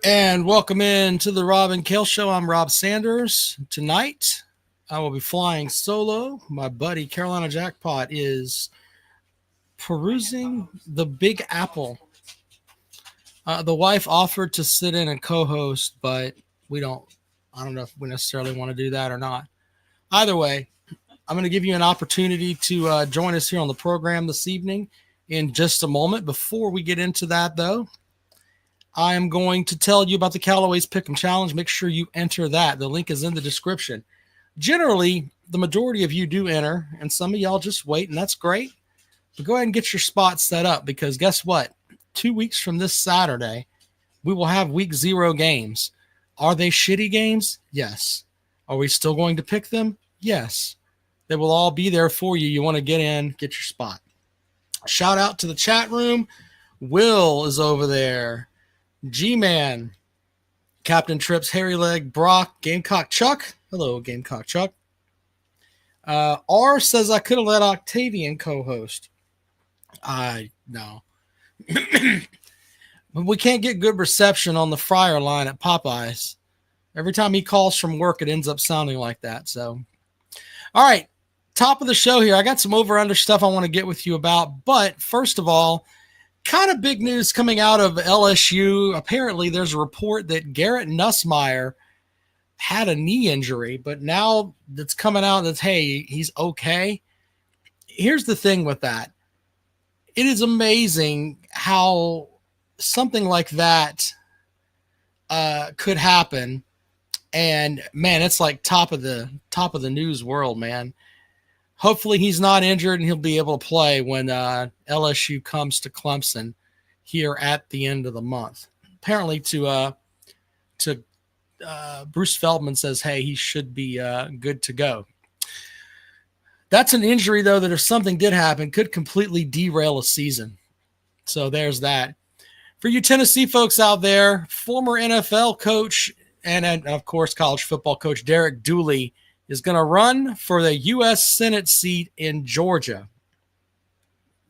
And welcome in to the Rob and Kale Show. I'm Rob Sanders. Tonight, I will be flying solo. My buddy Carolina Jackpot is perusing the Big Apple. The wife offered to sit in and co-host, but we don't. I don't know if we necessarily want to do that or not. Either way, I'm going to give you an opportunity to join us here on the program this evening in just a moment. Before we get into that, though, I am going to tell you about the Calloway's Pick'em Challenge. Make sure you enter that. The link is in the description. Generally, the majority of you do enter, and some of y'all just wait, and that's great. But go ahead and get your spot set up because guess what? 2 weeks from this Saturday, we will have week 0 games. Are they shitty games? Yes. Are we still going to pick them? Yes. They will all be there for you. You want to get in, get your spot. Shout out to the chat room. Will is over there. G-Man, Captain Trips, Harry Leg, Brock, Gamecock Chuck. Hello, Gamecock Chuck. R says I could have let Octavian co-host. I no. But we can't get good reception on the fryer line at Popeyes. Every time he calls from work, it ends up sounding like that. So, all right, top of the show here. I got some over-under stuff I want to get with you about. But first of all, kind of big news coming out of LSU. Apparently, there's a report that Garrett Nussmeier had a knee injury, but now it's coming out that, hey, he's okay. Here's the thing with that. It is amazing how something like that could happen. And, man, it's like top of the news world, man. Hopefully he's not injured and he'll be able to play when LSU comes to Clemson here at the end of the month. Apparently to Bruce Feldman says, hey, he should be good to go. That's an injury, though, that if something did happen, could completely derail a season. So there's that. For you Tennessee folks out there, former NFL coach and of course, college football coach Derek Dooley is going to run for the U.S. Senate seat in Georgia.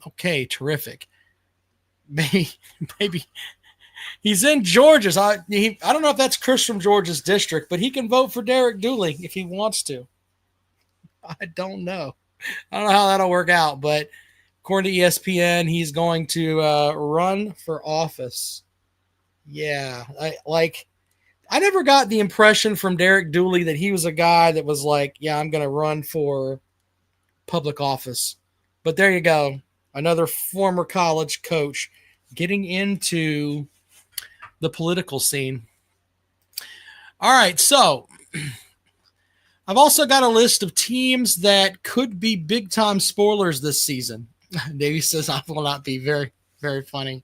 Okay, terrific. Maybe he's in Georgia. So I don't know if that's Chris from Georgia's district, but he can vote for Derek Dooley if he wants to. I don't know. I don't know how that'll work out, but according to ESPN, he's going to run for office. Yeah, I never got the impression from Derek Dooley that he was a guy that was like, yeah, I'm going to run for public office. But there you go. Another former college coach getting into the political scene. All right, so I've also got a list of teams that could be big-time spoilers this season. Davey says I will not be. Very, very funny.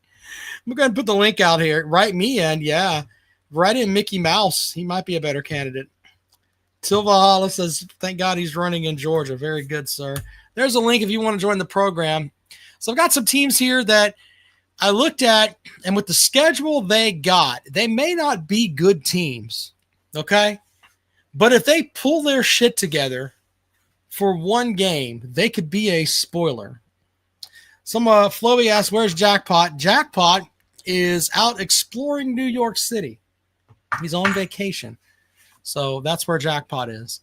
I'm going to put the link out here. Write me in, yeah. Write in Mickey Mouse. He might be a better candidate. Silva Hala says, thank God he's running in Georgia. Very good, sir. There's a link if you want to join the program. So I've got some teams here that I looked at, and with the schedule they got, they may not be good teams, okay? But if they pull their shit together for one game, they could be a spoiler. Some Floey asked, where's Jackpot? Jackpot is out exploring New York City. He's on vacation. So that's where Jackpot is.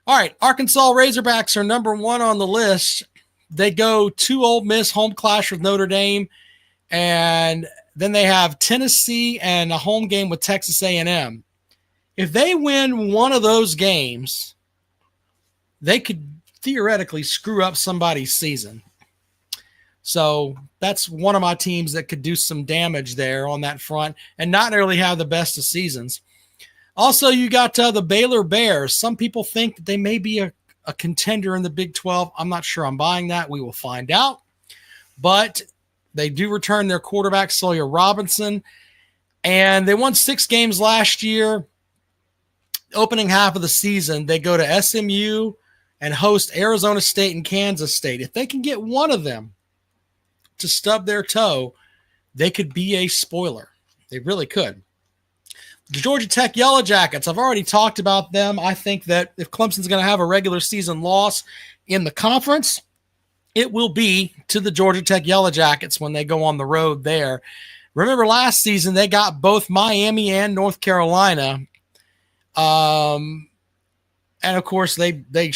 All right, Arkansas Razorbacks are number 1 on the list. They go to Ole Miss, home clash with Notre Dame, and then they have Tennessee and a home game with Texas A&M. If they win one of those games, they could theoretically screw up somebody's season. So that's one of my teams that could do some damage there on that front and not really have the best of seasons. Also, you got the Baylor Bears. Some people think that they may be a contender in the Big 12. I'm not sure I'm buying that. We will find out. But they do return their quarterback, Sawyer Robinson. And they won 6 games last year. Opening half of the season, they go to SMU and host Arizona State and Kansas State. If they can get one of them to stub their toe, they could be a spoiler. They really could. The Georgia Tech Yellow Jackets, I've already talked about them. I think that if Clemson's going to have a regular season loss in the conference, it will be to the Georgia Tech Yellow Jackets when they go on the road there. Remember last season, they got both Miami and North Carolina. And, of course, they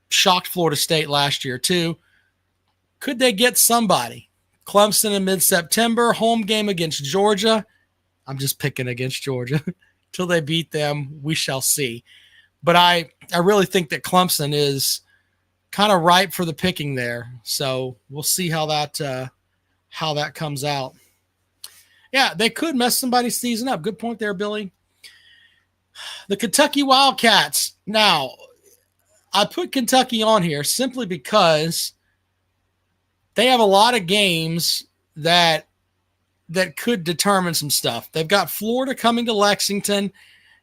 shocked Florida State last year, too. Could they get somebody? Clemson in mid-September, home game against Georgia. I'm just picking against Georgia. Till they beat them, we shall see. But I really think that Clemson is kind of ripe for the picking there. So we'll see how that comes out. Yeah, they could mess somebody's season up. Good point there, Billy. The Kentucky Wildcats. Now, I put Kentucky on here simply because they have a lot of games that could determine some stuff. They've got Florida coming to Lexington.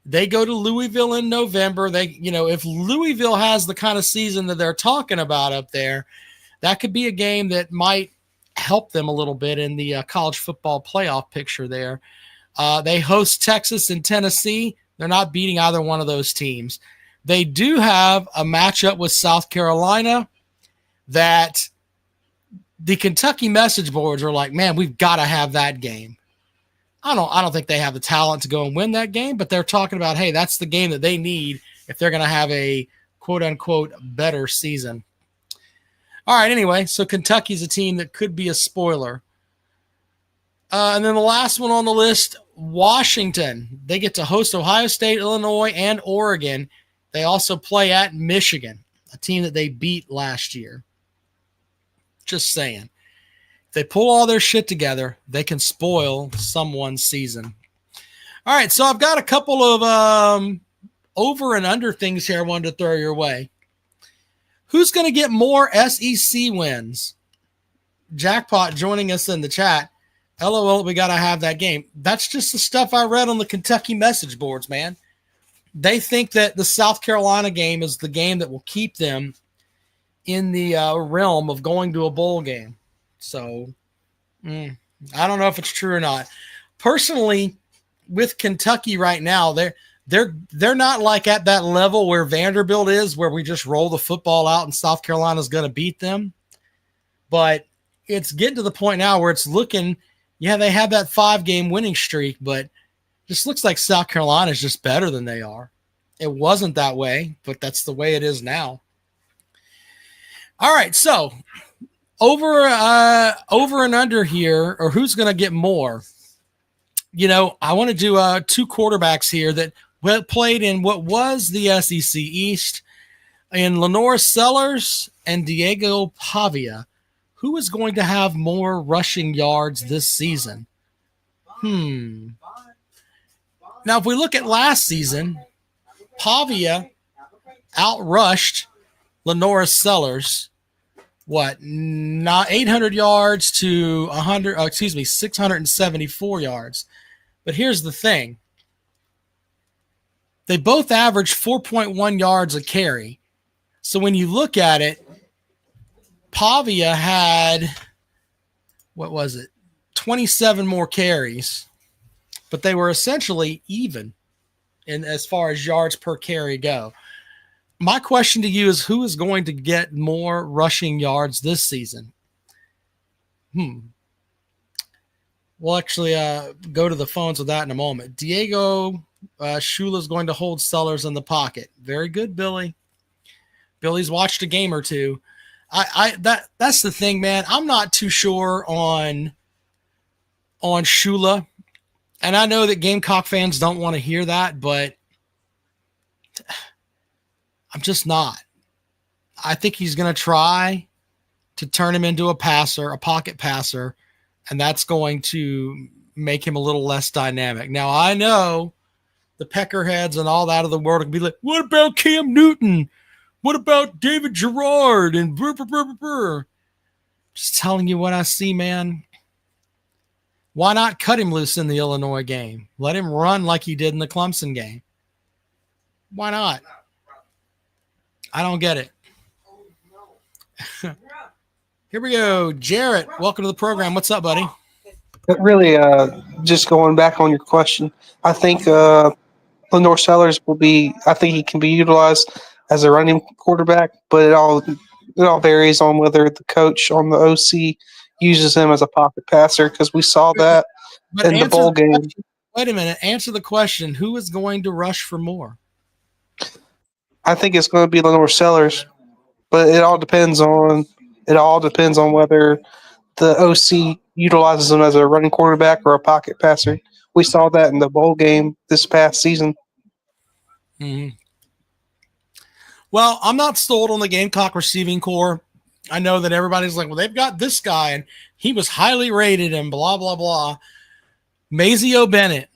They go to Louisville in November. If Louisville has the kind of season that they're talking about up there, that could be a game that might help them a little bit in the college football playoff picture there. They host Texas and Tennessee. They're not beating either one of those teams. They do have a matchup with South Carolina that the Kentucky message boards are like, man, we've got to have that game. I don't think they have the talent to go and win that game, but they're talking about, hey, that's the game that they need if they're going to have a quote-unquote better season. All right, anyway, so Kentucky's a team that could be a spoiler. And then the last one on the list, Washington. They get to host Ohio State, Illinois, and Oregon. They also play at Michigan, a team that they beat last year. Just saying. If they pull all their shit together, they can spoil someone's season. All right, so I've got a couple of over and under things here I wanted to throw your way. Who's going to get more SEC wins? Jackpot joining us in the chat. LOL, we got to have that game. That's just the stuff I read on the Kentucky message boards, man. They think that the South Carolina game is the game that will keep them in the realm of going to a bowl game. So I don't know if it's true or not. Personally, with Kentucky right now, they're not like at that level where Vanderbilt is, where we just roll the football out and South Carolina's going to beat them. But it's getting to the point now where it's looking, yeah, they have that 5-game winning streak, but just looks like South Carolina is just better than they are. It wasn't that way, but that's the way it is now. All right, so over and under here, or who's going to get more? I want to do 2 quarterbacks here that played in what was the SEC East, in Lenore Sellers and Diego Pavia. Who is going to have more rushing yards this season? Now, if we look at last season, Pavia outrushed Lenore Sellers, not 800 yards to 674 yards. But here's the thing. They both averaged 4.1 yards a carry. So when you look at it, Pavia had, 27 more carries, but they were essentially even in as far as yards per carry go. My question to you is, who is going to get more rushing yards this season? We'll actually go to the phones with that in a moment. Diego Shula is going to hold Sellers in the pocket. Very good, Billy. Billy's watched a game or two. That's the thing, man. I'm not too sure on Shula, and I know that Gamecock fans don't want to hear that, but I'm just not. I think he's going to try to turn him into a pocket passer, and that's going to make him a little less dynamic. Now, I know the peckerheads and all that of the world will be like, what about Cam Newton? What about David Gerard? And just telling you what I see, man. Why not cut him loose in the Illinois game? Let him run like he did in the Clemson game. Why not? I don't get it. Here we go. Jarrett, welcome to the program. What's up, buddy? But really, just going back on your question, I think Lenore Sellers I think he can be utilized as a running quarterback, but it all varies on whether the coach on the OC uses him as a pocket passer, because we saw that But in the answer bowl the game. question. Wait a minute. Answer the question. Who is going to rush for more? I think it's going to be Lenore Sellers, but it all depends on whether the OC utilizes him as a running quarterback or a pocket passer. We saw that in the bowl game this past season. Mhm. Well, I'm not sold on the Gamecock receiving core. I know that everybody's like, well, they've got this guy and he was highly rated and blah, blah, blah. Mazio Bennett.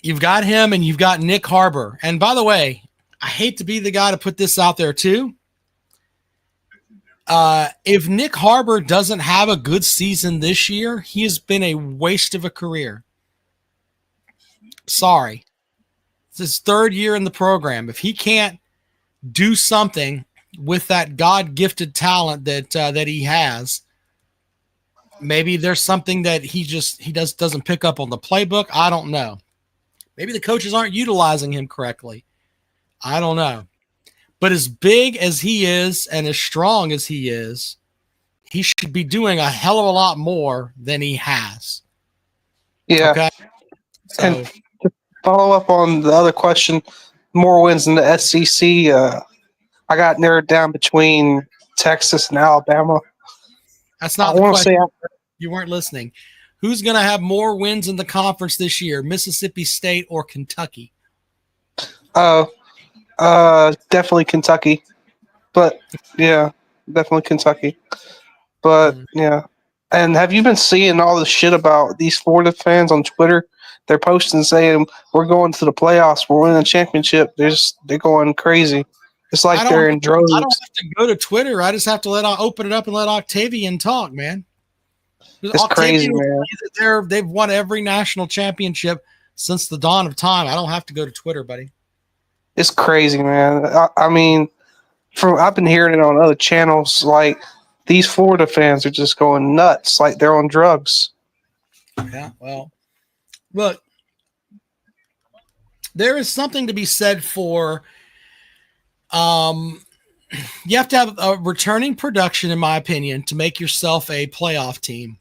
You've got him and you've got Nick Harbor. And by the way, I hate to be the guy to put this out there too. If Nick Harbor doesn't have a good season this year, he has been a waste of a career. Sorry. It's his third year in the program. If he can't do something with that God-gifted talent that he has, maybe there's something that he doesn't pick up on the playbook. I don't know. Maybe the coaches aren't utilizing him correctly. I don't know. But as big as he is and as strong as he is, he should be doing a hell of a lot more than he has. Yeah. Okay. And So to follow up on the other question, more wins in the SEC. I got narrowed down between Texas and Alabama. that's I not the want to question. say You weren't listening. Who's going to have more wins in the conference this year, Mississippi State or Kentucky? definitely Kentucky, but yeah, definitely Kentucky. But yeah, and have you been seeing all the shit about these Florida fans on Twitter? They're posting saying we're going to the playoffs, we're winning a championship. They're going crazy. It's I like don't they're in droves. have to go to Twitter. I just have to open it up and let Octavian talk, man. It's crazy, Octavian will man. tell you that they've won every national championship since the dawn of time. I don't have to go to Twitter, buddy. It's crazy, man. I mean, I've been hearing it on other channels. Like these Florida fans are just going nuts, like they're on drugs. Yeah, well, look, there is something to be said for you have to have a returning production, in my opinion, to make yourself a playoff team.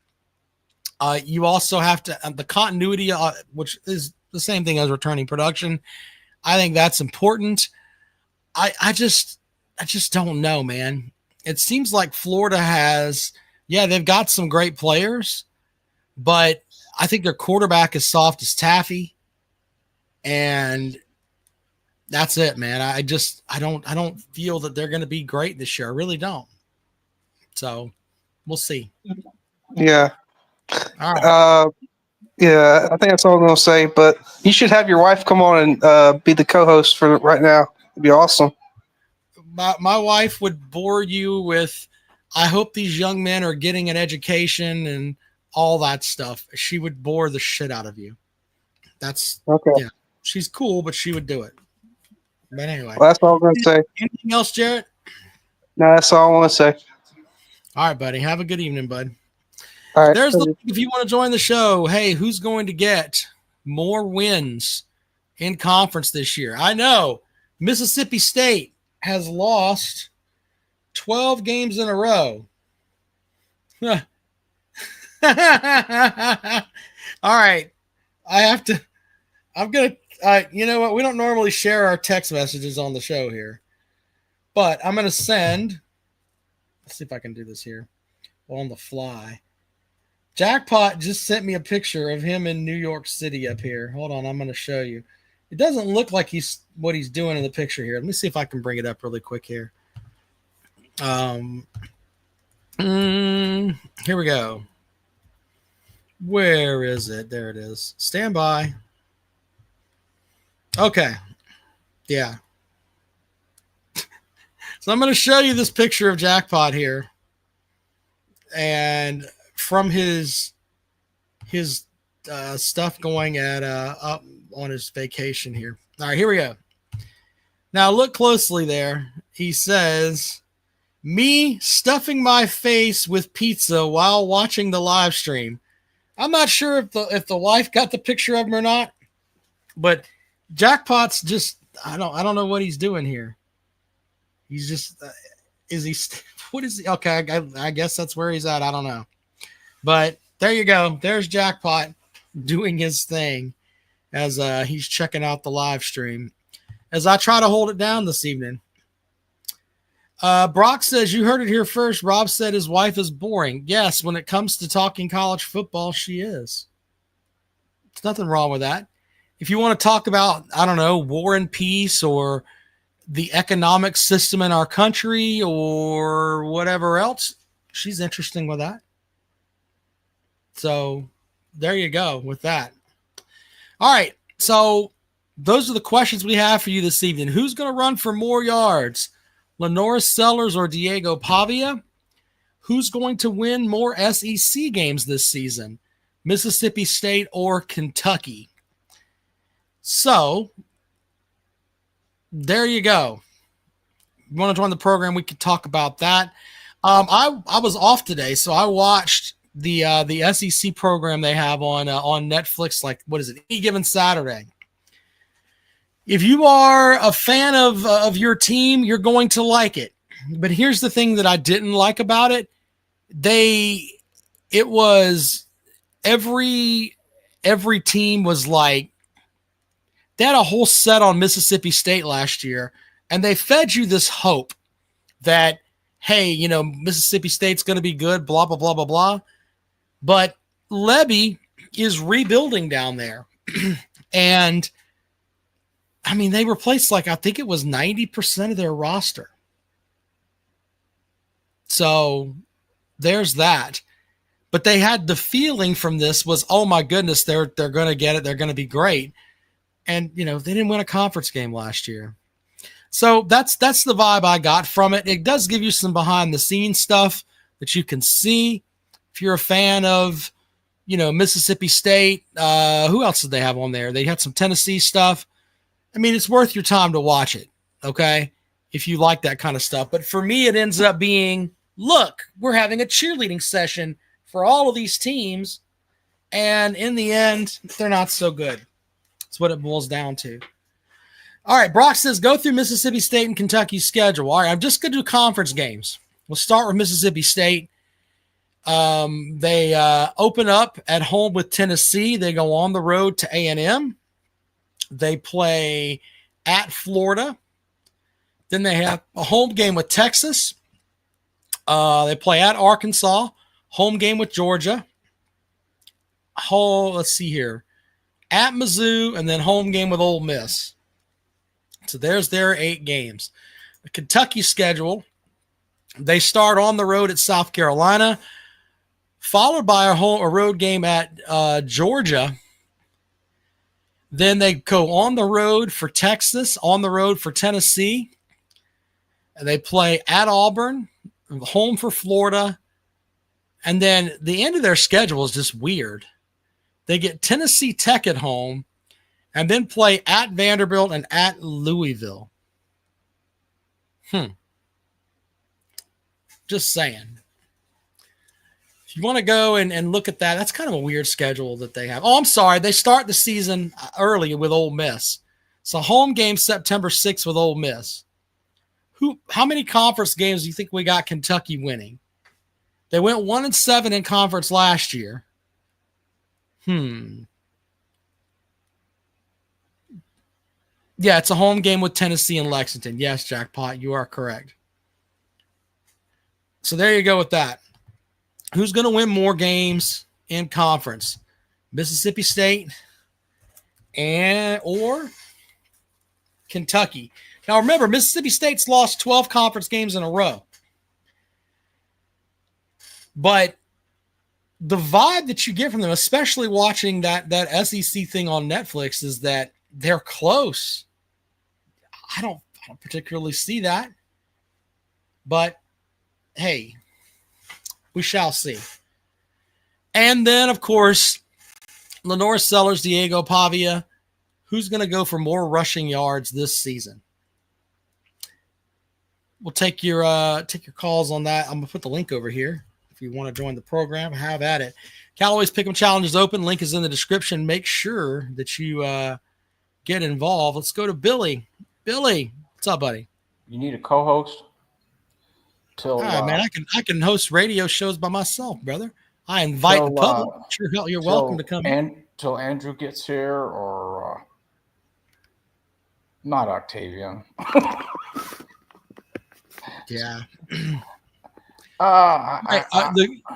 You also have to the continuity, which is the same thing as returning production. I think that's important. I just don't know, man. It seems like Florida has, they've got some great players, but I think their quarterback is soft as taffy, and that's it, man. I don't feel that they're going to be great this year. I really don't. So we'll see. Yeah. All right. Yeah, I think that's all I'm gonna say. But you should have your wife come on and be the co-host for right now. It'd be awesome. My wife would bore you with, I hope these young men are getting an education and all that stuff. She would bore the shit out of you. That's Okay. yeah. She's cool, but she would do it. But anyway, Well, that's all I'm gonna say. anything else, Jarrett? No, that's all I want to say. All right, buddy. Have a good evening, bud. All right. There's the, if you want to join the show, hey, who's going to get more wins in conference this year? I know Mississippi State has lost 12 games in a row. All right. I'm going to, you know what? We don't normally share our text messages on the show here, but I'm going to send, let's see if I can do this here on the fly. Jackpot just sent me a picture of him in New York City up here. Hold on, I'm going to show you. It doesn't look like what he's doing in the picture here. Let me see if I can bring it up really quick here. Here we go. Where is it? There it is. Stand by. Okay. Yeah. So I'm going to show you this picture of Jackpot here. And from his stuff going at up on his vacation here. All right, here we go. Now look closely there. He says, "Me stuffing my face with pizza while watching the live stream." I'm not sure if the wife got the picture of him or not, but Jackpot's just I don't know what he's doing here. He's just what is he? Okay, I guess that's where he's at. I don't know. But there you go. There's Jackpot doing his thing as he's checking out the live stream as I try to hold it down this evening. Brock says, you heard it here first. Rob said his wife is boring. Yes, when it comes to talking college football, she is. There's nothing wrong with that. If you want to talk about, I don't know, war and peace or the economic system in our country or whatever else, she's interesting with that. So there you go with that. All right. So those are the questions we have for you this evening. Who's going to run for more yards? Lenoris Sellers or Diego Pavia? Who's going to win more SEC games this season? Mississippi State or Kentucky? So there you go. You want to join the program? We could talk about that. I was off today, so I watched the SEC program they have on Netflix. Like, what is it? Any Given Saturday. If you are a fan of your team, you're going to like it. But here's the thing that I didn't like about it. It was every team was like, they had a whole set on Mississippi State last year, and they fed you this hope that, hey, you know, Mississippi State's going to be good, blah, blah, blah, blah, blah. But Levy is rebuilding down there. And I mean, they replaced, like, I think it was 90% of their roster. So there's that. But they had the feeling from this was, oh my goodness, they're going to get it. They're going to be great. And, you know, they didn't win a conference game last year. So that's the vibe I got from it. It does give you some behind the scenes stuff that you can see. If you're a fan of, you know, Mississippi State, who else did they have on there? They had some Tennessee stuff. I mean, it's worth your time to watch it, okay, if you like that kind of stuff. But for me, it ends up being, look, we're having a cheerleading session for all of these teams, and in the end, they're not so good. That's what it boils down to. All right, Brock says, go through Mississippi State and Kentucky's schedule. All right, I'm just going to do conference games. We'll start with Mississippi State. They open up at home with Tennessee. They go on the road to A&M. They play at Florida. Then they have a home game with Texas. They play at Arkansas. Home game with Georgia. Let's see here. At Mizzou, and then home game with Ole Miss. So there's their 8 games. The Kentucky schedule, they start on the road at South Carolina, followed by a road game at Georgia. Then they go on the road for Texas, on the road for Tennessee. And they play at Auburn, home for Florida. And then the end of their schedule is just weird. They get Tennessee Tech at home and then play at Vanderbilt and at Louisville. Just saying. If you want to go and look at that, that's kind of a weird schedule that they have. Oh, I'm sorry. They start the season early with Ole Miss. So home game September 6th with Ole Miss. How many conference games do you think we got Kentucky winning? They went 1-7 in conference last year. Yeah, it's a home game with Tennessee and Lexington. Yes, Jackpot, you are correct. So there you go with that. Who's going to win more games in conference? Mississippi State or Kentucky. Now remember, Mississippi State's lost 12 conference games in a row. But the vibe that you get from them, especially watching that SEC thing on Netflix, is that they're close. I don't particularly see that. But hey, we shall see. And then, of course, Lenoris Sellers, Diego Pavia. Who's going to go for more rushing yards this season? We'll take your calls on that. I'm going to put the link over here. If you want to join the program, have at it. Calloway's Pick'em Challenge is open. Link is in the description. Make sure that you get involved. Let's go to Billy. Billy, what's up, buddy? You need a co-host? Man, I can host radio shows by myself, brother. I invite the Till, public. Sure, you're welcome to come in. And till Andrew gets here, or not Octavian. Yeah.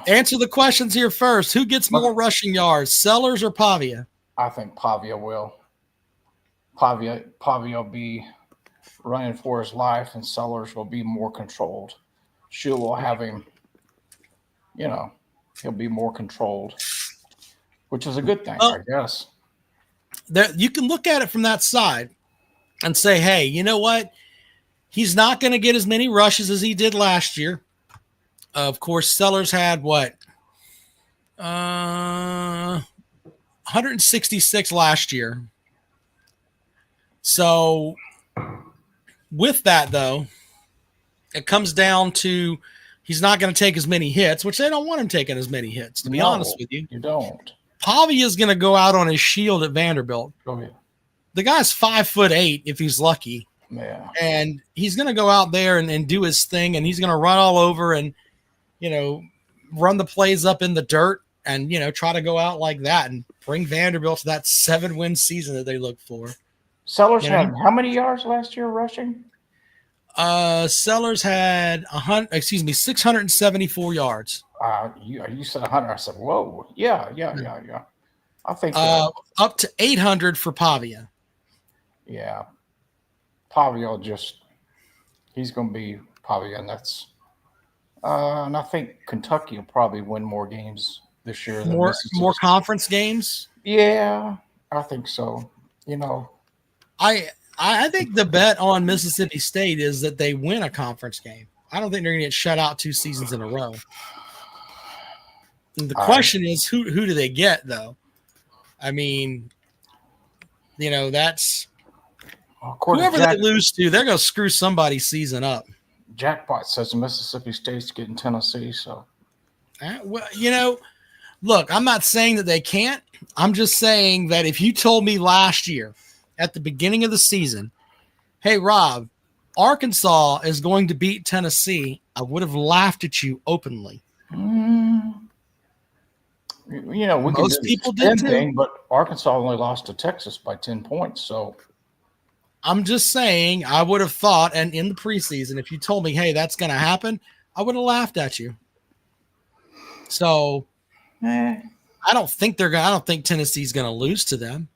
Answer the questions here first. Who gets more rushing yards, Sellers or Pavia? I think Pavia will. Pavia will be running for his life, and Sellers will be more controlled. Shule will have him, he'll be more controlled, which is a good thing, I guess. You can look at it from that side and say, hey, you know what? He's not going to get as many rushes as he did last year. Of course, Sellers had what? 166 last year. So with that, though, it comes down to he's not going to take as many hits, which they don't want him taking as many hits, to be honest with you. You don't. Pavia is going to go out on his shield at Vanderbilt. Go ahead. The guy's 5'8" if he's lucky. Yeah. And he's going to go out there and do his thing, and he's going to run all over and, run the plays up in the dirt and, try to go out like that and bring Vanderbilt to that 7-win season that they look for. Sellers had how many yards last year rushing? Sellers had 674 yards. You said 100. I said, whoa. Yeah. I think up to 800 for Pavia. Yeah. Pavia he's going to be Pavia, and that's and I think Kentucky will probably win more games this year than more conference games. Yeah, I think so. I think the bet on Mississippi State is that they win a conference game. I don't think they're going to get shut out 2 seasons in a row. And the question is, who do they get, though? I mean, that's whoever they lose to, they're going to screw somebody's season up. Jackpot says Mississippi State's getting Tennessee, so. Look, I'm not saying that they can't. I'm just saying that if you told me last year at the beginning of the season, hey, Rob, Arkansas is going to beat Tennessee, I would have laughed at you openly. Most people did too. But Arkansas only lost to Texas by 10 points, so. I'm just saying I would have thought, and in the preseason, if you told me, hey, that's going to happen, I would have laughed at you. So I don't think Tennessee's going to lose to them.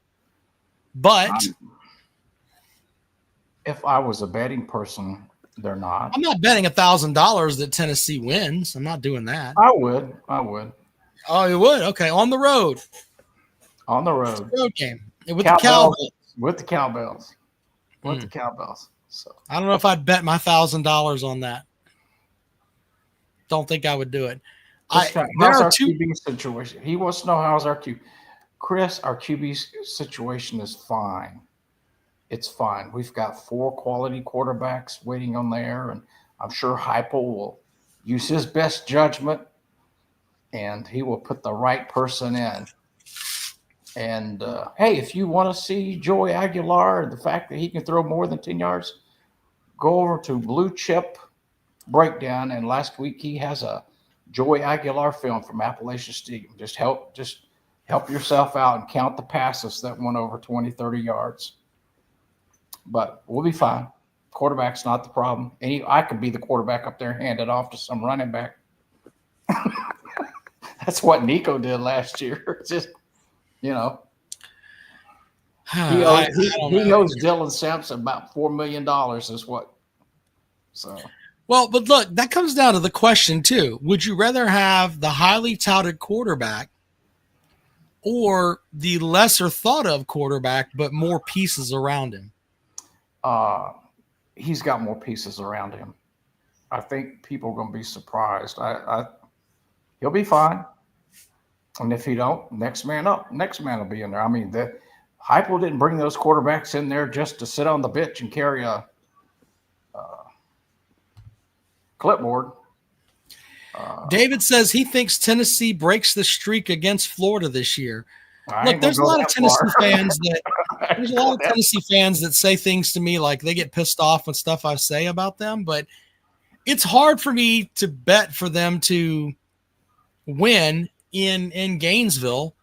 But if I was a betting person, they're not. I'm not betting $1,000 that Tennessee wins. I'm not doing that. I would. Oh, you would? Okay, on the road. Road game with the Cowbells. With the Cowbells. The Cowbells. So I don't know if I'd bet my $1,000 on that. Don't think I would do it. How's our QB situation? He wants to know how's our QB. Chris, our QB situation is fine. It's fine. We've got 4 quality quarterbacks waiting on there, and I'm sure Heupel will use his best judgment, and he will put the right person in. And, hey, if you want to see Joey Aguilar and the fact that he can throw more than 10 yards, go over to Blue Chip Breakdown. And last week he has a Joey Aguilar film from Appalachian Stadium. Just help yourself out and count the passes that went over 20, 30 yards. But we'll be fine. Quarterback's not the problem. I could be the quarterback up there and hand it off to some running back. That's what Nico did last year. Just – he owes Dylan Sampson about $4 million is what. So. Well, but look, that comes down to the question too. Would you rather have the highly touted quarterback or the lesser thought of quarterback, but more pieces around him? He's got more pieces around him. I think people are going to be surprised. He'll be fine. And if he don't, next man up. Next man will be in there. I mean, Heupel didn't bring those quarterbacks in there just to sit on the bench and carry a clipboard. David says he thinks Tennessee breaks the streak against Florida this year. Look, there's a lot of Tennessee fans that say things to me like they get pissed off with stuff I say about them, but it's hard for me to bet for them to win in Gainesville.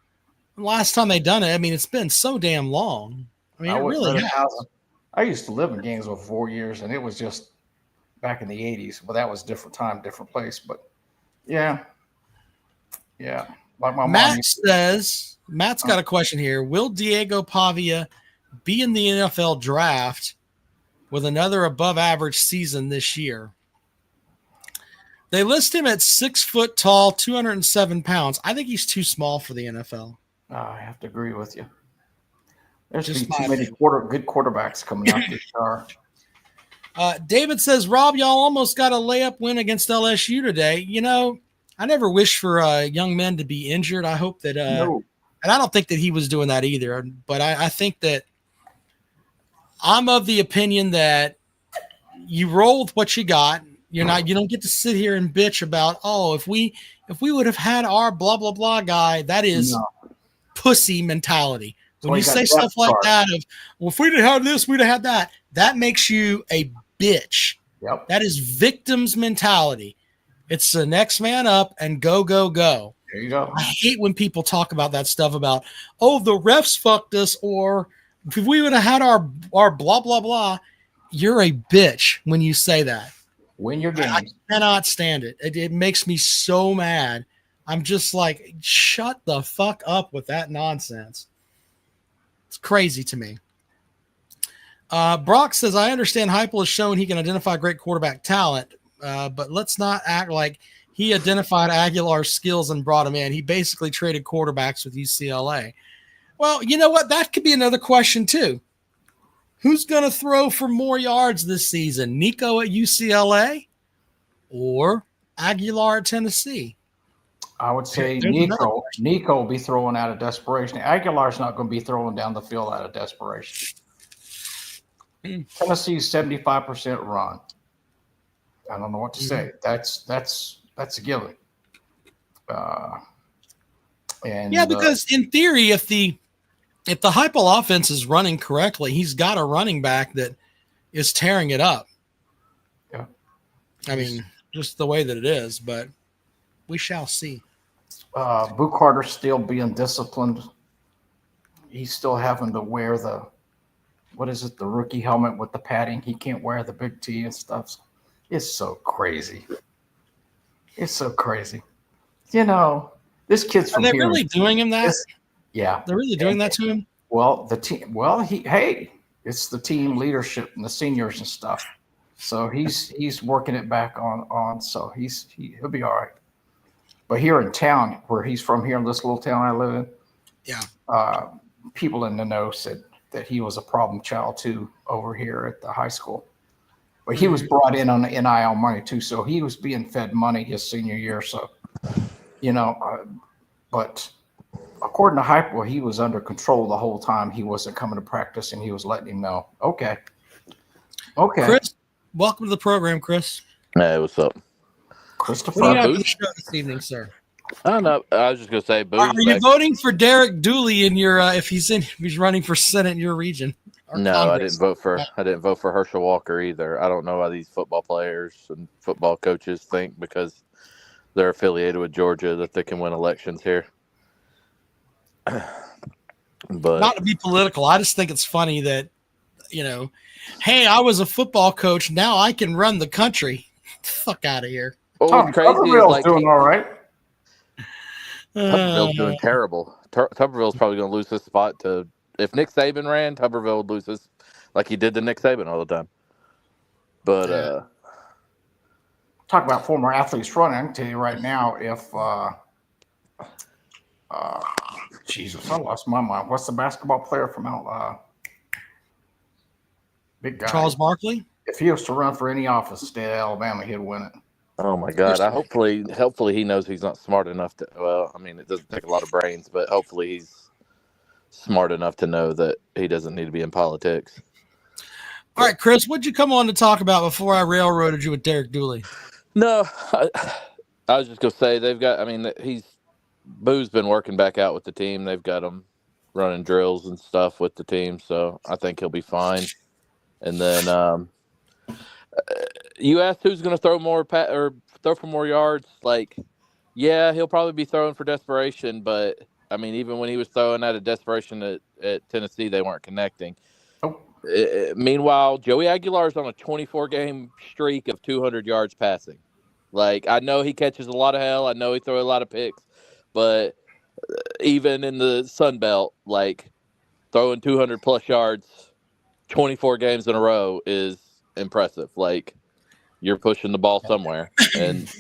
Last time they done it, I mean, it's been so damn long. I mean, it really has. I used to live in Gainesville for 4 years, and it was just back in the 80s. Well, that was a different time, different place. But yeah. Like my Matt mom says, Matt's got a question here. Will Diego Pavia be in the NFL draft with another above average season this year? They list him at 6 foot tall, 207 pounds. I think he's too small for the NFL. I have to agree with you. There's Just too many good quarterbacks coming out this year. David says, Rob, y'all almost got a layup win against LSU today. You know, I never wish for young men to be injured. I hope that, No. and I don't think that he was doing that either. But I think that I'm of the opinion that you roll with what you got. You don't get to sit here and bitch about, if we would have had our blah blah blah guy. That is pussy mentality. When you say stuff like that of, well, if we'd have had this, we'd have had that. That makes you a bitch. Yep. That is victim's mentality. It's the next man up and go, go, go. There you go. I hate when people talk about that stuff about, the refs fucked us, or if we would have had our blah blah blah. You're a bitch when you say that. Win your game. I cannot stand it. It makes me so mad. I'm just like, shut the fuck up with that nonsense. It's crazy to me. Brock says, I understand Heupel has shown he can identify great quarterback talent, but let's not act like he identified Aguilar's skills and brought him in. He basically traded quarterbacks with UCLA. Well, you know what? That could be another question too. Who's going to throw for more yards this season? Nico at UCLA or Aguilar at Tennessee? I would say Nico will be throwing out of desperation. Aguilar's not going to be throwing down the field out of desperation. Tennessee's 75% run. I don't know what to say. That's a given. Because in theory, if the Heupel offense is running correctly, he's got a running back that is tearing it up. Yeah. I mean, just the way that it is, but we shall see. Boo Carter's still being disciplined. He's still having to wear the rookie helmet with the padding. He can't wear the big T and stuff. It's so crazy. It's so crazy. You know, this kid's from Are they here. really doing him that? Yeah. They're really doing that to him? Well, the team. Well, it's the team leadership and the seniors and stuff. So he's working it back on. So he'll be all right. But here in town, where he's from, here in this little town I live in, people in the know said that he was a problem child too over here at the high school. But he was brought in on the NIL money too, so he was being fed money his senior year. So, but according to Heupel, he was under control the whole time. He wasn't coming to practice, and he was letting him know. Okay. Chris, welcome to the program, Chris. Hey, what's up? Christopher. What do you have for the show this evening, sir? I don't know. I was just gonna say, Are you voting for Derek Dooley in your if he's running for Senate in your region? No, Congress? I didn't vote for Herschel Walker either. I don't know why these football players and football coaches think because they're affiliated with Georgia that they can win elections here. But not to be political, I just think it's funny that, hey, I was a football coach, now I can run the country. Fuck out of here. What's crazy is like doing all right. Tuberville's doing terrible. Tuberville's probably going to lose his spot to if Nick Saban ran. Tuberville would lose his like he did to Nick Saban all the time. But talk about former athletes running. I can tell you right now, if Jesus, I lost my mind. What's the basketball player from out? Big guy. Charles Barkley. If he was to run for any office in the state of Alabama, he'd win it. Oh my God! Hopefully he knows he's not smart enough to. Well, I mean, it doesn't take a lot of brains, but hopefully he's smart enough to know that he doesn't need to be in politics. All right, Chris, what'd you come on to talk about before I railroaded you with Derek Dooley? No, I was just gonna say they've got. I mean, Boo's been working back out with the team. They've got him running drills and stuff with the team, so I think he'll be fine. And then you asked who's going to throw more or throw for more yards. Like Yeah, he'll probably be throwing for desperation, but I mean, even when he was throwing out of desperation at Tennessee, they weren't connecting. Oh. Meanwhile, Joey Aguilar's on a 24-game streak of 200 yards passing. Like, I know he catches a lot of hell. I know he throws a lot of picks, but even in the Sun Belt, like, throwing 200 plus yards 24 games in a row is impressive. Like, you're pushing the ball somewhere, and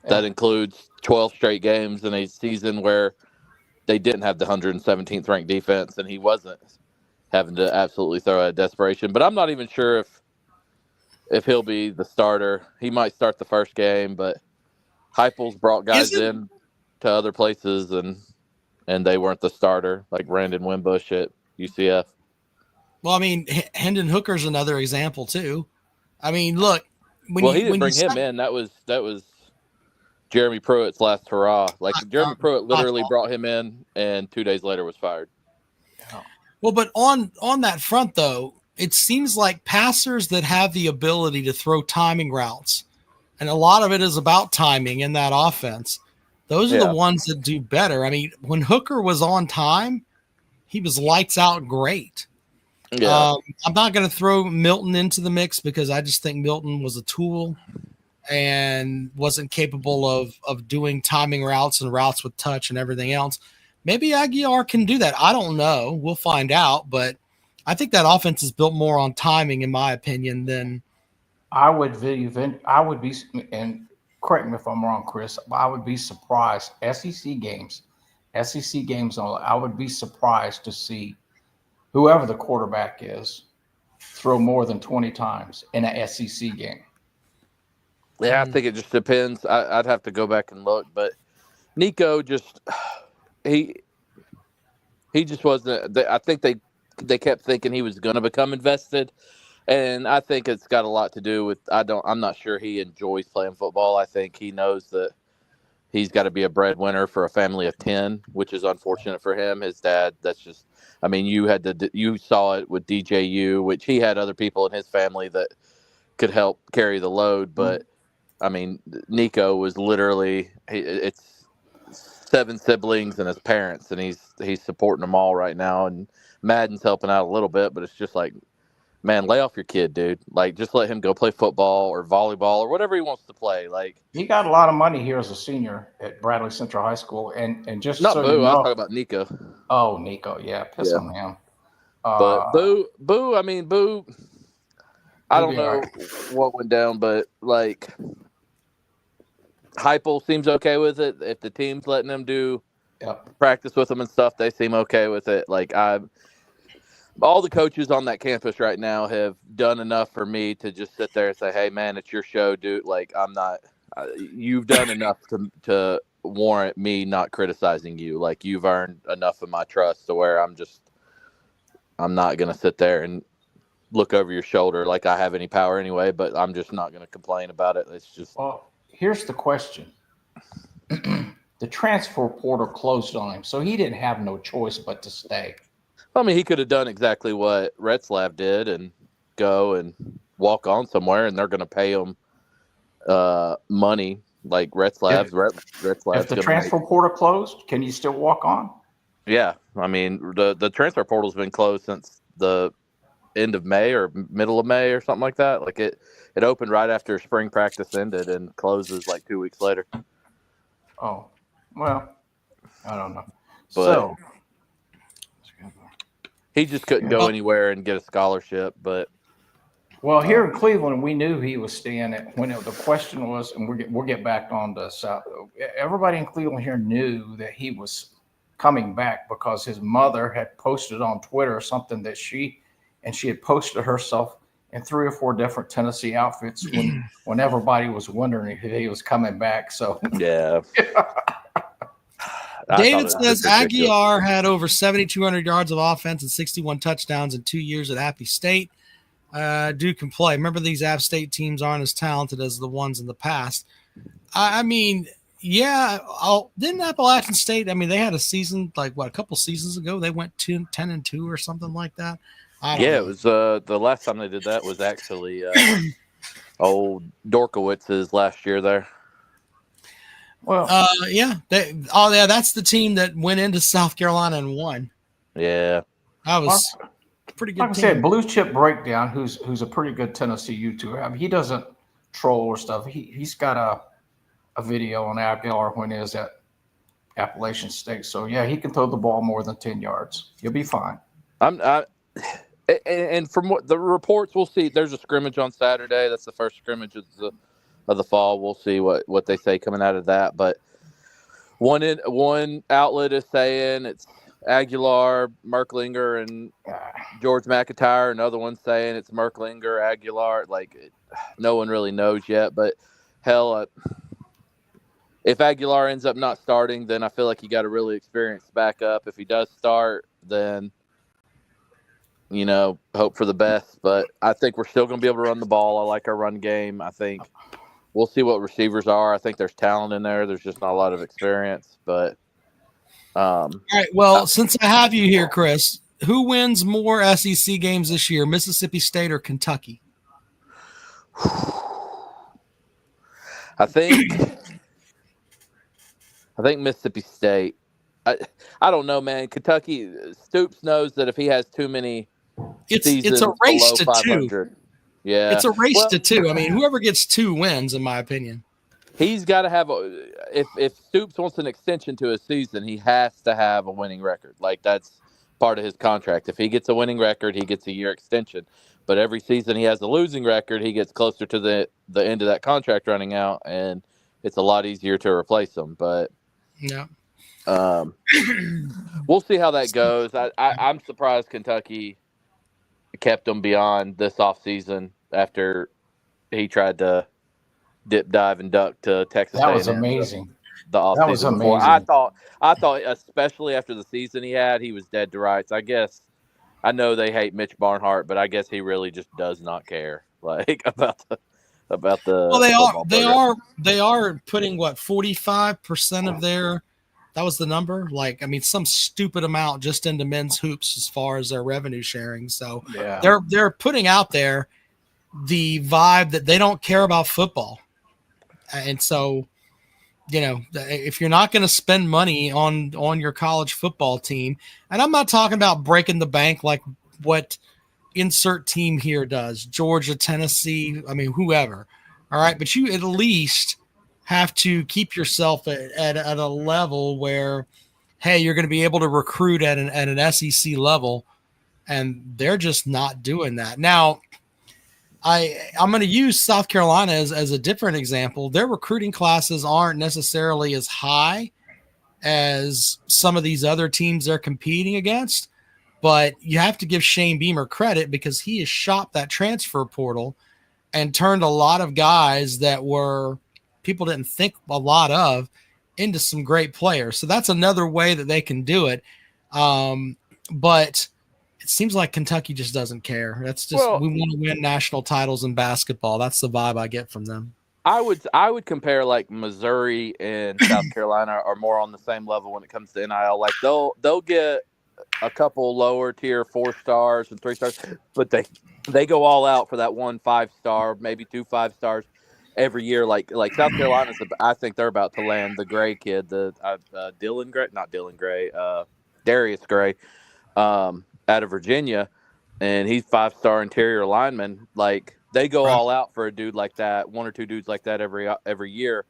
that includes 12 straight games in a season where they didn't have the 117th ranked defense, and he wasn't having to absolutely throw out desperation. But I'm not even sure if he'll be the starter. He might start the first game, but Heupel's brought guys in to other places, and they weren't the starter, like Brandon Wimbush at UCF. Well, I mean, Hendon Hooker's another example too. I mean, look, he didn't bring him in. That was Jeremy Pruitt's last hurrah. Like, Jeremy Pruitt literally brought him in, and 2 days later was fired. Well, but on that front, though, it seems like passers that have the ability to throw timing routes, and a lot of it is about timing in that offense, those are the ones that do better. I mean, when Hooker was on time, he was lights out great. Yeah. I'm not going to throw Milton into the mix because I just think Milton was a tool and wasn't capable of doing timing routes and routes with touch and everything else. Maybe Aguilar can do that. I don't know. We'll find out. But I think that offense is built more on timing, in my opinion, than I would be, and correct me if I'm wrong, Chris, I would be surprised. SEC games only. I would be surprised to see whoever the quarterback is throw more than 20 times in an SEC game. Yeah, I think it just depends. I'd have to go back and look, but Nico just he just wasn't. I think they kept thinking he was going to become invested, and I think it's got a lot to do with I'm not sure he enjoys playing football. I think he knows that he's got to be a breadwinner for a family of 10, which is unfortunate for him. His dad. That's just. I mean, you saw it with DJU, which he had other people in his family that could help carry the load, but. I mean, Nico was literally it's 7 siblings and his parents, and he's supporting them all right now. And Madden's helping out a little bit, but it's just like, man, lay off your kid, dude. Like, just let him go play football or volleyball or whatever he wants to play. Like, he got a lot of money here as a senior at Bradley Central High School, and just not so Boo. you know, I was talking about Nico. Oh, Nico, yeah, piss on him. But Boo. I mean, Boo. I don't know what went down, but like. Heupel seems okay with it. If the team's letting them do practice with them and stuff, they seem okay with it. Like all the coaches on that campus right now have done enough for me to just sit there and say, "Hey, man, it's your show, dude. Like, I'm not. You've done enough to warrant me not criticizing you. Like, you've earned enough of my trust to where I'm not gonna sit there and look over your shoulder like I have any power anyway. But I'm just not gonna complain about it. It's just." Well, here's the question. The transfer portal closed on him, so he didn't have no choice but to stay. I mean, he could have done exactly what Retzlaff did and go and walk on somewhere, and they're going to pay him money like Retzlaff's. If the transfer portal closed, can you still walk on? Yeah. I mean, the transfer portal's been closed since the end of May or middle of May or something like that. Like it opened right after spring practice ended and closes like 2 weeks later. Oh, well, I don't know. But so he just couldn't go anywhere and get a scholarship. But here in Cleveland, we knew he was staying at when the question was, and we'll get back on the South. Everybody in Cleveland here knew that he was coming back because his mother had posted on Twitter something that she had posted herself in 3 or 4 different Tennessee outfits when everybody was wondering if he was coming back. So yeah. David says Aguilar had over 7,200 yards of offense and 61 touchdowns in 2 years at Appy State. Duke can play. Remember, these App State teams aren't as talented as the ones in the past. I mean, yeah. Didn't Appalachian State? I mean, they had a season a couple seasons ago. They went 10-2 or something like that. It was the last time they did that was actually old Dorkowitz's last year there. Well, yeah. That's the team that went into South Carolina and won. Yeah. That was pretty good. Like I said, Blue Chip Breakdown, who's a pretty good Tennessee YouTuber. I mean, he doesn't troll or stuff. He's got a video on Aguilar when he is at Appalachian State. So yeah, he can throw the ball more than 10 yards. You'll be fine. And from what the reports, we'll see. There's a scrimmage on Saturday. That's the first scrimmage of the fall. We'll see what they say coming out of that. But one outlet is saying it's Aguilar, Merklinger, and George McIntyre. Another one's saying it's Merklinger, Aguilar. No one really knows yet. But hell, if Aguilar ends up not starting, then I feel like you got a really experienced backup. If he does start, then hope for the best. But I think we're still going to be able to run the ball. I like our run game. I think we'll see what receivers are. I think there's talent in there. There's just not a lot of experience. But all right. Well, since I have you here, Chris, who wins more SEC games this year, Mississippi State or Kentucky? I think Mississippi State. I don't know, man. Kentucky, Stoops knows that if he has too many seasons it's a race to 500, 2. Yeah, it's a race to 2. I mean, whoever gets 2 wins, in my opinion. He's got to have if Stoops wants an extension to his season, he has to have a winning record. Like, that's part of his contract. If he gets a winning record, he gets a year extension. But every season he has a losing record, he gets closer to the end of that contract running out, and it's a lot easier to replace him. But yeah, we'll see how that goes. I'm surprised Kentucky kept him beyond this offseason after he tried to dip, dive, and duck to Texas. That was amazing. The offseason that was amazing. Before. I thought, especially after the season he had, he was dead to rights. I guess I know they hate Mitch Barnhart, but I guess he really just does not care about the. Well, they are putting 45% of their. That was the number. Some stupid amount just into men's hoops as far as their revenue sharing. So yeah. they're putting out there the vibe that they don't care about football. And so, if you're not going to spend money on your college football team, and I'm not talking about breaking the bank like what insert team here does, Georgia, Tennessee, whoever. All right. But you at least have to keep yourself at a level where, hey, you're going to be able to recruit at an SEC level, and they're just not doing that. Now, I'm going to use South Carolina as a different example. Their recruiting classes aren't necessarily as high as some of these other teams they're competing against, but you have to give Shane Beamer credit because he has shopped that transfer portal and turned a lot of guys that were people didn't think a lot of into some great players. So that's another way that they can do it. But it seems like Kentucky just doesn't care. That's just we want to win national titles in basketball. That's the vibe I get from them. I would compare like Missouri and South Carolina are more on the same level when it comes to NIL. Like they'll get a couple lower tier 4 stars and 3 stars, but they go all out for that 1 5-star, maybe 2 5-stars every year. Like South Carolina's, I think they're about to land the Gray kid, the Darius Gray, out of Virginia, and he's 5-star interior lineman. Like, they go all out for a dude like that, 1 or 2 dudes like that every year.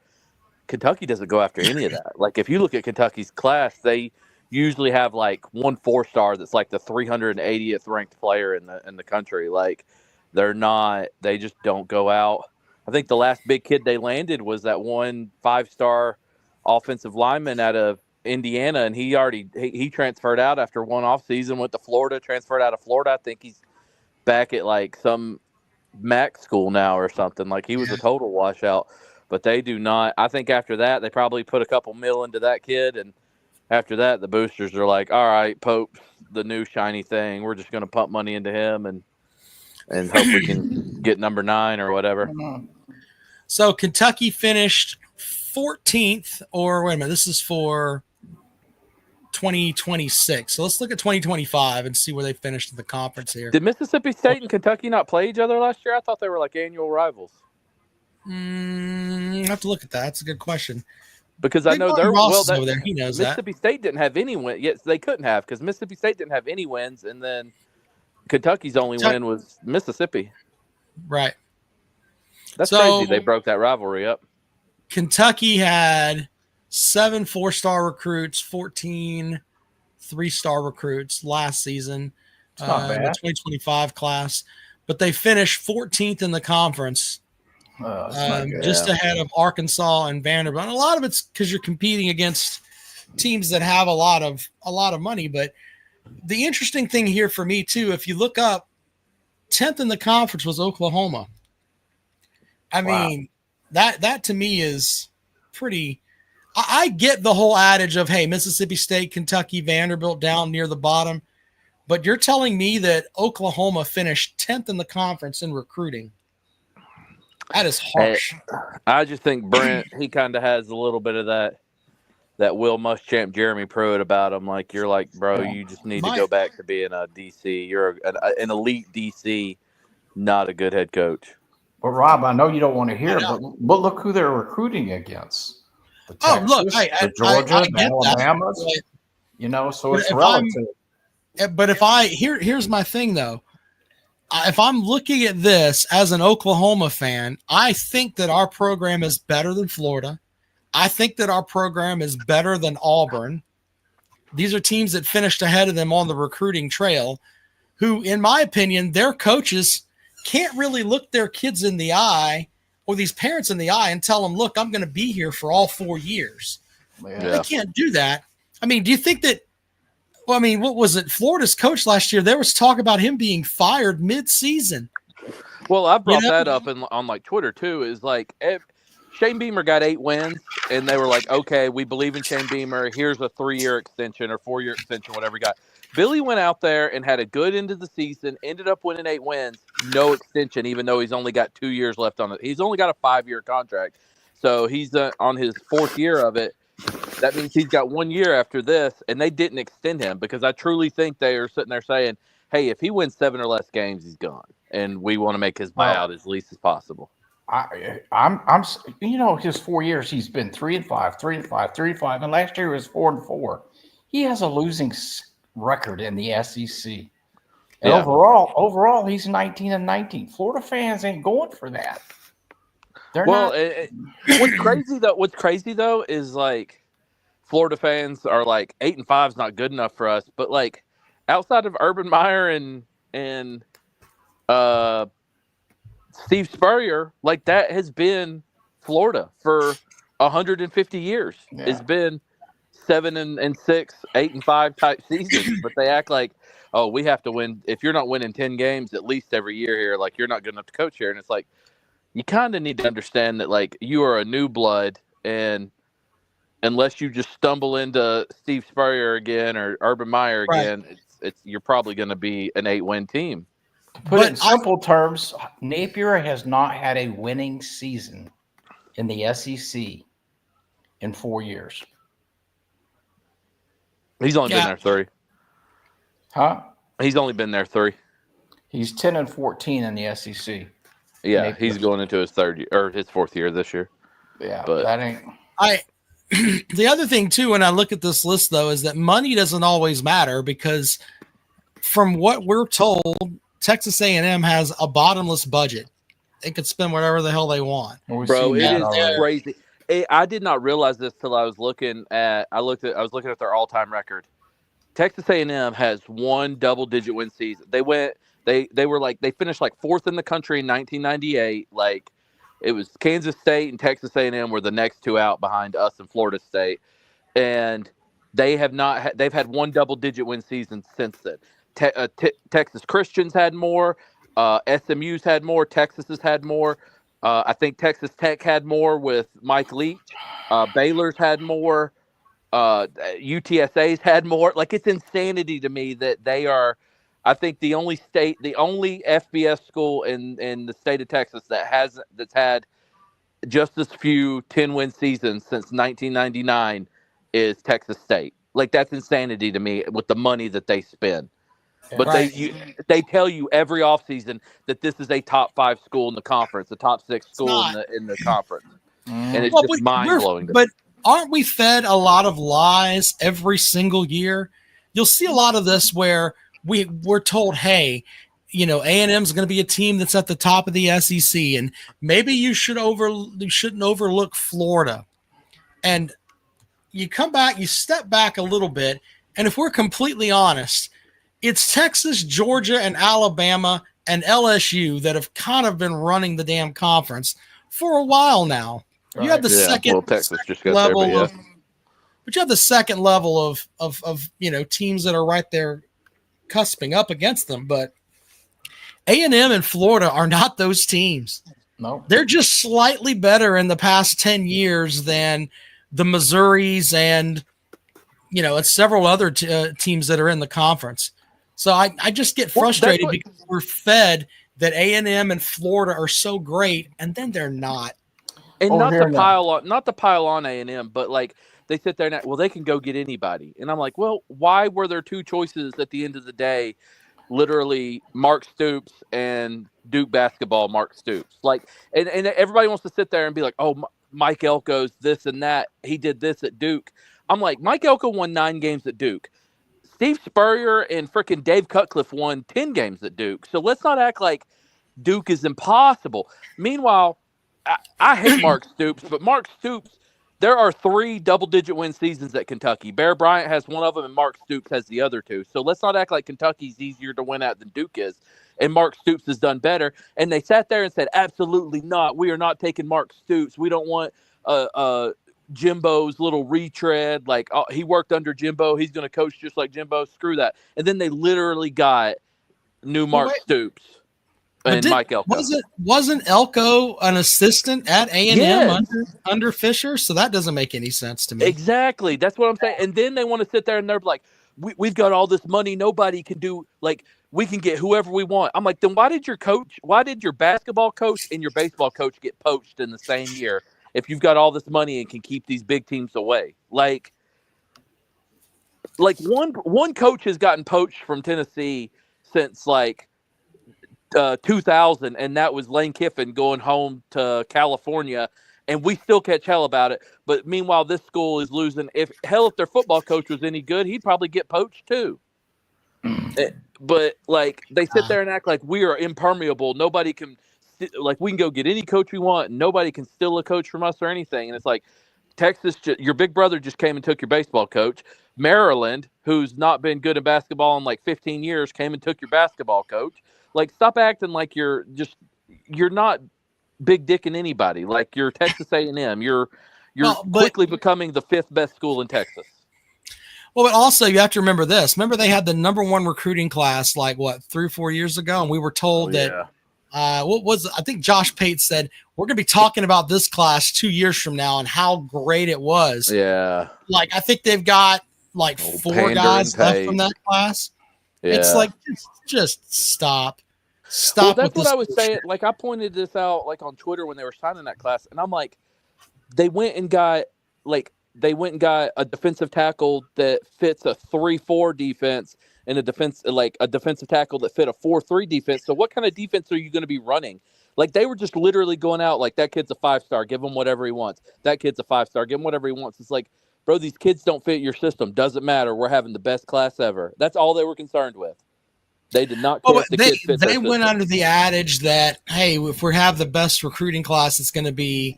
Kentucky doesn't go after any of that. Like, if you look at Kentucky's class, they usually have like 1 4-star that's like the 380th ranked player in the country. Like, they just don't go out. I think the last big kid they landed was that 1 5-star offensive lineman out of Indiana, and he transferred out after 1 offseason, went to Florida, transferred out of Florida. I think he's back at like some MAC school now or something. Like, he was a total washout. But they do not. I think after that, they probably put a couple mil into that kid, and after that, the boosters are like, all right, Pope's the new shiny thing. We're just going to pump money into him and hope we can get number 9 or whatever. So Kentucky finished 14th, or wait a minute, this is for 2026. So let's look at 2025 and see where they finished in the conference here. Did Mississippi State and Kentucky not play each other last year? I thought they were like annual rivals. I have to look at that. That's a good question. Because I know they're Ross is over there. He knows Mississippi State didn't have any wins. Yes, they couldn't have because Mississippi State didn't have any wins, and then Kentucky's only win was Mississippi. Right. That's crazy. They broke that rivalry up. Kentucky had 7 4-star recruits, 14 3-star recruits last season in the 2025 class, but they finished 14th in the conference. Just ahead of Arkansas and Vanderbilt. And a lot of it's because you're competing against teams that have a lot of money. But the interesting thing here for me too, if you look up, 10th in the conference was Oklahoma. I mean, that to me is pretty. I get the whole adage of, hey, Mississippi State, Kentucky, Vanderbilt down near the bottom, but you're telling me that Oklahoma finished 10th in the conference in recruiting. That is harsh. I just think Brent, he kind of has a little bit of that Will Muschamp, Jeremy Pruitt about him. Like, you're like, bro, you just need to go back to being a DC. You're an elite DC, not a good head coach. But, Rob, I know you don't want to hear it, but look who they're recruiting against. The Texas, the Georgia, the Alabama. So it's relative. But here's my thing, though. If I'm looking at this as an Oklahoma fan, I think that our program is better than Florida. I think that our program is better than Auburn. These are teams that finished ahead of them on the recruiting trail, who, in my opinion, their coaches can't really look their kids in the eye or these parents in the eye and tell them, look, I'm going to be here for all 4 years. Yeah. They can't do that. I mean, do you think that – well, I mean, what was it? Florida's coach last year, there was talk about him being fired mid-season. Well, I brought that up on like Twitter too, is like Shane Beamer got 8 wins, and they were like, okay, we believe in Shane Beamer. Here's a 3-year extension or 4-year extension, whatever he got. Billy went out there and had a good end of the season, ended up winning 8 wins, no extension, even though he's only got 2 years left on it. He's only got a 5-year contract. So he's on his 4th year of it. That means he's got 1 year after this, and they didn't extend him because I truly think they are sitting there saying, hey, if he wins 7 or less games, he's gone. And we want to make his buyout as least as possible. I'm his 4 years, he's been 3-5, 3-5, 3-5, and last year he was 4-4. He has a losing record in the SEC. And overall, he's 19-19. Florida fans ain't going for that. What's crazy though is like Florida fans are like 8-5 is not good enough for us, but like outside of Urban Meyer and Steve Spurrier, like that has been Florida for 150 years. Yeah. It's been 7-6, 8-5 type seasons, but they act like, oh, we have to win. If you're not winning 10 games at least every year here, like you're not good enough to coach here. And it's like, you kind of need to understand that like you are a new blood, and unless you just stumble into Steve Spurrier again or Urban Meyer again, it's you're probably going to be an 8-win team. To put it in simple terms, Napier has not had a winning season in the SEC in 4 years. He's only been there 3. Huh? He's only been there 3. He's 10-14 in the SEC. Yeah, Napier. He's going into his 3rd year or his 4th year this year. Yeah, but that ain't. The other thing too, when I look at this list though, is that money doesn't always matter because, from what we're told, Texas A&M has a bottomless budget. They could spend whatever the hell they want. Bro, it is crazy. I did not realize this till I was looking at. I was looking at their all-time record. Texas A&M has 1 double-digit win season. They finished like 4th in the country in 1998. Like it was Kansas State and Texas A&M were the next 2 out behind us and Florida State, and they have not. They've had 1 double-digit win season since then. Texas Christians had more. SMU's had more. Texas has had more. I think Texas Tech had more with Mike Leach. Baylor's had more. UTSA's had more. Like, it's insanity to me that they are, I think, the only FBS school in the state of Texas that's had just as few 10-win seasons since 1999 is Texas State. Like, that's insanity to me with the money that they spend. But they tell you every offseason that this is a top 5 school in the conference, a top 6 school in the conference. And it's just mind-blowing. aren't we fed a lot of lies every single year? You'll see a lot of this where we're told, hey, A&M is going to be a team that's at the top of the SEC, and maybe you shouldn't overlook Florida. And you come back, you step back a little bit, and if we're completely honest, it's Texas, Georgia, and Alabama and LSU that have kind of been running the damn conference for a while now. Right. You have the second Texas just got level there, but you have the second level of teams that are right there cusping up against them. But A&M and Florida are not those teams. No, they're just slightly better in the past 10 years than the Missouris and it's several other teams that are in the conference. So I just get frustrated because we're fed that A&M and Florida are so great, and then they're not. And not to pile on A&M, but like they sit there and they can go get anybody. And I'm like, well, why were there two choices at the end of the day? Literally Mark Stoops and Duke basketball, Mark Stoops. Like, and everybody wants to sit there and be like, oh, Mike Elko's this and that. He did this at Duke. I'm like, Mike Elko won 9 games at Duke. Steve Spurrier and freaking Dave Cutcliffe won 10 games at Duke. So let's not act like Duke is impossible. Meanwhile, I hate Mark Stoops, but Mark Stoops, there are 3 double-digit win seasons at Kentucky. Bear Bryant has one of them, and Mark Stoops has the other 2. So let's not act like Kentucky's easier to win at than Duke is. And Mark Stoops has done better. And they sat there and said, absolutely not. We are not taking Mark Stoops. We don't want Jimbo's little retread. Like, oh, he worked under Jimbo. He's going to coach just like Jimbo. Screw that. And then they literally got new Mark Stoops. And Mike Elko. Wasn't Elko an assistant at A&M under Fisher? So that doesn't make any sense to me. Exactly. That's what I'm saying. And then they want to sit there and they're like, we've got all this money. Nobody can do, like, we can get whoever we want. I'm like, then why did your basketball coach and your baseball coach get poached in the same year if you've got all this money and can keep these big teams away? Like one coach has gotten poached from Tennessee since, 2000, and that was Lane Kiffin going home to California, and we still catch hell about it. But meanwhile, this school is losing. If their football coach was any good, he'd probably get poached too. But they sit there and act like we are impermeable. Nobody can, we can go get any coach we want. And nobody can steal a coach from us or anything. And it's like Texas, your big brother just came and took your baseball coach. Maryland, who's not been good at basketball in 15 years, came and took your basketball coach. Stop acting like you're not big dicking anybody. Like you're Texas A&M. You're quickly becoming the 5th best school in Texas. Well, but also you have to remember this. Remember they had the number 1 recruiting class 3 or 4 years ago, and we were told that I think Josh Pate said we're going to be talking about this class 2 years from now and how great it was. Yeah. I think they've got 4 guys left from that class. Yeah. It's just stop. Well, that's what I was saying. I pointed this out on Twitter when they were signing that class, and I'm like, they went and got a defensive tackle that fits a 3-4 defense and a defensive tackle that fit a 4-3 defense. So what kind of defense are you going to be running? They were just literally going out that kid's a 5-star, give him whatever he wants. That kid's a 5-star, give him whatever he wants. It's bro, these kids don't fit your system. Doesn't matter. We're having the best class ever. That's all they were concerned with. They did not care if the kid fit their system. They went under the adage that, hey, if we have the best recruiting class, it's going to be,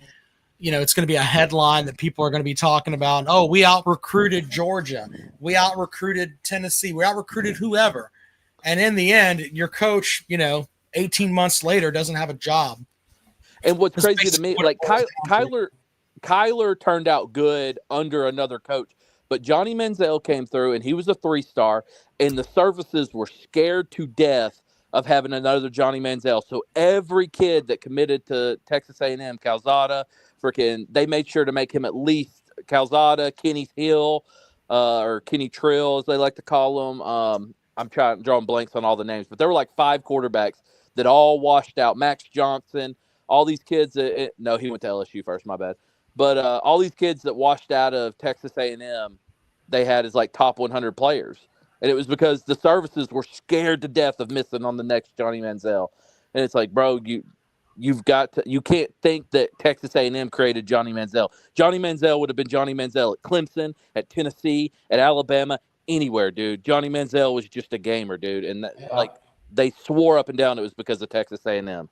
it's going to be a headline that people are going to be talking about. Oh, we out-recruited Georgia. We out-recruited Tennessee. We out-recruited whoever. And in the end, your coach, 18 months later doesn't have a job. And what's crazy to me, Kyler turned out good under another coach. But Johnny Manziel came through, and he was a 3-star, and the services were scared to death of having another Johnny Manziel. So every kid that committed to Texas A&M, Calzada, they made sure to make him at least Calzada, Kenny Hill, or Kenny Trill, as they like to call him. I'm drawing blanks on all the names, but there were 5 quarterbacks that all washed out. Max Johnson, all these kids. No, he went to LSU first, my bad. But all these kids that washed out of Texas A&M, they had as top 100 players. And it was because the services were scared to death of missing on the next Johnny Manziel. And it's bro, you can't think that Texas A&M created Johnny Manziel. Johnny Manziel would have been Johnny Manziel at Clemson, at Tennessee, at Alabama, anywhere, dude. Johnny Manziel was just a gamer, dude, and they swore up and down it was because of Texas A&M.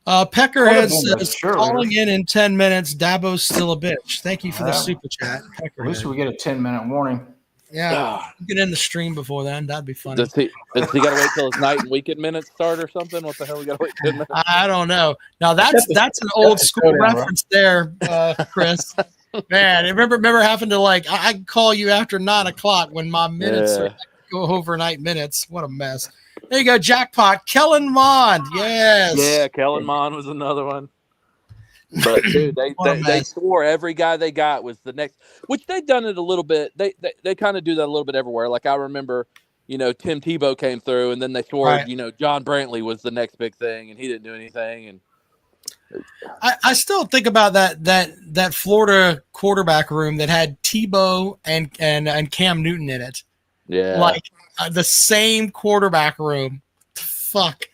Peckerhead says, calling in 10 minutes, Dabo's still a bitch. Thank you for the super chat. At least we get a 10-minute warning. Yeah, get in the stream before then. That'd be funny. Does he got to wait till his night and weekend minutes start or something? What the hell we got to wait 10 minutes? I don't know. Now that's an old school reference there, Chris. Man, remember having to I can call you after 9 o'clock when my minutes go overnight minutes. What a mess. There you go, jackpot. Kellen Mond, yes. Yeah, Kellen Mond was another one. But dude, they swore every guy they got was the next, which they've done it a little bit. They kind of do that a little bit everywhere. Like I remember, Tim Tebow came through, and then they swore, John Brantley was the next big thing, and he didn't do anything. And I still think about that Florida quarterback room that had Tebow and Cam Newton in it. Yeah, the same quarterback room. Fuck.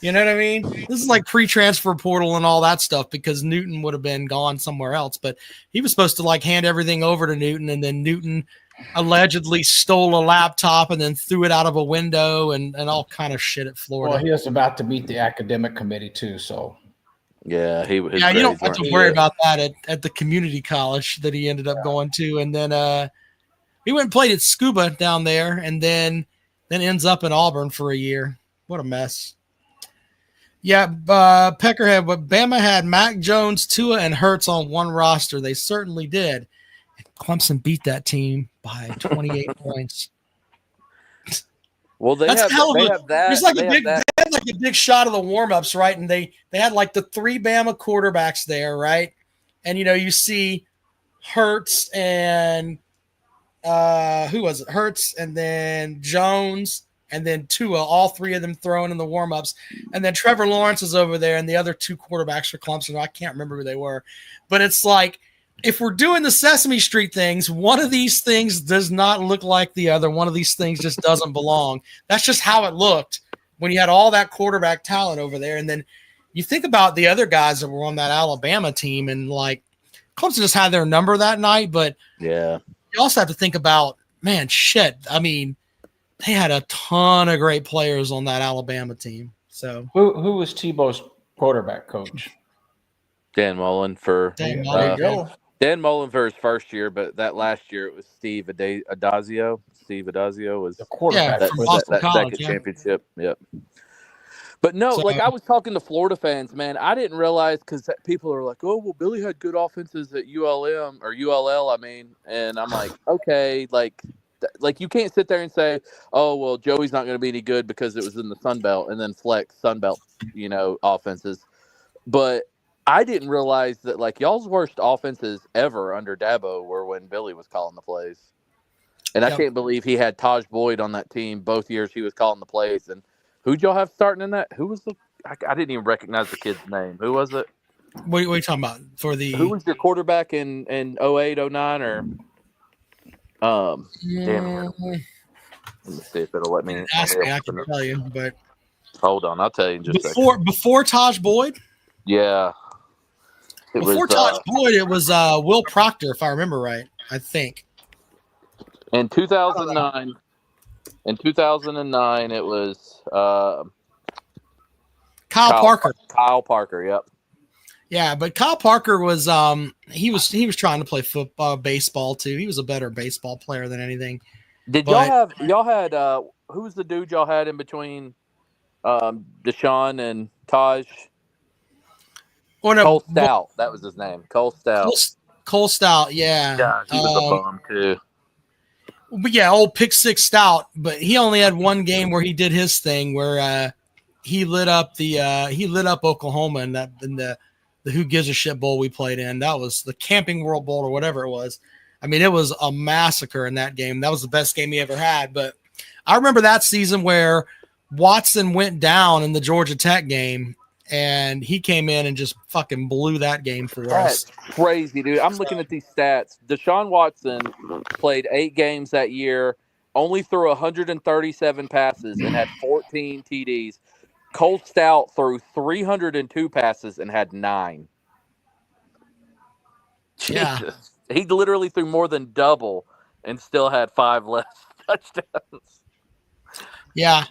You know what I mean? This is like pre-transfer portal and all that stuff because Newton would have been gone somewhere else. But he was supposed to hand everything over to Newton, and then Newton allegedly stole a laptop and then threw it out of a window and all kind of shit at Florida. Well, he was about to meet the academic committee too, so. Yeah, you don't have to worry about that at the community college that he ended up going to. And then he went and played at Scuba down there and then ends up in Auburn for a year. What a mess. Yeah, Peckerhead, but Bama had Mac Jones, Tua, and Hurts on one roster. They certainly did. And Clemson beat that team by 28 points. Well, they have that. They had a big shot of the warm-ups, right? And they had the 3 Bama quarterbacks there, right? And, you see Hurts and who was it? Hurts and then Jones and then Tua, all 3 of them throwing in the warm-ups. And then Trevor Lawrence is over there and the other 2 quarterbacks for Clemson. I can't remember who they were. But it's if we're doing the Sesame Street things, one of these things does not look like the other. One of these things just doesn't belong. That's just how it looked when you had all that quarterback talent over there. And then you think about the other guys that were on that Alabama team and Clemson just had their number that night. But yeah, you also have to think about, man, shit. I mean, they had a ton of great players on that Alabama team. So who was Tebow's quarterback coach? Dan Mullen for Dan Mullen for his first year, but that last year it was Steve Adazio. Steve Adazio was the quarterback that second championship. Yep. But no, I was talking to Florida fans, man. I didn't realize because people are like, "Oh, well, Billy had good offenses at ULM or ULL." I mean, and I'm like, okay, you can't sit there and say, "Oh, well, Joey's not going to be any good because it was in the Sun Belt," and then flex Sun Belt, offenses. But I didn't realize that y'all's worst offenses ever under Dabo were when Billy was calling the plays. And I can't believe he had Taj Boyd on that team both years he was calling the plays. And who'd y'all have starting in that? Who was I didn't even recognize the kid's name. Who was it? What are you talking about? Who was your quarterback in 08, 09 or damn it. Let me see if it'll let me. Ask me, I can tell you, but hold on, I'll tell you in just a second. Before Taj Boyd? Yeah. Before Taj Boyd, it was Will Proctor, if I remember right, I think. In 2009, it was Kyle Parker. Kyle Parker, yep. Yeah, but Kyle Parker was he was trying to play football, baseball too. He was a better baseball player than anything. Y'all had who was the dude y'all had in between Deshaun and Taj? Cole Stout, that was his name. Cole Stout. Cole Stout, yeah. Yeah, he was a bum too. But yeah, old Pick Six Stout. But he only had one game where he did his thing where he lit up Oklahoma in the Who Gives a Shit Bowl we played in. That was the Camping World Bowl or whatever it was. I mean, it was a massacre in that game. That was the best game he ever had. But I remember that season where Watson went down in the Georgia Tech game. And he came in and just fucking blew that game for us. That's crazy, dude. I'm looking at these stats. Deshaun Watson played 8 games that year, only threw 137 passes and had 14 TDs. Cole Stout threw 302 passes and had 9. Yeah. Jesus. He literally threw more than double and still had 5 less touchdowns. Yeah.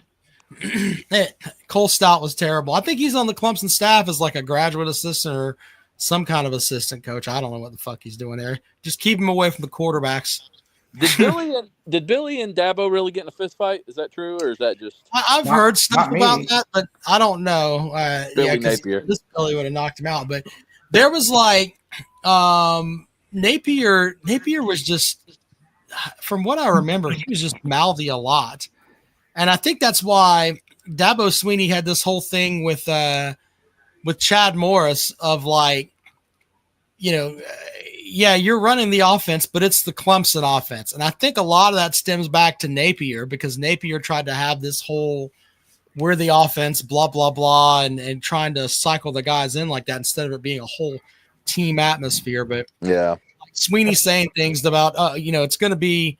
Cole Stout was terrible. I think he's on the Clemson staff as like a graduate assistant or some kind of assistant coach. I don't know what the fuck he's doing there. Just keep him away from the quarterbacks. Did Billy and Dabo really get in a fist fight? Is that true, or is that just? I've heard stuff about that, but I don't know. Billy Napier. This Billy would have knocked him out, but there was like Napier. Napier was just, from what I remember, he was just mouthy a lot, and I think that's why Dabo Swinney had this whole thing with Chad Morris of like, yeah, you're running the offense, but it's the Clemson offense. And I think a lot of that stems back to Napier, because Napier tried to have this whole we're the offense, blah, blah, blah, and trying to cycle the guys in like that instead of it being a whole team atmosphere. But yeah, Sweeney saying things about, it's going to be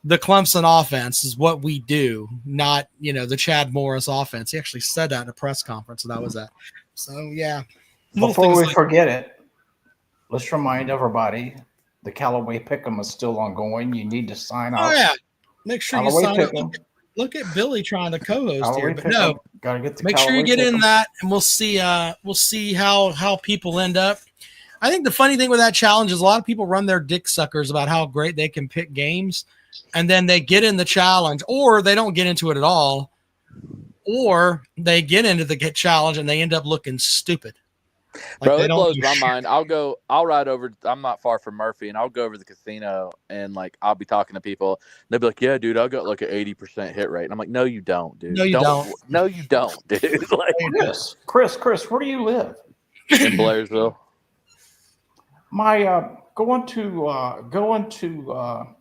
the Clemson offense is what we do, not, the Chad Morris offense. He actually said that in a press conference, and that was that. So, yeah. Before we forget it, let's remind everybody the Calloway Pick'em is still ongoing. You need to sign up. Oh, yeah. Make sure Callaway you sign up. Pick'em. Look at Billy trying to co-host Callaway here, but Pick'em. no. Gotta get the Make sure you Callaway get in Pick'em. that, and we'll see how people end up. I think the funny thing with that challenge is a lot of people run their dick suckers about how great they can pick games, and then they get in the challenge, or they don't get into it at all, or they get into the challenge and they end up looking stupid. Like, bro, it blows my mind. I'll ride over. I'm not far from Murphy, and I'll go over to the casino, and like I'll be talking to people. And they'll be like, "Yeah, dude, I got like an 80% hit rate." And I'm like, "No, you don't, dude. No, you don't. No, you don't, dude." Like, Chris, where do you live? in Blairsville. My going to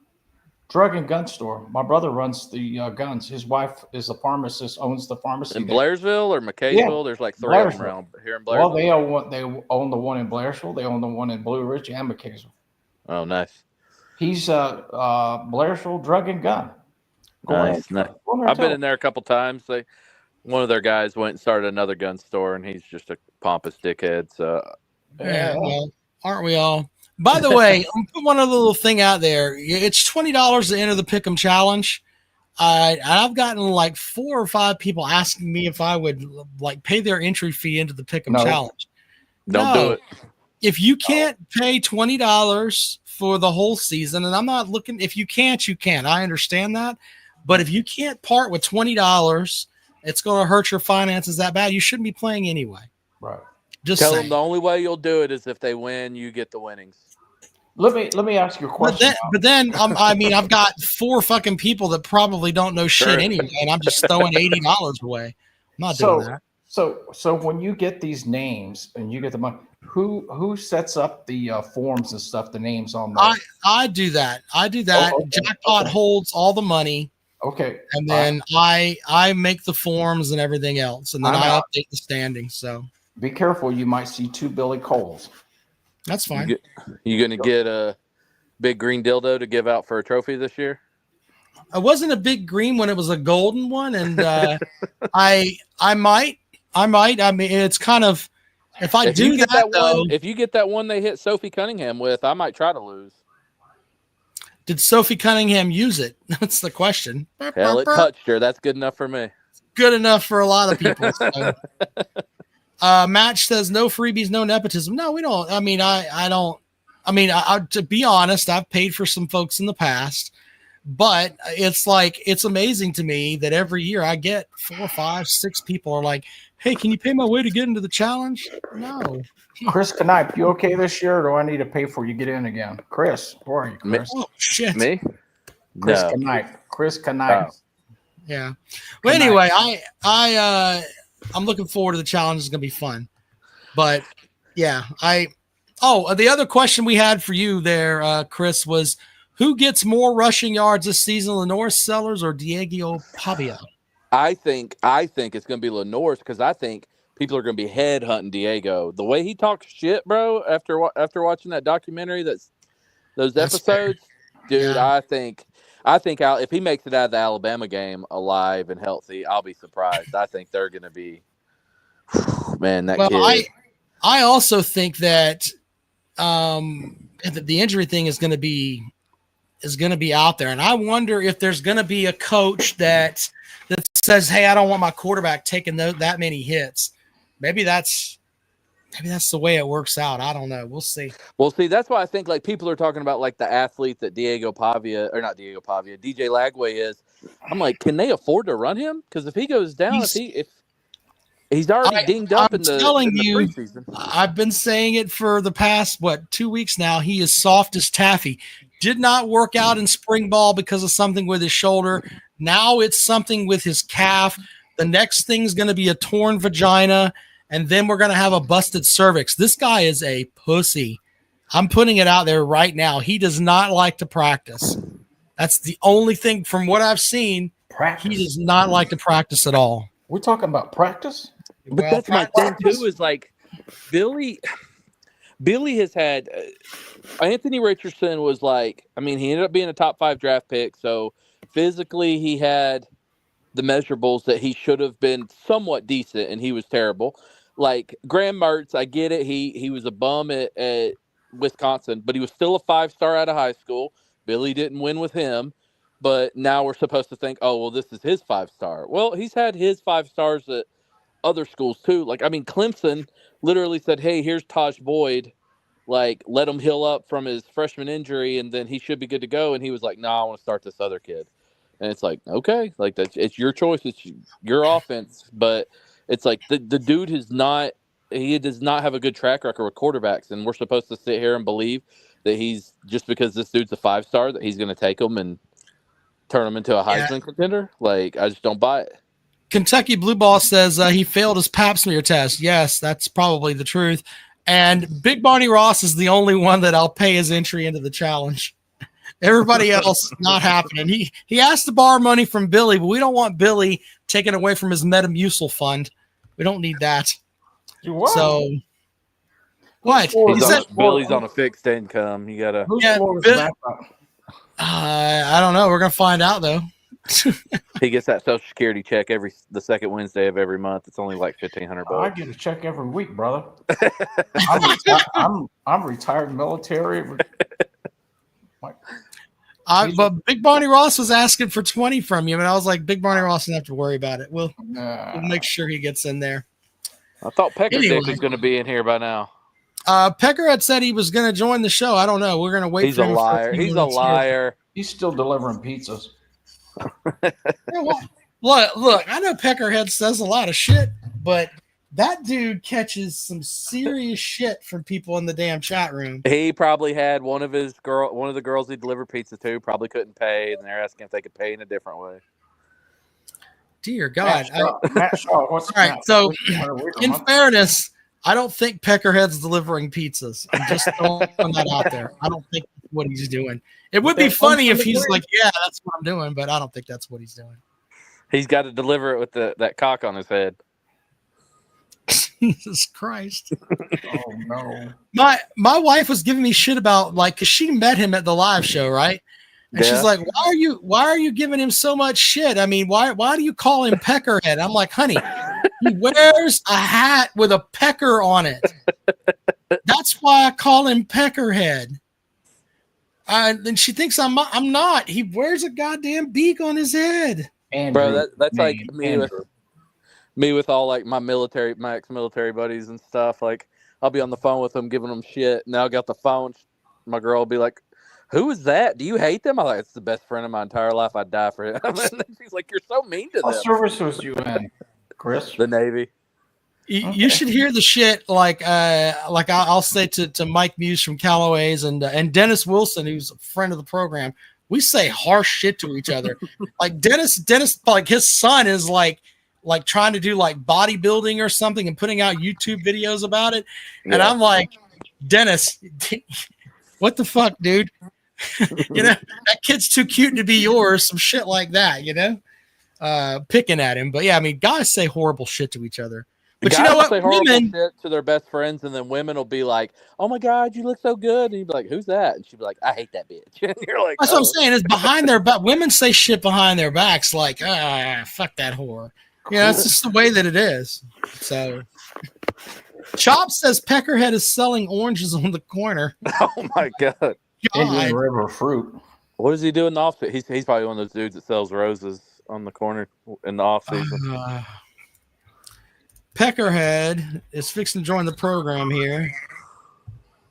drug and gun store. My brother runs the guns. His wife is a pharmacist, owns the pharmacy In there. Blairsville or McCaysville? There's like 3 of them around here in Blairsville. Well, they own the one in Blairsville. They own the one in Blue Ridge and McCaysville. Oh, nice. He's Blairsville Drug and Gun. Nice. I've been in there a couple times. One of their guys went and started another gun store, and he's just a pompous dickhead. So, yeah, well, aren't we all? By the way, I'm put one other little thing out there. It's $20 to enter the Pick'em Challenge. I've gotten like 4 or 5 people asking me if I would like pay their entry fee into the Pick'em Challenge. Don't do it. If you can't pay $20 for the whole season, and I'm not looking, if you can't, you can't. I understand that. But if you can't part with $20, it's going to hurt your finances that bad. You shouldn't be playing anyway. Right. Just tell saying. them the only way you'll do it is if they win, you get the winnings. Let me ask you a question. But then I've got 4 fucking people that probably don't know shit anyway, and I'm just throwing $80 away. I'm not doing that. So when you get these names and you get the money, who sets up the forms and stuff? The names on those? I do that. Okay. Jackpot holds all the money. Okay. And then I make the forms and everything else, and then I update the standings. So be careful. You might see 2 Billy Coles. That's fine. You going to get a big green dildo to give out for a trophy this year? I wasn't a big green when it was a golden one, and I might. I mean, it's kind of if I do that though. If you get that one they hit Sophie Cunningham with, I might try to lose. Did Sophie Cunningham use it? That's the question. Hell, it touched her. That's good enough for me. Good enough for a lot of people. So. Match says no freebies, no nepotism. No, we don't. I mean, I don't. I mean, to be honest, I've paid for some folks in the past, but it's like it's amazing to me that every year I get 4, 5, 6 people are like, "Hey, can you pay my way to get into the challenge?" No. Chris Knipe, you okay this year, or do I need to pay for you to get in again? Chris, where are you, Chris? Oh shit, me? Chris Knipe. Chris Knipe. Yeah. Well, anyway, I'm looking forward to the challenge. It's going to be fun. But, yeah, the other question we had for you there, Chris, was who gets more rushing yards this season, Lenore Sellers or Diego Pavia? I think it's going to be Lenore's because I think people are going to be headhunting Diego. The way he talks shit, bro, after watching that documentary, those episodes, dude, yeah. I think if he makes it out of the Alabama game alive and healthy, I'll be surprised. I think they're going to be Man, that Well, kid. I also think that the injury thing is going to be out there, and I wonder if there's going to be a coach that says, "Hey, I don't want my quarterback taking that many hits." Maybe that's the way it works out. I don't know. We'll see. Well, see, that's why I think like people are talking about like the athlete that DJ Lagway is. I'm like, can they afford to run him? Because if he goes down, if he's already dinged up in the preseason. I've been saying it for the past 2 weeks now. He is soft as taffy. Did not work out in spring ball because of something with his shoulder. Now it's something with his calf. The next thing's going to be a torn vagina, and then we're going to have a busted cervix. This guy is a pussy. I'm putting it out there right now. He does not like to practice. That's the only thing from what I've seen. Practice. He does not like to practice at all. We're talking about practice? But that's my thing too, is like Billy has had Anthony Richardson was like, I mean, he ended up being a top 5 draft pick. So physically he had the measurables that he should have been somewhat decent, and he was terrible. Like Graham Mertz, I get it. He was a bum at Wisconsin, but he was still a 5-star out of high school. Billy didn't win with him, but now we're supposed to think, oh, well, this is his 5-star. Well, he's had his 5 stars at other schools too. Like, I mean, Clemson literally said, hey, here's Taj Boyd, like, let him heal up from his freshman injury and then he should be good to go. And he was like, no, I want to start this other kid. And it's like, okay, like it's your choice, it's your offense, but it's like the dude does not have a good track record with quarterbacks, and we're supposed to sit here and believe that he's just because this dude's a 5-star that he's going to take them and turn him into a Heisman contender. Like, I just don't buy it. Kentucky Blue Ball says he failed his pap smear test. Yes, that's probably the truth. And Big Barney Ross is the only one that I'll pay his entry into the challenge. Everybody else, not happening. He asked to borrow money from Billy, but we don't want Billy taken away from his Metamucil fund. We don't need that. What? So, what? Billy's on a fixed income. You gotta. I don't know. We're gonna find out though. He gets that Social Security check the second Wednesday of every month. It's only like $1,500. I get a check every week, brother. I'm retired military. But Big Barney Ross was asking for 20 from you, and I was like, Big Barney Ross doesn't have to worry about it. We'll make sure he gets in there. I thought Pecker was going to be in here by now. Pecker had said he was going to join the show. I don't know. We're going to wait for him. He's a liar. He's a liar. He's still delivering pizzas. Look, I know Peckerhead says a lot of shit, but that dude catches some serious shit from people in the damn chat room. He probably had one of the girls he delivered pizza to probably couldn't pay, and they're asking if they could pay in a different way. Dear God. Matt Shaw, all right, so in fairness, I don't think Peckerhead's delivering pizzas. I'm just throwing that out there. I don't think that's what he's doing. It would be funny if he's like, yeah, that's what I'm doing, but I don't think that's what he's doing. He's got to deliver it with that cock on his head. Jesus Christ. Oh no. My wife was giving me shit about, like, because she met him at the live show, right? And she's like, why are you giving him so much shit? I mean, why do you call him Peckerhead? I'm like, honey, he wears a hat with a pecker on it. That's why I call him Peckerhead. And she thinks I'm not. He wears a goddamn beak on his head. Andrew, bro, that's like me with all like my ex-military buddies and stuff. Like, I'll be on the phone with them giving them shit. Now I got the phone. My girl will be like, who is that? Do you hate them? I'm like, it's the best friend of my entire life. I'd die for him. And she's like, you're so mean to them. What service was you in, Chris? The Navy. You should hear the shit like I'll say to Mike Muse from Calloway's and Dennis Wilson, who's a friend of the program. We say harsh shit to each other. Like Dennis, like his son is like trying to do like bodybuilding or something and putting out YouTube videos about it. And I'm like, Dennis, what the fuck, dude? You know, that kid's too cute to be yours. Some shit like that, you know, picking at him. But yeah, I mean, guys say horrible shit to each other. But guys you know what? Say horrible shit to their best friends, and then women will be like, "Oh my God, you look so good," and you'd be like, "Who's that?" And she'd be like, "I hate that bitch." And you're like, "That's what I'm saying." Is behind their back. Women say shit behind their backs, like, "Fuck that whore." Yeah, it's just the way that it is. So, Chop says Peckerhead is selling oranges on the corner. Oh my god! Indian River fruit. What does he do in the off? He's probably one of those dudes that sells roses on the corner in the off season. Peckerhead is fixing to join the program here.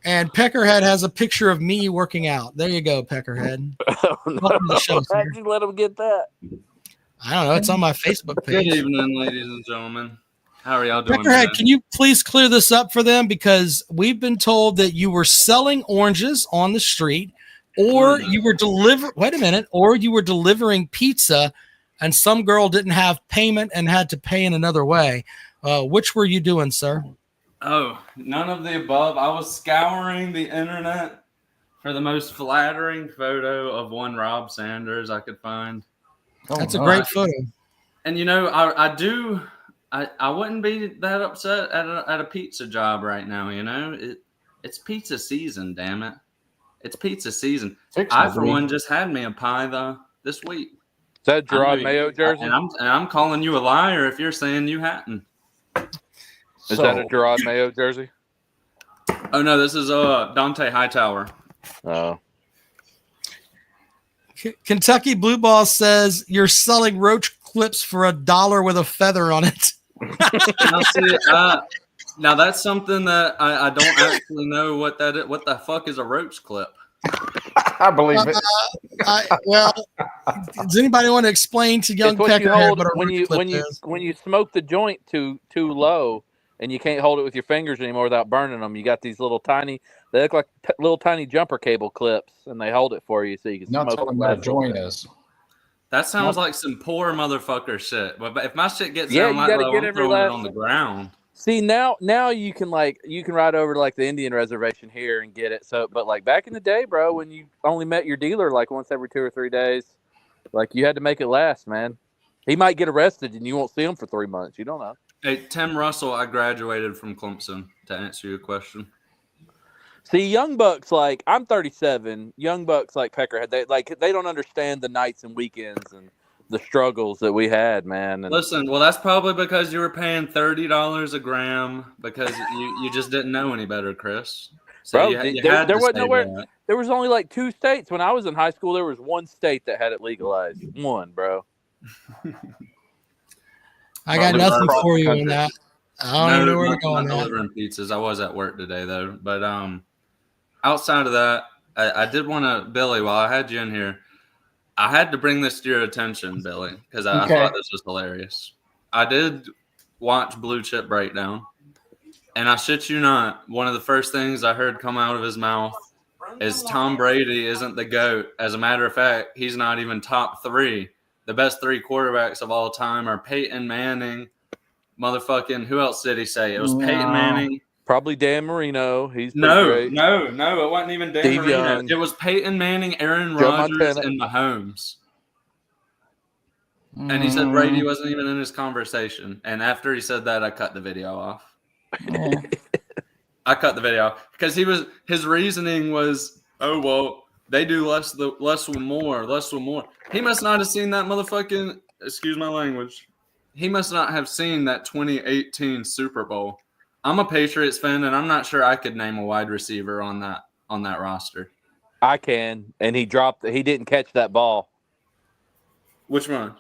And Peckerhead has a picture of me working out. There you go, Peckerhead. Oh, no. Welcome to the show, sir. How'd you let him get that? I don't know. It's on my Facebook page. Good evening, ladies and gentlemen. How are y'all doing? Peckerhead, can you please clear this up for them? Because we've been told that you were selling oranges on the street, or you were delivering pizza, and some girl didn't have payment and had to pay in another way. Which were you doing, sir? Oh, none of the above. I was scouring the internet for the most flattering photo of one Rob Sanders I could find. That's a great photo. And I wouldn't be that upset at a pizza job right now. It's pizza season. Damn it, it's pizza season. I for one just had me a pie this week. Is that Gerard Mayo jersey? And I'm calling you a liar if you're saying you hadn't. Is that a Gerard Mayo jersey? Oh no, this is Dante Hightower. Oh. Kentucky Blue Ball says you're selling roach clips for $1 with a feather on it. Now that's something that I don't actually know what that is. What the fuck is a roach clip? I believe it. Does anybody want to explain to young Peckerhead what a roach clip is? When you smoke the joint too low and you can't hold it with your fingers anymore without burning them, you got these little tiny. They look like little tiny jumper cable clips, and they hold it for you so you can smoke. Not telling what a joint is. That sounds like some poor motherfucker shit. But if my shit gets down like low, I'm throwing it on the ground. See, now you can ride over to like the Indian reservation here and get it. So, but like back in the day, bro, when you only met your dealer like once every 2 or 3 days, like you had to make it last, man. He might get arrested and you won't see him for 3 months. You don't know. Hey, Tim Russell, I graduated from Clemson, to answer your question. See, young bucks like I'm 37. Young bucks like Peckerhead, they don't understand the nights and weekends and the struggles that we had, man. And listen, well, that's probably because you were paying $30 a gram because you just didn't know any better, Chris. So bro, there wasn't nowhere. That. There was only like 2 states when I was in high school. There was 1 state that had it legalized. One, bro. I got nothing for you on that. I don't know where to go on that. Delivering pizzas. I was at work today though, but outside of that, I did want to, Billy, while I had you in here, I had to bring this to your attention, Billy, because I thought this was hilarious. I did watch Blue Chip Breakdown, and I shit you not, one of the first things I heard come out of his mouth is Tom Brady isn't the GOAT. As a matter of fact, he's not even top 3. The best 3 quarterbacks of all time are Peyton Manning, motherfucking, who else did he say? It was Peyton Manning. Probably Dan Marino. He's great. No, it wasn't even Dan Steve Marino. Young. It was Peyton Manning, Aaron Rodgers, and Mahomes. And he said Brady wasn't even in his conversation. And after he said that, I cut the video off. I cut the video off because his reasoning was, oh well, they do less with more. He must not have seen that motherfucking, excuse my language. He must not have seen that 2018 Super Bowl. I'm a Patriots fan, and I'm not sure I could name a wide receiver on that roster. I can, and he didn't catch that ball. Which one?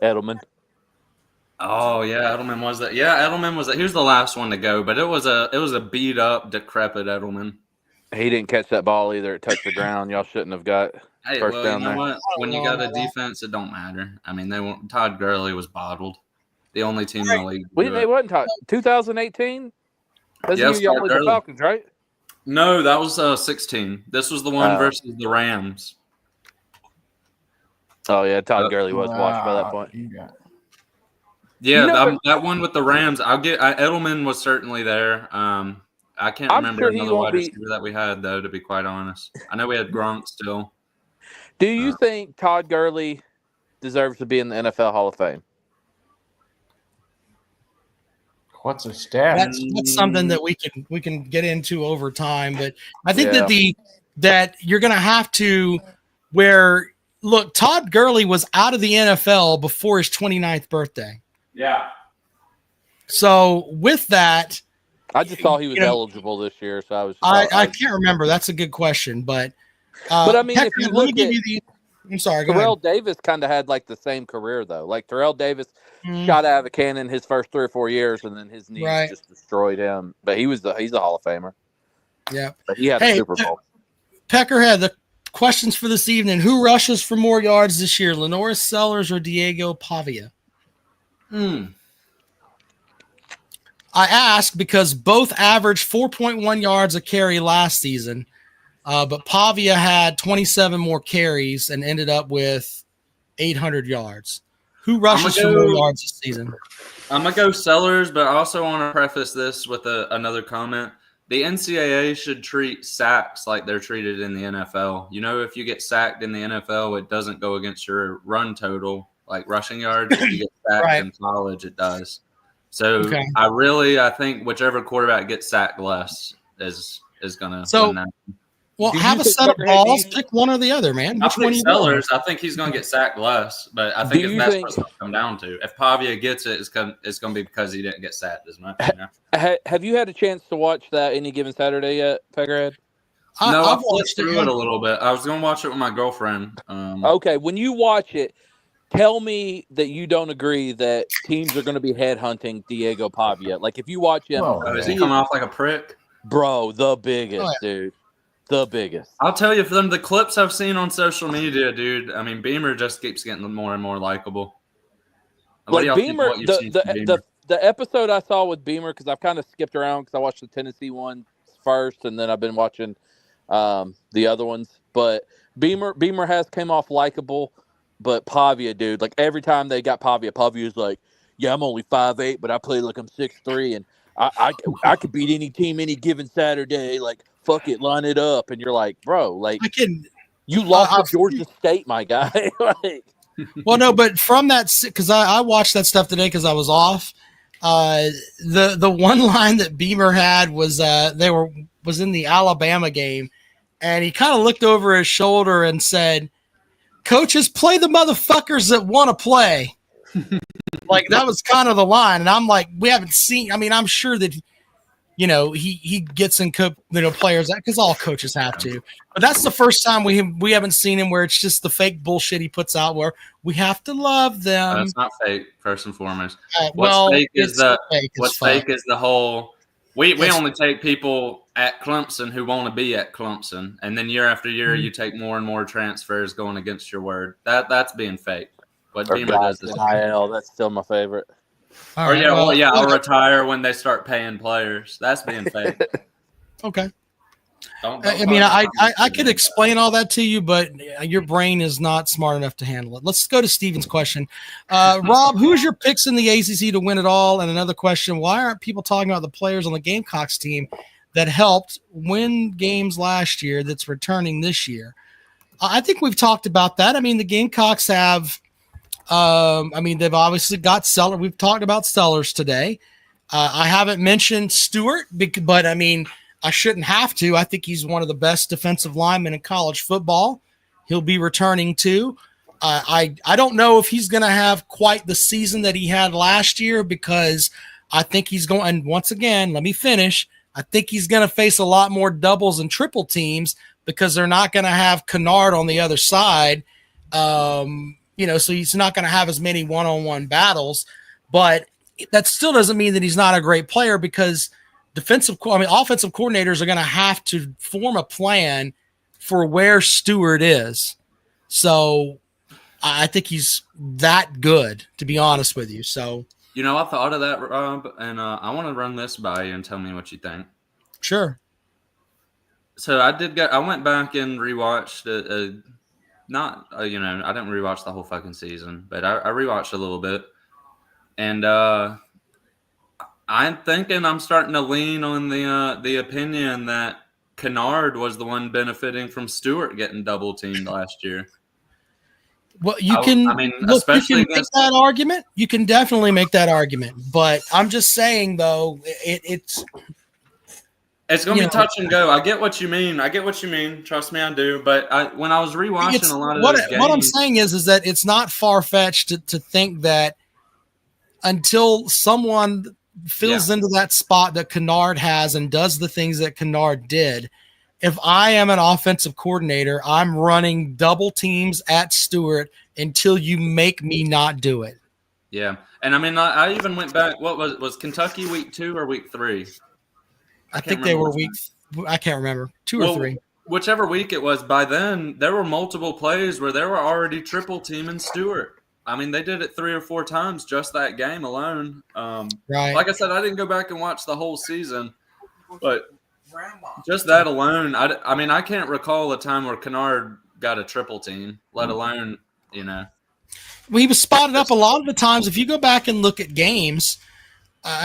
Edelman. Oh yeah, Edelman was that. Yeah, Edelman was that. He was the last one to go, but it was a beat up, decrepit Edelman. He didn't catch that ball either. It touched the ground. Y'all shouldn't have got first down there. What? When you got a defense, it don't matter. I mean, Todd Gurley was bottled. The only team in the league. They wasn't Todd. 2018. That's the year y'all played the Falcons, right? No, that was 16. This was the one versus the Rams. Oh yeah, Todd Gurley was washed by that point. Yeah, that one with the Rams. Edelman was certainly there. I can't remember another wide receiver that we had though. To be quite honest, I know we had Gronk still. Do you think Todd Gurley deserves to be in the NFL Hall of Fame? What's his stat? That's something that we can get into over time, but I think that you're going to have to look, Todd Gurley was out of the NFL before his 29th birthday. Yeah. So with that, I just saw he was eligible this year, so I was. I can't remember. That's a good question, but I mean, Pecker, if you let look me give at, you the. I'm sorry. Go Terrell ahead. Davis kind of had like the same career though. Like Terrell Davis shot out of a cannon his first 3 or 4 years, and then his knees just destroyed him. But he's a Hall of Famer. Yeah, but he had a Super Bowl. Peckerhead, the questions for this evening: who rushes for more yards this year, Lenoris Sellers or Diego Pavia? I ask because both averaged 4.1 yards a carry last season, but Pavia had 27 more carries and ended up with 800 yards. Who rushes for more yards this season? I'm going to go Sellers, but I also want to preface this with another comment. The NCAA should treat sacks like they're treated in the NFL. You know, if you get sacked in the NFL, it doesn't go against your run total, like rushing yards. If you get sacked in college, it does. So I think whichever quarterback gets sacked less is going to win that. Well, have a set of balls. Pick one or the other, man. Which one? Sellers. I think he's going to get sacked less, but I think if that's what's going to come down to. If Pavia gets it, it's going to be because he didn't get sacked as much. You know? Have you had a chance to watch that Any Given Saturday yet, Peckerhead? No, I've watched through it a little bit. I was going to watch it with my girlfriend. Okay, when you watch it, tell me that you don't agree that teams are going to be headhunting Diego Pavia. Like, if you watch him, is he coming off like a prick? Bro, the biggest, dude. The biggest. I'll tell you, from the clips I've seen on social media, dude, I mean, Beamer just keeps getting more and more likable. Like Beamer, the episode I saw with Beamer, because I've kind of skipped around because I watched the Tennessee one first, and then I've been watching the other ones. But Beamer has came off likable, but Pavia, dude, like every time they got Pavia's like, yeah, I'm only 5'8", but I play like I'm 6'3", and I could beat any team any given Saturday. Like, fuck it, line it up. And you're like, bro, like, you lost to Georgia State, my guy. Like, well, no, but from that, because I watched that stuff today because I was off. The one line that Beamer had was was in the Alabama game, and he kind of looked over his shoulder and said, "Coaches, play the motherfuckers that want to play." Like, that was kind of the line, and I'm like, we haven't seen. I mean, I'm sure that he gets in players because all coaches have to. But that's the first time we haven't seen him where it's just the fake bullshit he puts out where we have to love them. That's not fake, first and foremost. What's fake is the whole. We only take people at Clemson who want to be at Clemson, and then year after year you take more and more transfers going against your word. That's being fake. What Beamer does is NIL. That's still my favorite. Or I'll retire when they start paying players. That's being fake. Okay. I could explain all that to you, but your brain is not smart enough to handle it. Let's go to Steven's question. Rob, who's your picks in the ACC to win it all? And another question, why aren't people talking about the players on the Gamecocks team that helped win games last year that's returning this year? I think we've talked about that. I mean, the Gamecocks have they've obviously got Sellers. We've talked about Sellers today. I haven't mentioned Stewart, but I mean, I shouldn't have to. I think he's one of the best defensive linemen in college football. He'll be returning too. I don't know if he's going to have quite the season that he had last year because I think he's going. And once again, let me finish. I think he's going to face a lot more doubles and triple teams because they're not going to have Kennard on the other side. So he's not going to have as many one-on-one battles, but that still doesn't mean that he's not a great player because offensive coordinators are going to have to form a plan for where Stewart is. So I think he's that good, to be honest with you. So, I thought of that, Rob, and I want to run this by you and tell me what you think. Sure. So I went back and rewatched I didn't rewatch the whole fucking season, but I rewatched a little bit. And I'm thinking I'm starting to lean on the opinion that Kennard was the one benefiting from Stewart getting double teamed last year. Well, you can make that argument. You can definitely make that argument. But I'm just saying, though, it's going to be touch and go. I get what you mean. Trust me, I do. But when I was rewatching a lot of those games, what I'm saying is that it's not far-fetched to think that until someone fills into that spot that Kennard has and does the things that Kennard did. If I am an offensive coordinator, I'm running double teams at Stewart until you make me not do it. Yeah. And I mean, I even went back. What was Kentucky week 2 or week 3? I think they were I can't remember, 2 or 3. Whichever week it was, by then there were multiple plays where they were already triple teaming Stewart. I mean, they did it 3 or 4 times just that game alone. Right. Like I said, I didn't go back and watch the whole season, but just that alone, I mean, I can't recall a time where Kennard got a triple team, let alone, Well, he was spotted up a lot of the times. If you go back and look at games,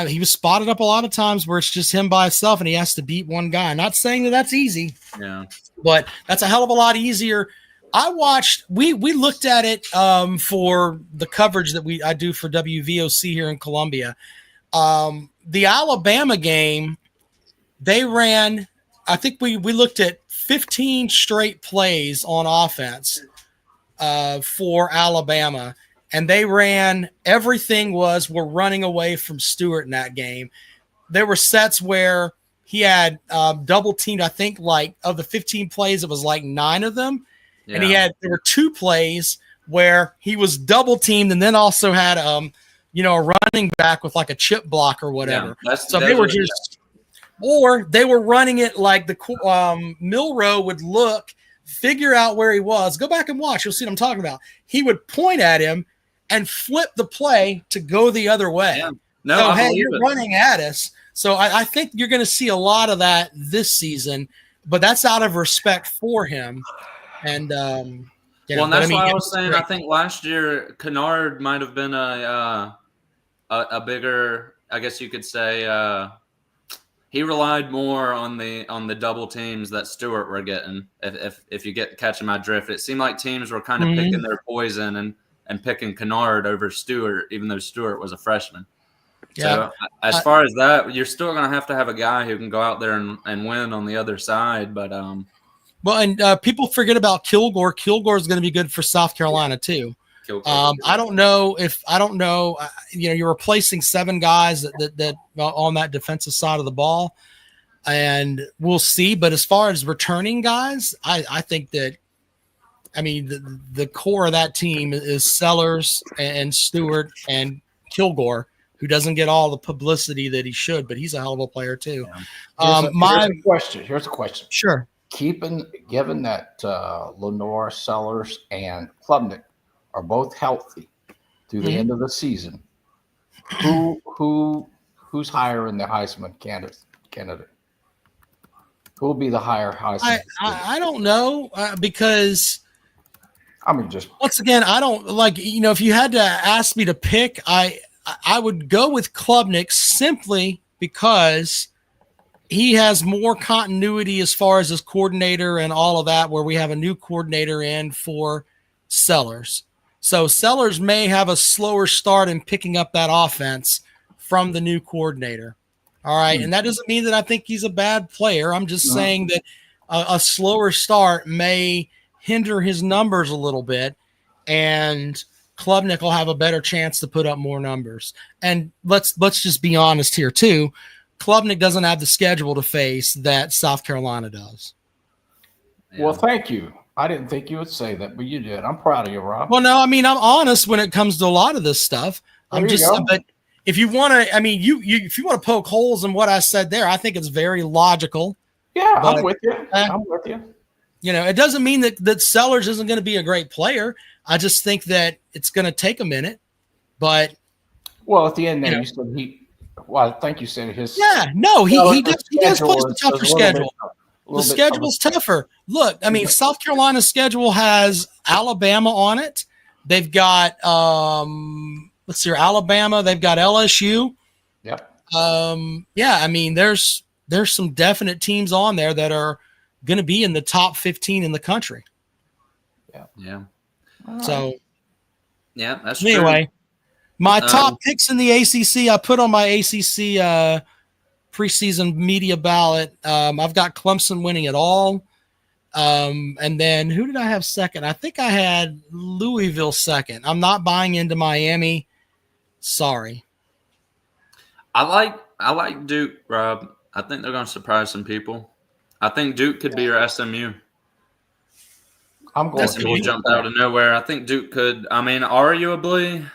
he was spotted up a lot of times where it's just him by himself and he has to beat one guy. Not saying that that's easy, but that's a hell of a lot easier. We looked at it for the coverage that I do for WVOC here in Columbia. The Alabama game, they ran, I think we looked at 15 straight plays on offense for Alabama. And they ran, everything we're running away from Stewart in that game. There were sets where he had double teamed, I think like of the 15 plays, it was like 9 of them. Yeah. And there were 2 plays where he was double teamed and then also had, a running back with like a chip block or whatever. Yeah, they were running it like the Milrow would look, figure out where he was. Go back and watch. You'll see what I'm talking about. He would point at him and flip the play to go the other way. Yeah. No, hey, you're running at us. So I think you're going to see a lot of that this season, but that's out of respect for him. And and that's why I was saying I think last year Kennard might have been a bigger, I guess you could say, he relied more on the double teams that Stewart were getting. If you catching my drift, it seemed like teams were kind of picking their poison and picking Kennard over Stewart, even though Stewart was a freshman. Yeah. So as far as that, you're still going to have a guy who can go out there and win on the other side. But people forget about Kilgore. Kilgore is going to be good for South Carolina too. I don't know. You're replacing 7 guys that on that defensive side of the ball, and we'll see. But as far as returning guys, I think that, the core of that team is Sellers and Stewart and Kilgore, who doesn't get all the publicity that he should, but he's a hell of a player too. Here's a question. Sure. Given that Lenore, Sellers, and Klubnik are both healthy through the end of the season, who's higher in the Heisman candidate? Who will be the higher Heisman? I don't know because just once again, I don't if you had to ask me to pick, I would go with Klubnik simply because he has more continuity as far as his coordinator and all of that, where we have a new coordinator in for Sellers. So Sellers may have a slower start in picking up that offense from the new coordinator. All right. And that doesn't mean that I think he's a bad player. I'm just saying that a slower start may hinder his numbers a little bit, and Klubnik will have a better chance to put up more numbers. And let's just be honest here too. Klubnik doesn't have the schedule to face that South Carolina does. Yeah. Well, thank you. I didn't think you would say that, but you did. I'm proud of you, Rob. Well, no, I'm honest when it comes to a lot of this stuff. But if you want to, if you want to poke holes in what I said there, I think it's very logical. Yeah, I'm with you. I'm with you. It doesn't mean that Sellers isn't going to be a great player. I just think that it's going to take a minute. But at the end there, you said he. Well, I think you said his. Yeah, no, he does play a tougher schedule. The schedule's tougher. Look, South Carolina's schedule has Alabama on it. They've got Alabama. They've got LSU. Yep. There's some definite teams on there that are going to be in the top 15 in the country. Yeah. Yeah. So. Yeah, that's anyway. True. My top picks in the ACC, I put on my ACC preseason media ballot. I've got Clemson winning it all. And then who did I have second? I think I had Louisville second. I'm not buying into Miami. Sorry. I like Duke, Rob. I think they're going to surprise some people. I think Duke could be your SMU. I'm going SMU jumped out of nowhere. I think Duke could. I mean, arguably,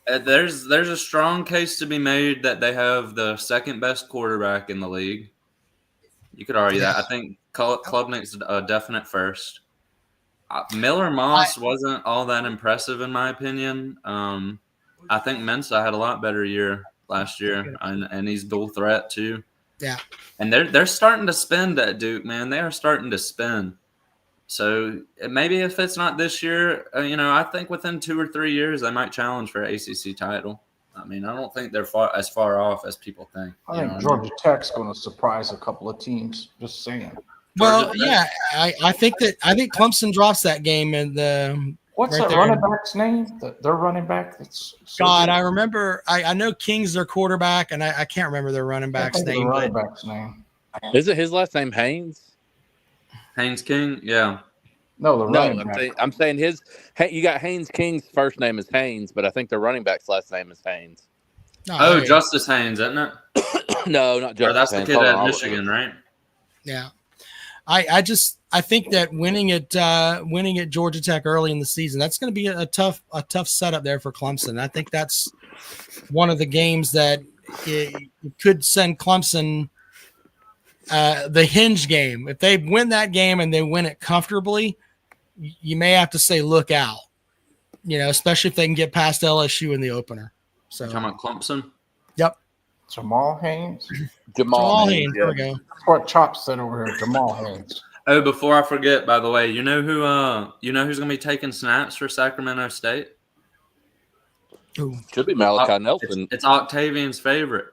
there's a strong case to be made that they have the second best quarterback in the league. You could argue that. I think Klubnik's a definite first. Miller Moss wasn't all that impressive in my opinion. I think Mensah had a lot better year last year, and he's dual threat too. Yeah, and they're starting to spend at Duke, man. They are starting to spend. So maybe if it's not this year, I think within 2 or 3 years they might challenge for an ACC title. I mean, I don't think they're as far off as people think. I think Georgia Tech's going to surprise a couple of teams. Just saying. Well, yeah, I think Clemson drops that game and the. What's that running back's name? Their running back. I remember. I know King's their quarterback, and I can't remember their running back's name. Running back's name. Is it his last name Haynes? Haynes King, yeah. No, running back. I'm saying you got Haynes King's first name is Haynes, but I think the running back's last name is Haynes. Oh, Justice Haynes, isn't it? No, not Justice. That's the kid at Michigan, right? Yeah. I think that winning at Georgia Tech early in the season, that's going to be a tough setup there for Clemson. I think that's one of the games that it could send Clemson the hinge game. If they win that game and they win it comfortably, you may have to say look out. Especially if they can get past LSU in the opener. So talking about Clemson. Yep. Jamal Haynes. Jamal Haynes. There we go. That's what Chop said over here. Jamal Haynes. Oh, before I forget, by the way, you know who's going to be taking snaps for Sacramento State? Ooh. Should be Malachi Nelson. It's Octavian's favorite.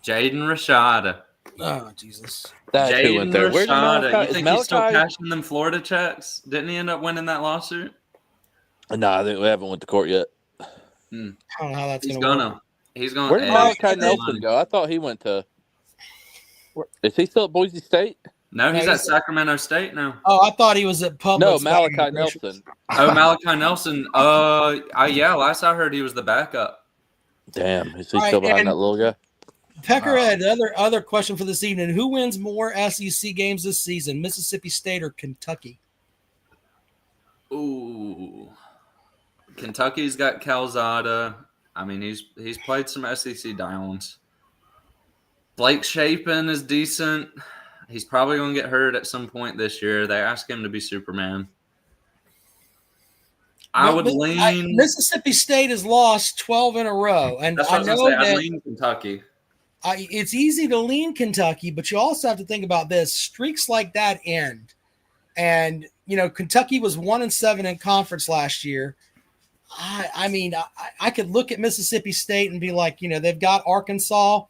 Jaden Rashada. Oh, Jesus. Jaden went there. Where's Rashada? You think he's still cashing them Florida checks? Didn't he end up winning that lawsuit? No, I think we haven't went to court yet. I don't know how that's going to work. He's going. Where did Malachi Nelson go? I thought he went to. Is he still at Boise State? No, he's at Sacramento State now. Oh, I thought he was at Publix. No, Malachi Nelson. Oh, Malachi Nelson. Yeah. Last I heard, he was the backup. Damn, is he still behind that little guy? Peckerhead, other question for this evening: who wins more SEC games this season, Mississippi State or Kentucky? Ooh, Kentucky's got Calzada. I mean, he's played some SEC downs. Blake Shapen is decent. He's probably going to get hurt at some point this year. They ask him to be Superman. I would lean. Mississippi State has lost 12 in a row, and that's what I know that I lean Kentucky. It's easy to lean Kentucky, but you also have to think about this: streaks like that end, and Kentucky was 1-7 in conference last year. I could look at Mississippi State and be like, they've got Arkansas,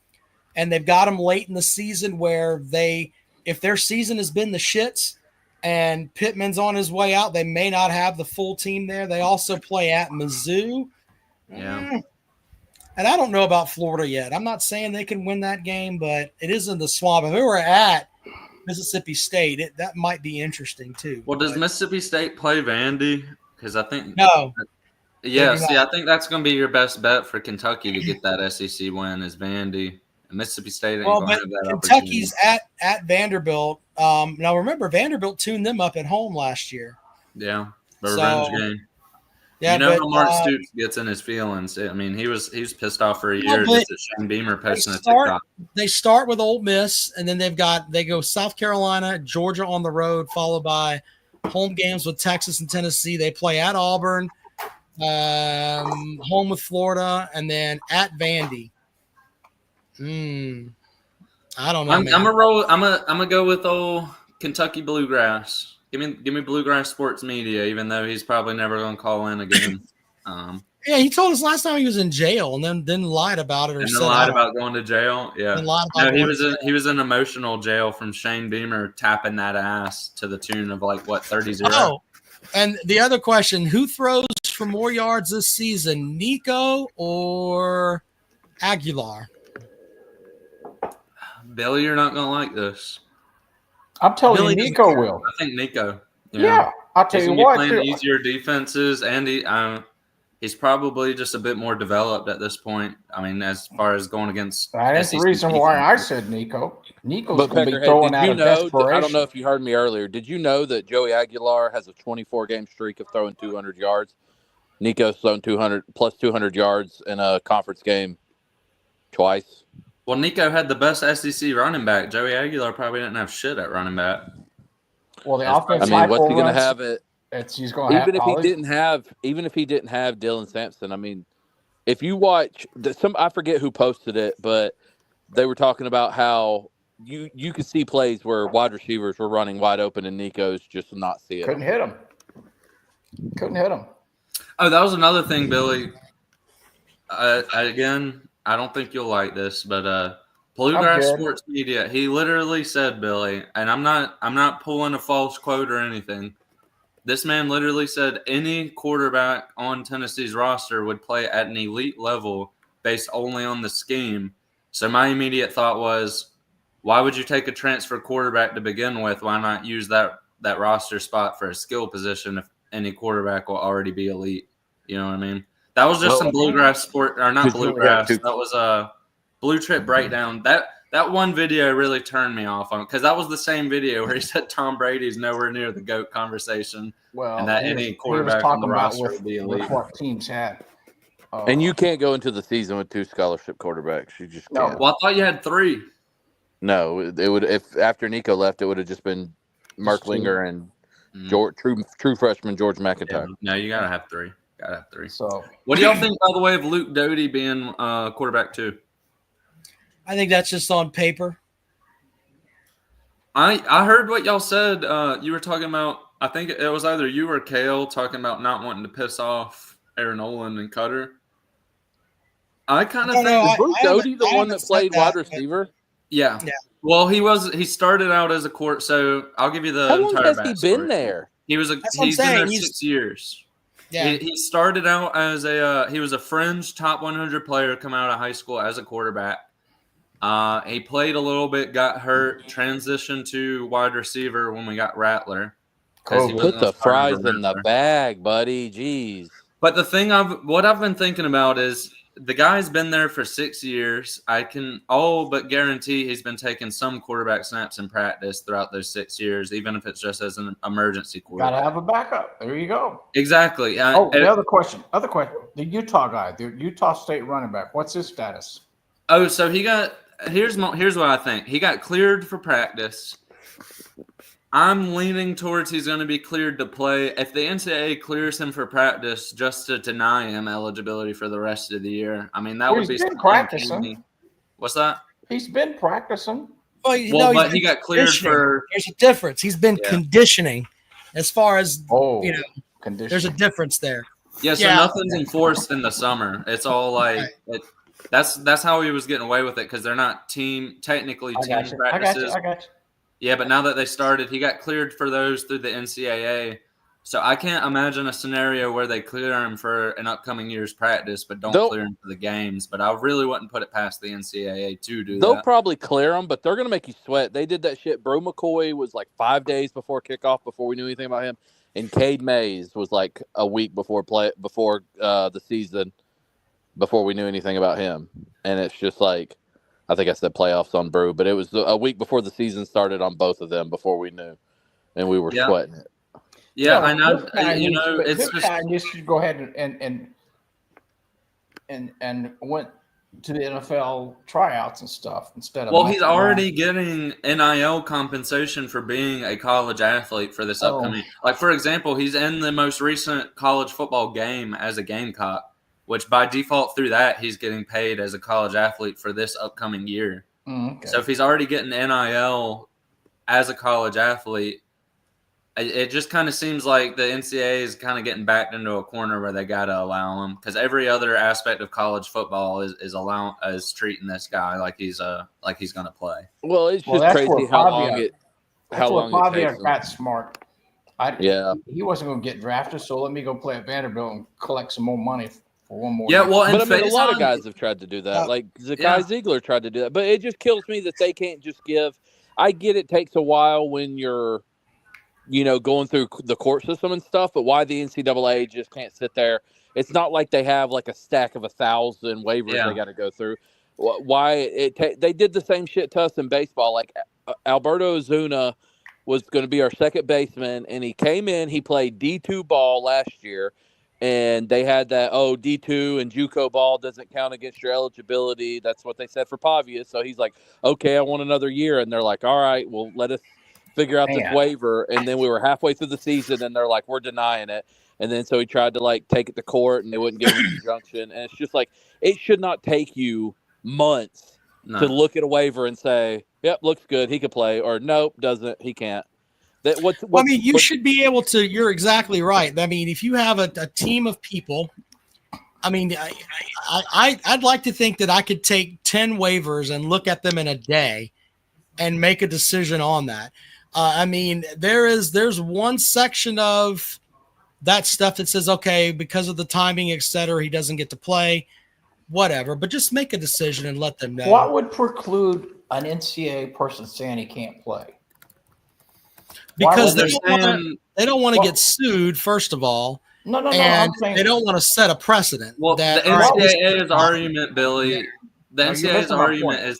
and they've got them late in the season where if their season has been the shits and Pittman's on his way out, they may not have the full team there. They also play at Mizzou. Yeah. And I don't know about Florida yet. I'm not saying they can win that game, but it is in the swamp. If we were at Mississippi State, that might be interesting too. Well, does Mississippi State play Vandy? Because I think no. Yeah, I think that's going to be your best bet for Kentucky to get that SEC win is Vandy. And Mississippi State ain't going to have that Kentucky's at Vanderbilt. Now, remember, Vanderbilt tuned them up at home last year. Yeah, the revenge game. Yeah, how Mark Stoops gets in his feelings. I mean, he was pissed off for a year just at Shane Beamer posting a TikTok. They start with Ole Miss, and then they go South Carolina, Georgia on the road, followed by home games with Texas and Tennessee. They play at Auburn, home with Florida, and then at Vandy. I don't know. I'm gonna go with old Kentucky Bluegrass. Give me Bluegrass Sports Media, even though he's probably never gonna call in again. Yeah, he told us last time he was in jail, and then lied about it, or lied about going to jail. Yeah, he was in emotional jail from Shane Beamer tapping that ass to the tune of 30-0. Oh, and the other question: who throws for more yards this season, Nico or Aguilar? Billy, you're not gonna like this. I'm telling you, Nico will. I think Nico. Yeah, I'll tell you what. Playing easier defenses, and He's probably just a bit more developed at this point. I mean, as far as going against. That's the reason why I said Nico. Nico's going to be throwing out of desperation. I don't know if you heard me earlier. Did you know that Joey Aguilar has a 24-game streak of throwing 200 yards? Nico's thrown 200 yards in a conference game twice. Well, Nico had the best SEC running back. Joey Aguilar probably didn't have shit at running back. Well, the offense. I mean, what's he going to have it? He's going to have even if he didn't have Dylan Sampson. I mean, if you watch I forget who posted it, but they were talking about how you could see plays where wide receivers were running wide open and Nico's just not see it. Couldn't hit him. Oh, that was another thing, Billy. Again, I don't think you'll like this, but Bluegrass Sports Media, he literally said, Billy, and I'm not pulling a false quote or anything. This man literally said any quarterback on Tennessee's roster would play at an elite level based only on the scheme. So my immediate thought was, why would you take a transfer quarterback to begin with? Why not use that roster spot for a skill position if any quarterback will already be elite? You know what I mean? That was just some Bluegrass sport, or not Bluegrass. That was a Blue Trip breakdown. That one video really turned me off on, because that was the same video where he said Tom Brady's nowhere near the GOAT conversation, and that any quarterback on the roster would be elite. With what teams had. And you can't go into the season with 2 scholarship quarterbacks. You just can't. Well, I thought you had 3. No, it would. If after Nico left, it would have just been Merklinger and true freshman George McIntyre. No, you gotta have 3. Gotta have 3. So, what do y'all think, by the way, of Luke Doty being quarterback 2? I think that's just on paper. I heard what y'all said. You were talking about, I think it was either you or Kale talking about not wanting to piss off Aaron Olin and Cutter. I kind of think is Luke Doty the one that played wide receiver? Yeah. Well, he started out as a court. So I'll give you the entire backstory. How long has he been there? He's been there 6 years. Yeah. He started out as he was a fringe top 100 player coming out of high school as a quarterback. He played a little bit, got hurt, transitioned to wide receiver when we got Rattler. Put the fries in the bag, buddy. Jeez. But the thing what I've been thinking about is the guy's been there for 6 years. I can all but guarantee he's been taking some quarterback snaps in practice throughout those 6 years, even if it's just as an emergency quarterback. Gotta have a backup. There you go. Exactly. The other question. The Utah guy, the Utah State running back. What's his status? Oh, so he got. Here's what I think. He got cleared for practice. I'm leaning towards he's going to be cleared to play. If the NCAA clears him for practice just to deny him eligibility for the rest of the year, I mean, that would be practicing. What's that? He's been practicing. But he got cleared for. There's a difference. He's been conditioning, as far as conditioning. There's a difference there. Yeah, so nothing's enforced in the summer. It's all like that's how he was getting away with it, because they're not technically team practices. I got you. Yeah, but now that they started, he got cleared for those through the NCAA. So I can't imagine a scenario where they clear him for an upcoming year's practice, but don't clear him for the games. But I really wouldn't put it past the NCAA to do that. They'll probably clear him, but they're going to make you sweat. They did that shit. Bro McCoy was like 5 days before kickoff before we knew anything about him. And Cade Mays was like a week before the season before we knew anything about him. And it's just like, I think I said playoffs on Brew, but it was a week before the season started on both of them before we knew, and we were sweating it. Yeah, I know. It's just guy just to go ahead and went to the NFL tryouts and stuff instead of. Well, he's already getting NIL compensation for being a college athlete for this upcoming. Like, for example, he's in the most recent college football game as a Gamecock, which by default through that, he's getting paid as a college athlete for this upcoming year. Okay. So if he's already getting NIL as a college athlete, it just kind of seems like the NCAA is kind of getting backed into a corner where they got to allow him, because every other aspect of college football is treating this guy like he's going to play. Well, it's just crazy how long it takes. Got smart. He wasn't going to get drafted, so let me go play at Vanderbilt and collect some more money. One more year. Well, but I mean, a lot of guys have tried to do that. Like Zakai Ziegler tried to do that, but it just kills me that they can't just give. I get it takes a while when you're, going through the court system and stuff, but why the NCAA just can't sit there It's not like they have like a stack of 1,000 waivers they got to go through. They did the same shit to us in baseball. Like Alberto Ozuna was going to be our second baseman, and he came in. He played D2 ball last year, and they had that D2 and JUCO ball doesn't count against your eligibility. That's what they said for Pavia. So he's like, okay, I want another year, and they're like, all right, well, let us figure out this waiver. And then we were halfway through the season, and they're like, we're denying it. And then so he tried to like take it to court, and they wouldn't give him an injunction. And it's just like it should not take you months to look at a waiver and say, yep, looks good, he could play, or nope, doesn't, he can't. You should be able to. You're exactly right. I mean, if you have a team of people, I mean, I'd like to think that I could take 10 waivers and look at them in a day and make a decision on that. I mean, there's one section of that stuff that says, okay, because of the timing, et cetera, he doesn't get to play, whatever, but just make a decision and let them know. What would preclude an NCAA person saying he can't play? Because they don't want to get sued, first of all. No. And they don't want to set a precedent. Well, the NCAA's argument, Billy, is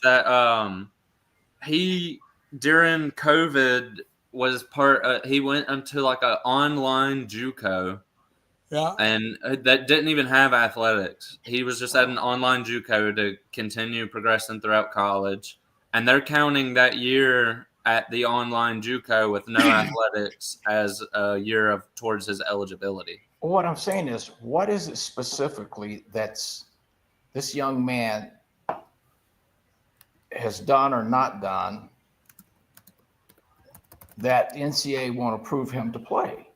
that he, during COVID, was he went into like an online JUCO. Yeah. And that didn't even have athletics. He was just at an online JUCO to continue progressing throughout college. And they're counting that year at the online JUCO with no athletics as a year towards his eligibility. What I'm saying is, what is it specifically that's this young man has done or not done that the NCAA want to prove him to play?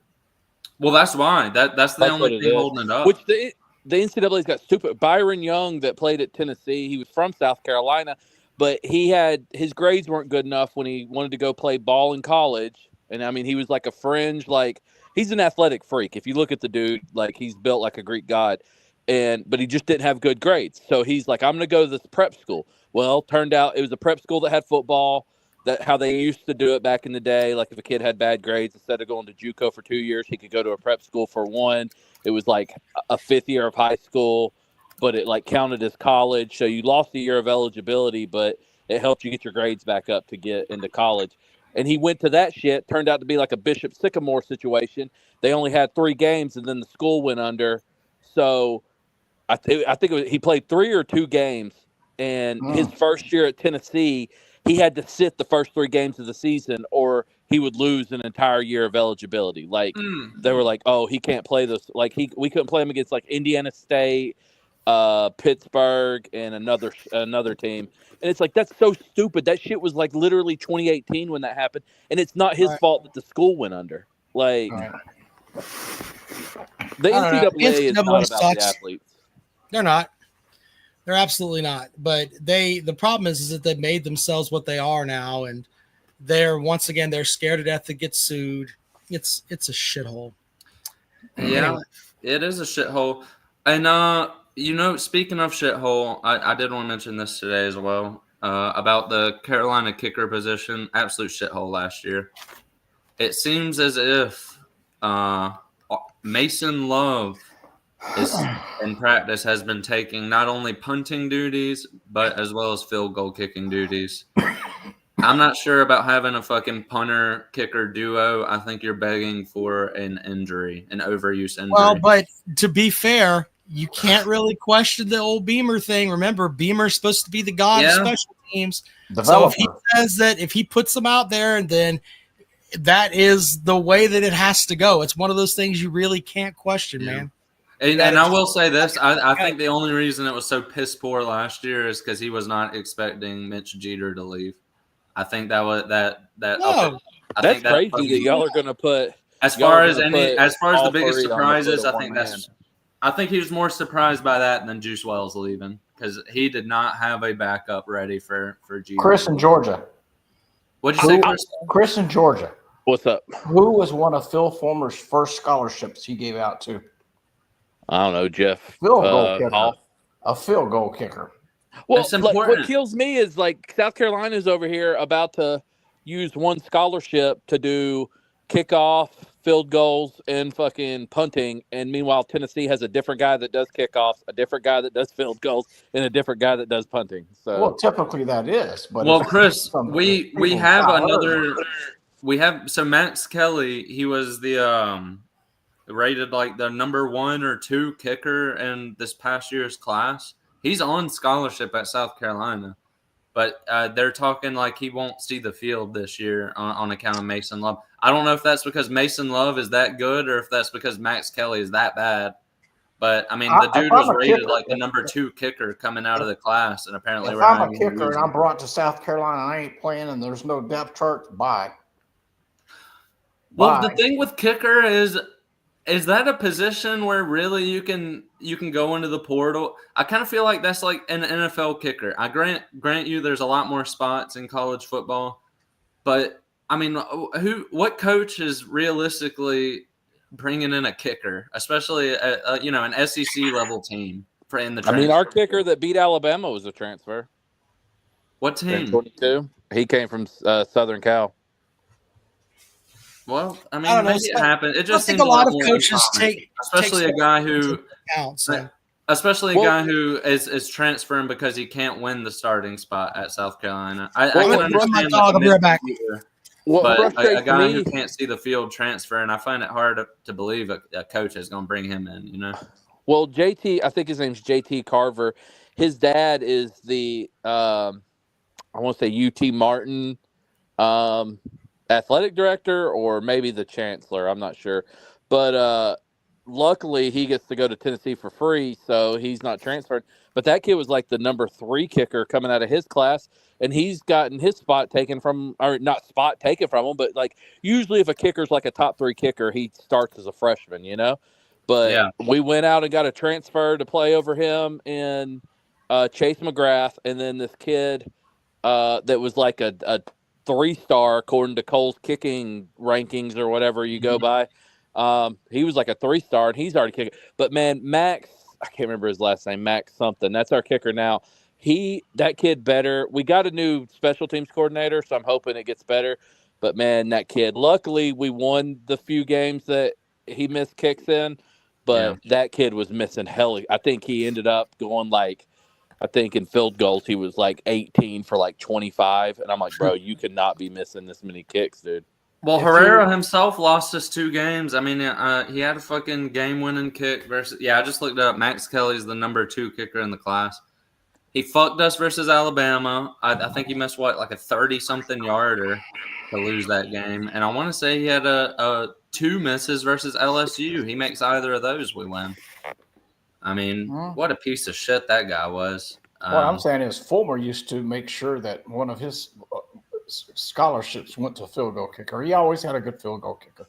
Well, that's why. That's the only thing holding it up. Which the NCAA's got stupid. Byron Young that played at Tennessee, he was from South Carolina, but his grades weren't good enough when he wanted to go play ball in college. And I mean, he was like a fringe, like he's an athletic freak. If you look at the dude, like he's built like a Greek god, but he just didn't have good grades. So he's like, I'm going to go to this prep school. Well, turned out it was a prep school that had football. That how they used to do it back in the day. Like if a kid had bad grades, instead of going to JUCO for 2 years, he could go to a prep school for one. It was like a fifth year of high school, but it like counted as college. So you lost a year of eligibility, but it helped you get your grades back up to get into college. And he went to that shit. Turned out to be like a Bishop Sycamore situation. They only had 3 games, and then the school went under. So I think he played 3 or 2 games. And his first year at Tennessee, he had to sit the first 3 games of the season or he would lose an entire year of eligibility. Like they were like, oh, he can't play this. Like we couldn't play him against like Indiana State, Pittsburgh, and another team. And it's like, that's so stupid. That shit was like literally 2018 when that happened. And it's not his fault that the school went under. Like the NCAA is not about the athletes. They're not. They're absolutely not. But the problem is that they made themselves what they are now, and they're scared to death to get sued. It's a shithole. Yeah, anyway. It is a shithole. And speaking of shithole, I did want to mention this today as well about the Carolina kicker position. Absolute shithole last year. It seems as if Mason Love in practice has been taking not only punting duties, but as well as field goal kicking duties. I'm not sure about having a fucking punter kicker duo. I think you're begging for an overuse injury. Well, but to be fair, you can't really question the old Beamer thing. Remember, Beamer's supposed to be the god of special teams. So if he says that, if he puts them out there, and then that is the way that it has to go. It's one of those things you really can't question, man. And I will say this: I think the only reason it was so piss poor last year is because he was not expecting Mitch Jeter to leave. I think that was that. No, that's crazy that y'all are going to put. As far as the biggest surprises, I think he was more surprised by that than Juice Wells leaving, because he did not have a backup ready for Jeter. Chris in Georgia. What'd you say, Chris? Chris in Georgia. What's up? Who was one of Phil Fulmer's first scholarships he gave out to? I don't know, Jeff. Field goal kicker. A field goal kicker. Well, what kills me is like South Carolina's over here about to use one scholarship to do kickoff, field goals and fucking punting, and meanwhile Tennessee has a different guy that does kickoffs, a different guy that does field goals, and a different guy that does punting. So well, typically that is. But well, Chris, we have another. We have so Max Kelly. He was the rated like the number 1 or 2 kicker in this past year's class. He's on scholarship at South Carolina. But they're talking like he won't see the field this year on account of Mason Love. I don't know if that's because Mason Love is that good or if that's because Max Kelly is that bad. But, I mean, the dude was rated like the number 2 kicker coming out of the class, and apparently if I'm a kicker and I'm brought to South Carolina and I ain't playing and there's no depth chart, bye. Well, the thing with kicker is that a position where really you can go into the portal? I kind of feel like that's like an NFL kicker. I grant you there's a lot more spots in college football, but I mean, what coach is realistically bringing in a kicker, especially an SEC level team in the transfer? I mean, our kicker that beat Alabama was a transfer. What team? 22. He came from Southern Cal. Well, I mean, maybe it happened. It just I think a lot of coaches especially a guy who is transferring because he can't win the starting spot at South Carolina. I can understand I'll be right back. But a guy who can't see the field transfer, and I find it hard to believe a coach is going to bring him in. Well, JT, I think his name's JT Carver. His dad is the I want to say UT Martin athletic director or maybe the chancellor. I'm not sure. But luckily he gets to go to Tennessee for free, so he's not transferred. But that kid was like the number 3 kicker coming out of his class, and he's gotten his spot taken from, or not spot taken from him, but like usually if a kicker's like a top 3 kicker, he starts as a freshman, But we went out and got a transfer to play over him in Chase McGrath, and then this kid that was like a 3-star according to Cole's kicking rankings or whatever you go by. He was like a 3-star, and he's already kicking. But man, Max, I can't remember his last name, Max something. That's our kicker now. That kid better. We got a new special teams coordinator, so I'm hoping it gets better. But man, that kid. Luckily, we won the few games that he missed kicks in. But that kid was missing hell. I think he ended up going I think in field goals, he was like 18 for like 25. And I'm like, bro, you cannot be missing this many kicks, dude. Well, Herrera himself lost us 2 games. I mean, he had a fucking game-winning kick versus – I just looked up. Max Kelly's the number 2 kicker in the class. He fucked us versus Alabama. I think he missed, like a 30-something yarder to lose that game. And I want to say he had a 2 misses versus LSU. He makes either of those, we win. I mean, what a piece of shit that guy was. What I'm saying is Fulmer used to make sure that one of his scholarships went to field goal kicker. He always had a good field goal kicker.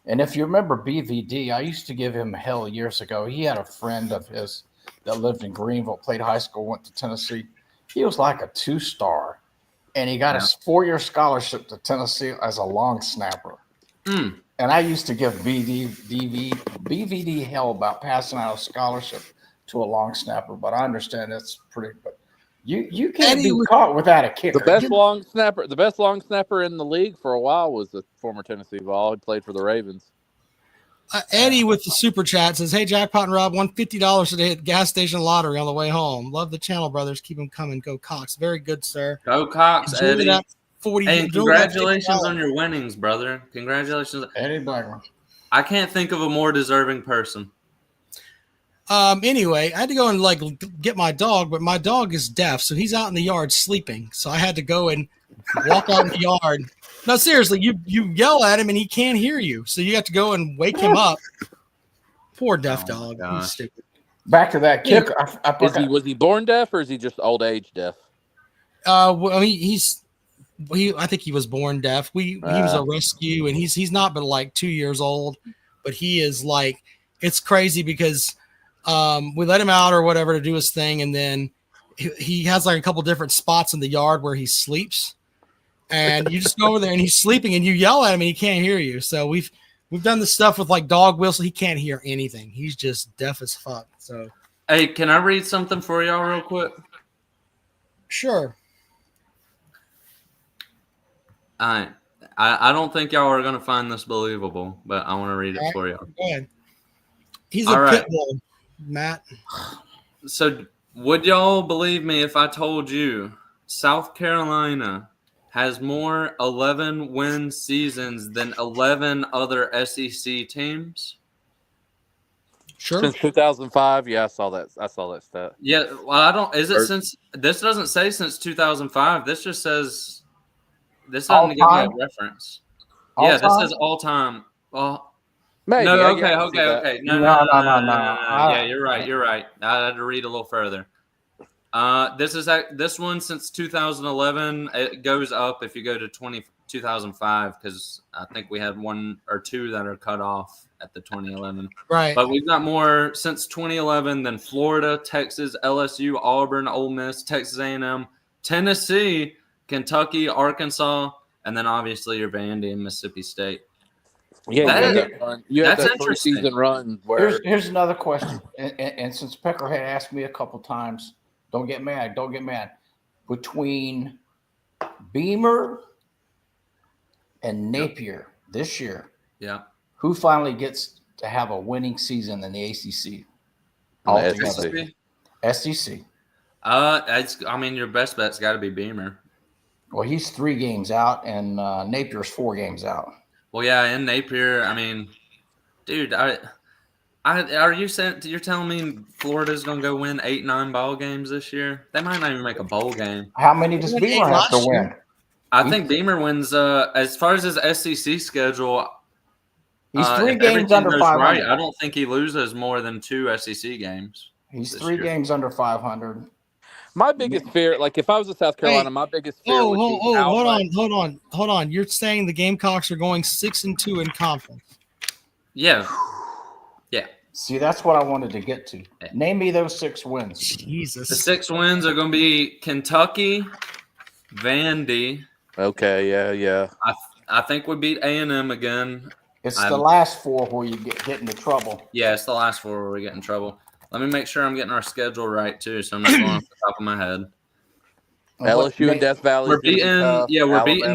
And if you remember BVD, I used to give him hell years ago. He had a friend of his that lived in Greenville, played high school, went to Tennessee. He was like a 2-star, and he got a 4-year scholarship to Tennessee as a long snapper. And I used to give BVD hell about passing out a scholarship to a long snapper, but I understand that's pretty. But you can't be caught without a kicker. The best long snapper in the league for a while was the former Tennessee Vol. He played for the Ravens. Eddie with the super chat says, "Hey, Jackpot and Rob, won $50 today at the gas station lottery on the way home. Love the channel, brothers. Keep them coming. Go Cox. Very good, sir. Go Cox, Eddie. Hey, congratulations on your winnings, brother. Congratulations, Eddie Blackman. I can't think of a more deserving person. Anyway, I had to go and get my dog, but my dog is deaf, so he's out in the yard sleeping. So I had to go and walk out in the yard. No, seriously, you yell at him and he can't hear you, so you have to go and wake him up. Poor deaf dog. He's stupid. Back to that kicker. Was he born deaf or is he just old age deaf? Well, I think he was born deaf. He was a rescue, and he's not but like 2 years old, but he is it's crazy because we let him out or whatever to do his thing, and then he has like a couple different spots in the yard where he sleeps, and you just go over there and he's sleeping, and you yell at him and he can't hear you. So we've done this stuff with like dog whistle. He can't hear anything. He's just deaf as fuck. So hey, can I read something for y'all real quick? Sure. All right. I don't think y'all are going to find this believable, but I want to read it for y'all. Go ahead. He's All a right. pit bull, Matt. So would y'all believe me if I told you South Carolina has more 11-win seasons than 11 other SEC teams? Sure. Since 2005, yeah, I saw that stat. Yeah, well, I don't. Is it since? This doesn't say since 2005. This just says. This doesn't give me a reference. Yeah, this says all time. Well, maybe. no. Okay. No. Yeah, you're right. You're right. I had to read a little further. This one since 2011. It goes up if you go to 2005 because I think we had one or two that are cut off at the 2011. Right. But we've got more since 2011 than Florida, Texas, LSU, Auburn, Ole Miss, Texas A&M, Tennessee, Kentucky, Arkansas, and then obviously your Vandy and Mississippi State. Yeah, you had that interesting. 3-season run. Where here's another question, and since Pecker had asked me a couple times, don't get mad. Between Beamer and Napier this year, yeah, who finally gets to have a winning season in the ACC? The SEC. I mean, your best bet's got to be Beamer. Well, he's 3 games out, and Napier's 4 games out. Well, yeah, and Napier. I mean, dude, are you saying you're telling me Florida's gonna go win 8-9 ball games this year? They might not even make a bowl game. How many does Beamer have to win? I think Beamer wins. As far as his SEC schedule, he's 3 games under 500. Right, I don't think he loses more than 2 SEC games. He's 3 games under 500. My biggest fear, like if I was in South Carolina, my biggest fear would be hold on. You're saying the Gamecocks are going 6-2 in conference? Yeah. See, that's what I wanted to get to. Name me those 6 wins. Jesus. The 6 wins are going to be Kentucky, Vandy. Okay, yeah. I think we beat A&M again. It's the last 4 where you get into trouble. Yeah, it's the last 4 where we get in trouble. Let me make sure I'm getting our schedule right too, so I'm not going off the top of my head. LSU and Death Valley. We're beating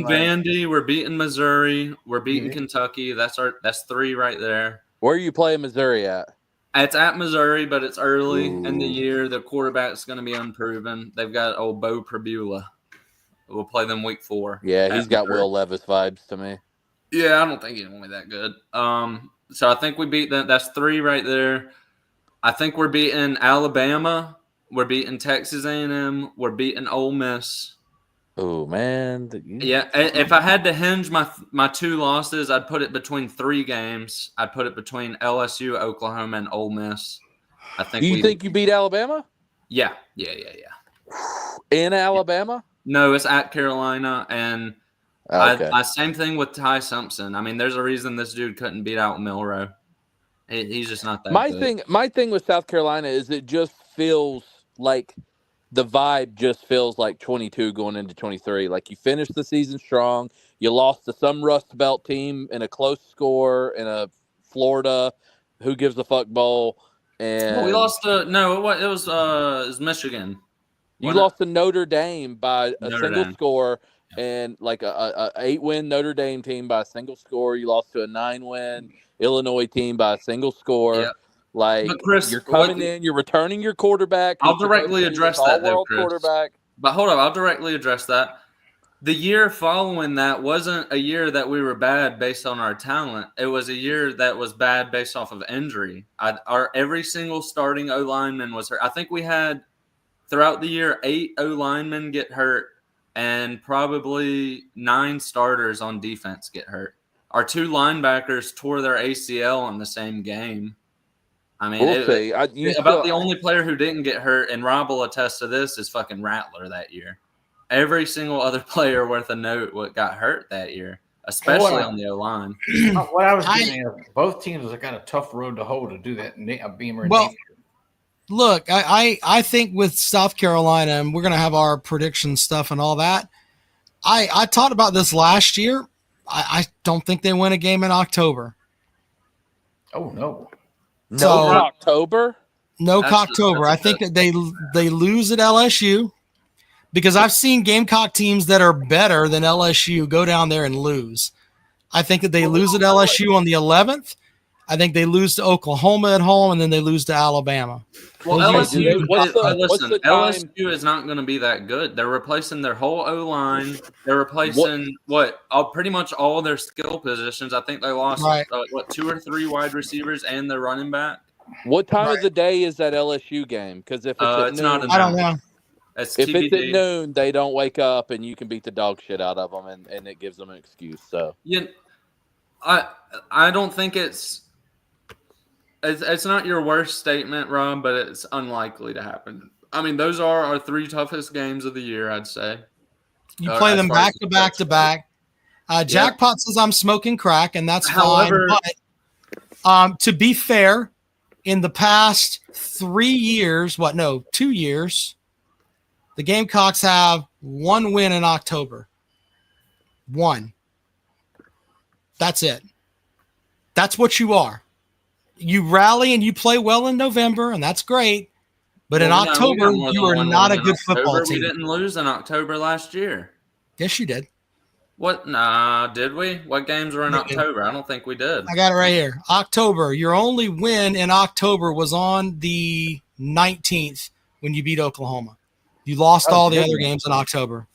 Vandy. We're beating Missouri. We're beating Kentucky. That's 3 right there. Where are you playing Missouri at? It's at Missouri, but it's early in the year. The quarterback's going to be unproven. They've got old Bo Pribula. We'll play them week 4. Yeah, he's got Will Levis vibes to me. Yeah, I don't think he's only that good. So I think we beat that. That's 3 right there. I think we're beating Alabama. We're beating Texas A&M. We're beating Ole Miss. Oh, man. Yeah, if I had to hinge my 2 losses, I'd put it between 3 games. I'd put it between LSU, Oklahoma, and Ole Miss. I think. Do you think you beat Alabama? Yeah. In Alabama? No, it's at Carolina, and okay. Same thing with Ty Simpson. I mean, there's a reason this dude couldn't beat out Milroe. He's just not that good. My thing with South Carolina is it just feels like the vibe just feels like 22 going into 23. Like you finished the season strong. You lost to some Rust Belt team in a close score in a Florida who gives a fuck bowl. And we lost to it was Michigan. You lost to Notre Dame by a single score, and like a 8-win Notre Dame team by a single score. You lost to a 9-win Illinois team by a single score. Yeah. Like Chris, you're coming in, you're returning your quarterback. I'll directly address that, though, Chris. Quarterback. But hold on, I'll directly address that. The year following that wasn't a year that we were bad based on our talent. It was a year that was bad based off of injury. Every single starting O-lineman was hurt. I think we had, throughout the year, 8 O-linemen get hurt and probably 9 starters on defense get hurt. Our 2 linebackers tore their ACL in the same game. I mean, we'll see. The only player who didn't get hurt, and Rob will attest to this, is fucking Rattler that year. Every single other player worth a note got hurt that year, especially on the O-line. What I was getting at, both teams have got a tough road to hoe to do that. Beamer and well, look, I think with South Carolina, and we're going to have our prediction stuff and all that. I talked about this last year. I don't think they win a game in October. Oh, no. October? No October. I think that they lose at LSU, because I've seen Gamecock teams that are better than LSU go down there and lose. I think that they lose at LSU on the 11th. I think they lose to Oklahoma at home, and then they lose to Alabama. Well, LSU, LSU is not going to be that good. They're replacing their whole O-line. They're replacing pretty much all their skill positions. I think they lost, 2 or 3 wide receivers and their running back. What time of the day is that LSU game? Because if it's at noon, I don't know. If it's at noon, they don't wake up, and you can beat the dog shit out of them, and it gives them an excuse. So yeah, I don't think it's not your worst statement, Rob, but it's unlikely to happen. I mean, those are our 3 toughest games of the year, I'd say. You play them back to back to back. Jackpot says I'm smoking crack, and that's fine. But to be fair, in the past 2 years, the Gamecocks have 1 win in October. 1. That's it. That's what you are. You rally and you play well in November, and that's great. But in October, you are not a good football team. We didn't lose in October last year. Yes, you did. What? Nah, did we? What games were in October? I don't think we did. I got it right here. October. Your only win in October was on the 19th when you beat Oklahoma. You lost all the other games in October.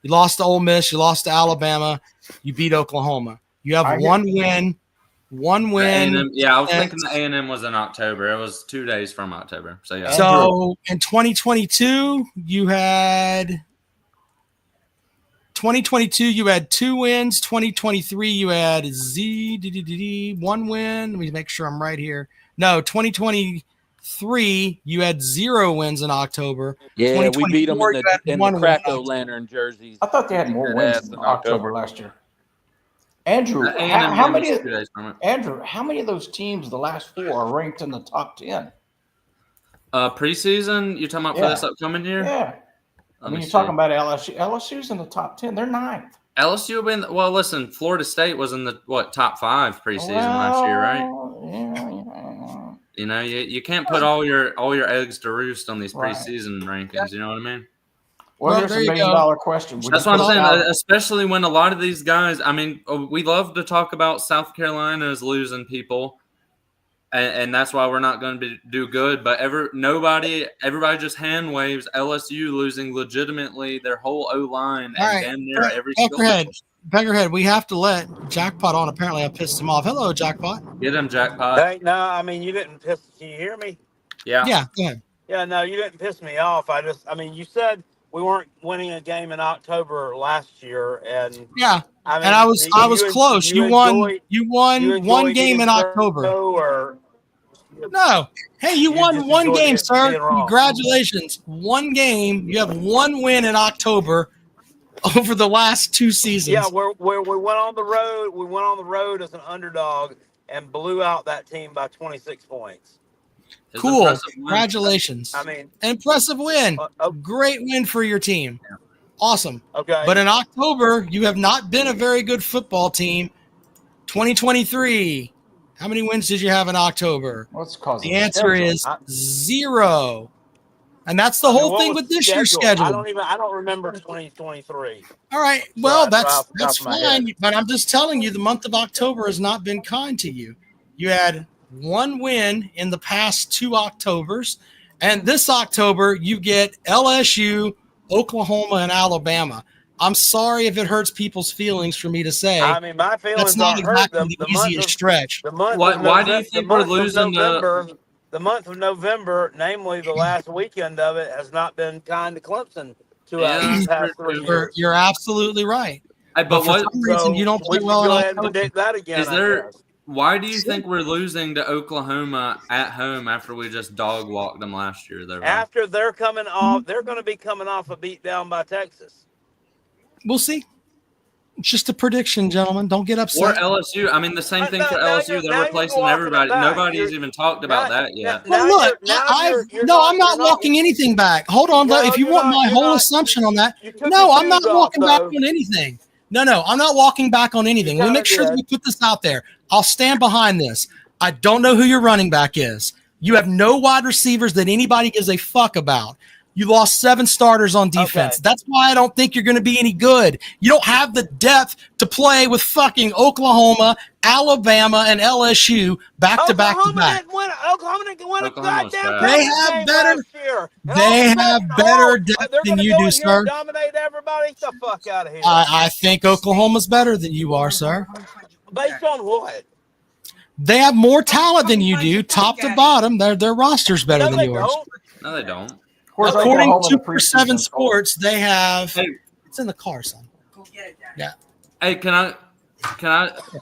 You lost to Ole Miss. You lost to Alabama. You beat Oklahoma. You have 1 win. 1 win. I was thinking the A&M was in October. It was 2 days from October. So, yeah. So, in 2022, you had 2 wins. 2023, you had 1 win. Let me make sure I'm right here. No, 2023, you had 0 wins in October. Yeah, we beat them in the Crack-O-Lantern jerseys. I thought they had more wins in October last year. Andrew, how many of those teams, the last 4, are ranked in the top 10? Preseason, you're talking about for this upcoming year? Yeah. You're talking about LSU. LSU's in the top 10. They're 9th. LSU listen, Florida State was in the top 5 preseason last year, right? Yeah. You can't put all your eggs to roost on these preseason rankings. You know what I mean? Well, here's $1 million question. That's what I'm saying, especially when a lot of these guys, I mean, we love to talk about South Carolina as losing people, and that's why we're not going to do good. But everybody just hand waves LSU losing legitimately their whole O-line and damn near every skill. Peckerhead, we have to let Jackpot on. Apparently, I pissed him off. Hello, Jackpot. Get him, Jackpot. Hey, no, I mean, you didn't piss. Can you hear me? Yeah. Yeah, go ahead. Yeah, no, you didn't piss me off. You said we weren't winning a game in October last year, and I was close. You won 1 game in October. No, hey, you won 1 game, sir. Congratulations, 1 game. You have 1 win in October over the last 2 seasons. Yeah, we went on the road. We went on the road as an underdog and blew out that team by 26 points. Cool. Congratulations. Impressive win. Great win for your team. Awesome. Okay. But in October, you have not been a very good football team. 2023. How many wins did you have in October? The answer is 0. And that's the whole thing with this year's schedule. I don't remember 2023. All right. Well, that's fine. But I'm just telling you, the month of October has not been kind to you. You had 1 win in the past 2 Octobers, and this October you get LSU, Oklahoma, and Alabama. I'm sorry if it hurts people's feelings for me to say. My feelings that's not exactly the easiest stretch. Why do you think we're losing the month of November, namely the last weekend of it, has not been kind to Clemson these past 3 years. You're absolutely right. But for some reason, you don't play well. Go ahead and predict that again. Why do you think we're losing to Oklahoma at home after we just dog walked them last year? After they're coming off, they're going to be coming off a beat down by Texas. We'll see. It's just a prediction, gentlemen. Don't get upset. Or LSU. The same thing for LSU. They're replacing everybody. Nobody's even talked about that yet. Well, look, I'm not walking anything back. Hold on. If you want my whole assumption on that, no, I'm not walking back on anything. No, I'm not walking back on anything. Let me make sure that we put this out there. I'll stand behind this. I don't know who your running back is. You have no wide receivers that anybody gives a fuck about. You lost 7 starters on defense. Okay. That's why I don't think you're going to be any good. You don't have the depth to play with fucking Oklahoma, Alabama, and LSU back to back to back. Oklahoma didn't win a Oklahoma was goddamn bad. They playoff have game better. last year. And They all of a have sudden, better depth they're than gonna you go do, in here sir. and dominate everybody. Get the fuck out of here. I think Oklahoma's better than you are, sir. Based on what? They have more talent than you do, top to bottom. Their roster's better No, than they yours. don't. No, they don't. Where's According Oklahoma to in the Super 7 preseason? Sports, they have. Hey. It's in the car, son. Yeah. Hey, can I?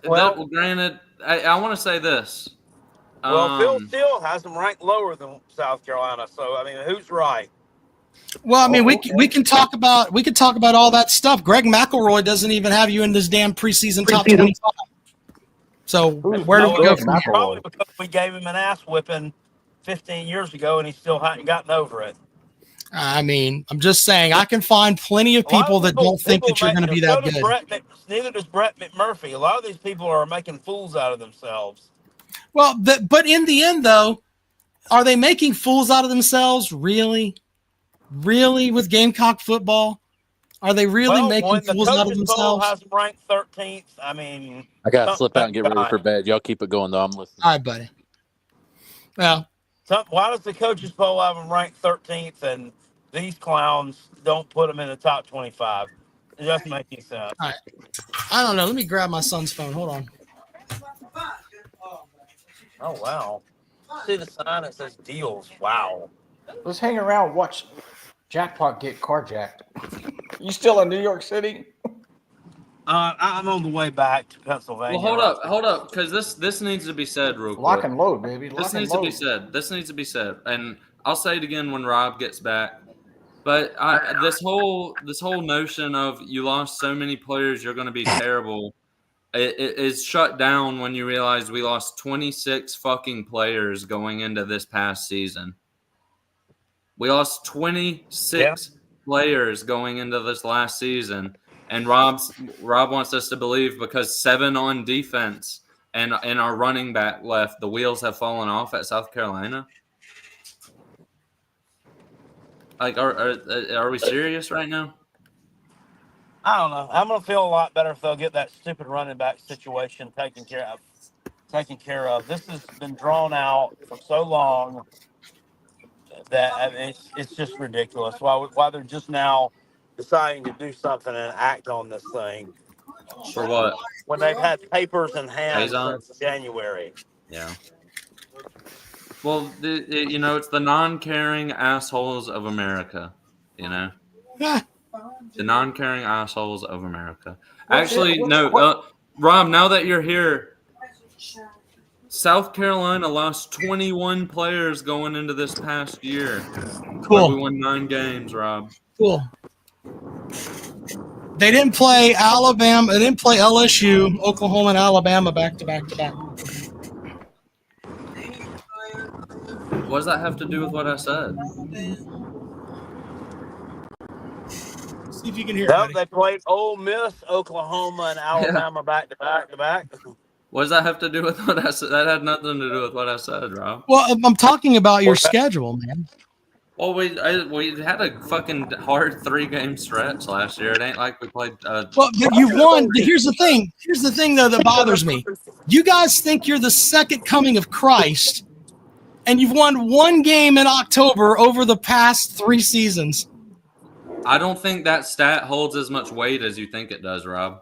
Well- Granted, I want to say this. Well, Phil Steele has them ranked lower than South Carolina. So I mean, who's right? Well, I mean, we can talk about all that stuff. Greg McElroy doesn't even have you in this damn preseason top 25. So where do we go from here? Probably because we gave him an ass whipping 15 years ago, and he still hadn't gotten over it. I mean, I'm just saying, I can find plenty of people that don't think that you're going to be that good. Neither does Brett McMurphy. A lot of these people are making fools out of themselves. Well, but in the end, though, are they making fools out of themselves? Really? Really, with Gamecock football? Are they really making fools out of themselves? Has them ranked 13th. I mean, I got to slip out and get ready for bed. Y'all keep it going, though. I'm listening. All right, buddy. Well, why does the coaches poll have them ranked 13th and these clowns don't put them in the top 25? It doesn't make any sense. All right. I don't know. Let me grab my son's phone. Hold on. Oh, wow. See the sign that says deals. Wow. Let's hang around and watch Jackpot get carjacked. You still in New York City? I'm on the way back to Pennsylvania. Well, hold up, because this needs to be said real quick. Lock and load, baby. This needs to be said, and I'll say it again when Rob gets back. But this whole notion of you lost so many players, you're going to be terrible, it is shut down when you realize we lost 26 fucking players going into this past season. We lost 26 players going into this last season, and Rob wants us to believe because 7 on defense and our running back left, the wheels have fallen off at South Carolina. Like, are we serious right now? I don't know. I'm gonna feel a lot better if they'll get that stupid running back situation taken care of. This has been drawn out for so long that I mean, it's just ridiculous. Why they're just now deciding to do something and act on this thing. For what? When they've had papers in hand Payson? since January. Yeah. Well, it's the non-caring assholes of America, The non-caring assholes of America. Rob, now that you're here, South Carolina lost 21 players going into this past year. Cool. We won 9 games, Rob. Cool. They didn't play Alabama. They didn't play LSU, Oklahoma, and Alabama back to back to back. What does that have to do with what I said? See if you can hear it. They played Ole Miss, Oklahoma, and Alabama back to back. What does that have to do with what I said? That had nothing to do with what I said, Rob. Well, I'm talking about your schedule, man. Well, we had a fucking hard 3-game stretch last year. It ain't like we played. Well, but you won. Here's the thing. Here's the thing, though, that bothers me. You guys think you're the second coming of Christ, and you've won 1 game in October over the past 3 seasons. I don't think that stat holds as much weight as you think it does, Rob.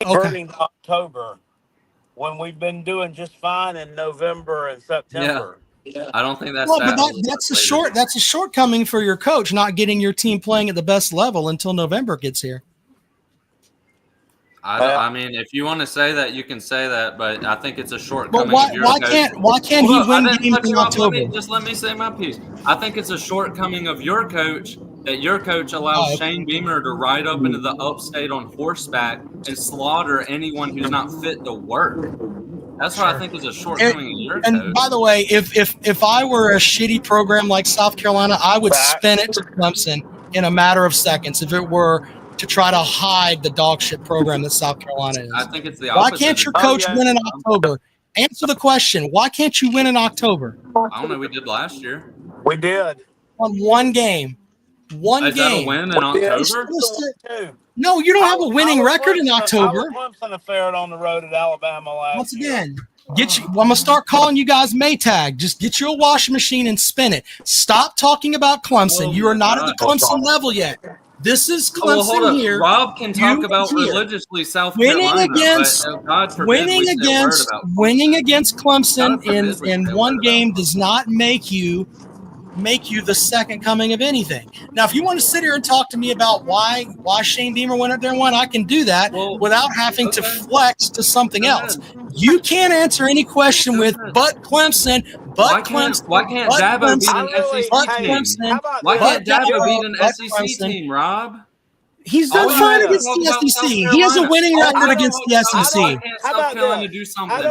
Okay. October, when we've been doing just fine in November and September. Yeah. I don't think that's. Well, but that's a shortcoming for your coach, not getting your team playing at the best level until November gets here. I mean, if you want to say that, you can say that, but I think it's a shortcoming. But why can't he win games in October? Let me say my piece. I think it's a shortcoming of your coach that your coach allows Shane Beamer to ride up into the upstate on horseback and slaughter anyone who's not fit to work. That's what I think is a shortcoming of your coach. And by the way, if I were a shitty program like South Carolina, I would spin it to Clemson in a matter of seconds if it were to try to hide the dog shit program that South Carolina is. I think it's the opposite. Why can't your coach win in October? Answer the question. Why can't you win in October? I don't know. We did last year. We did. On 1 game. One Is game. that a win in October? No, you don't have a winning record in October. Clemson fared on the road at Alabama last year. Once again, I'm going to start calling you guys Maytag. Just get you a washing machine and spin it. Stop talking about Clemson. You are not at the Clemson level yet. This is Clemson here. Rob can talk about religiously South Carolina. Winning against Clemson in one game does not make you the second coming of anything. Now, if you want to sit here and talk to me about why Shane Beamer went up there and won, I can do that without having to flex to something else. You can't answer any question with but Clemson, but Clemson. Why can't Dabo beat an SEC team? Why can't Dabo beat an SEC team, Rob? He's done fine against the SEC. He has a winning record against the SEC.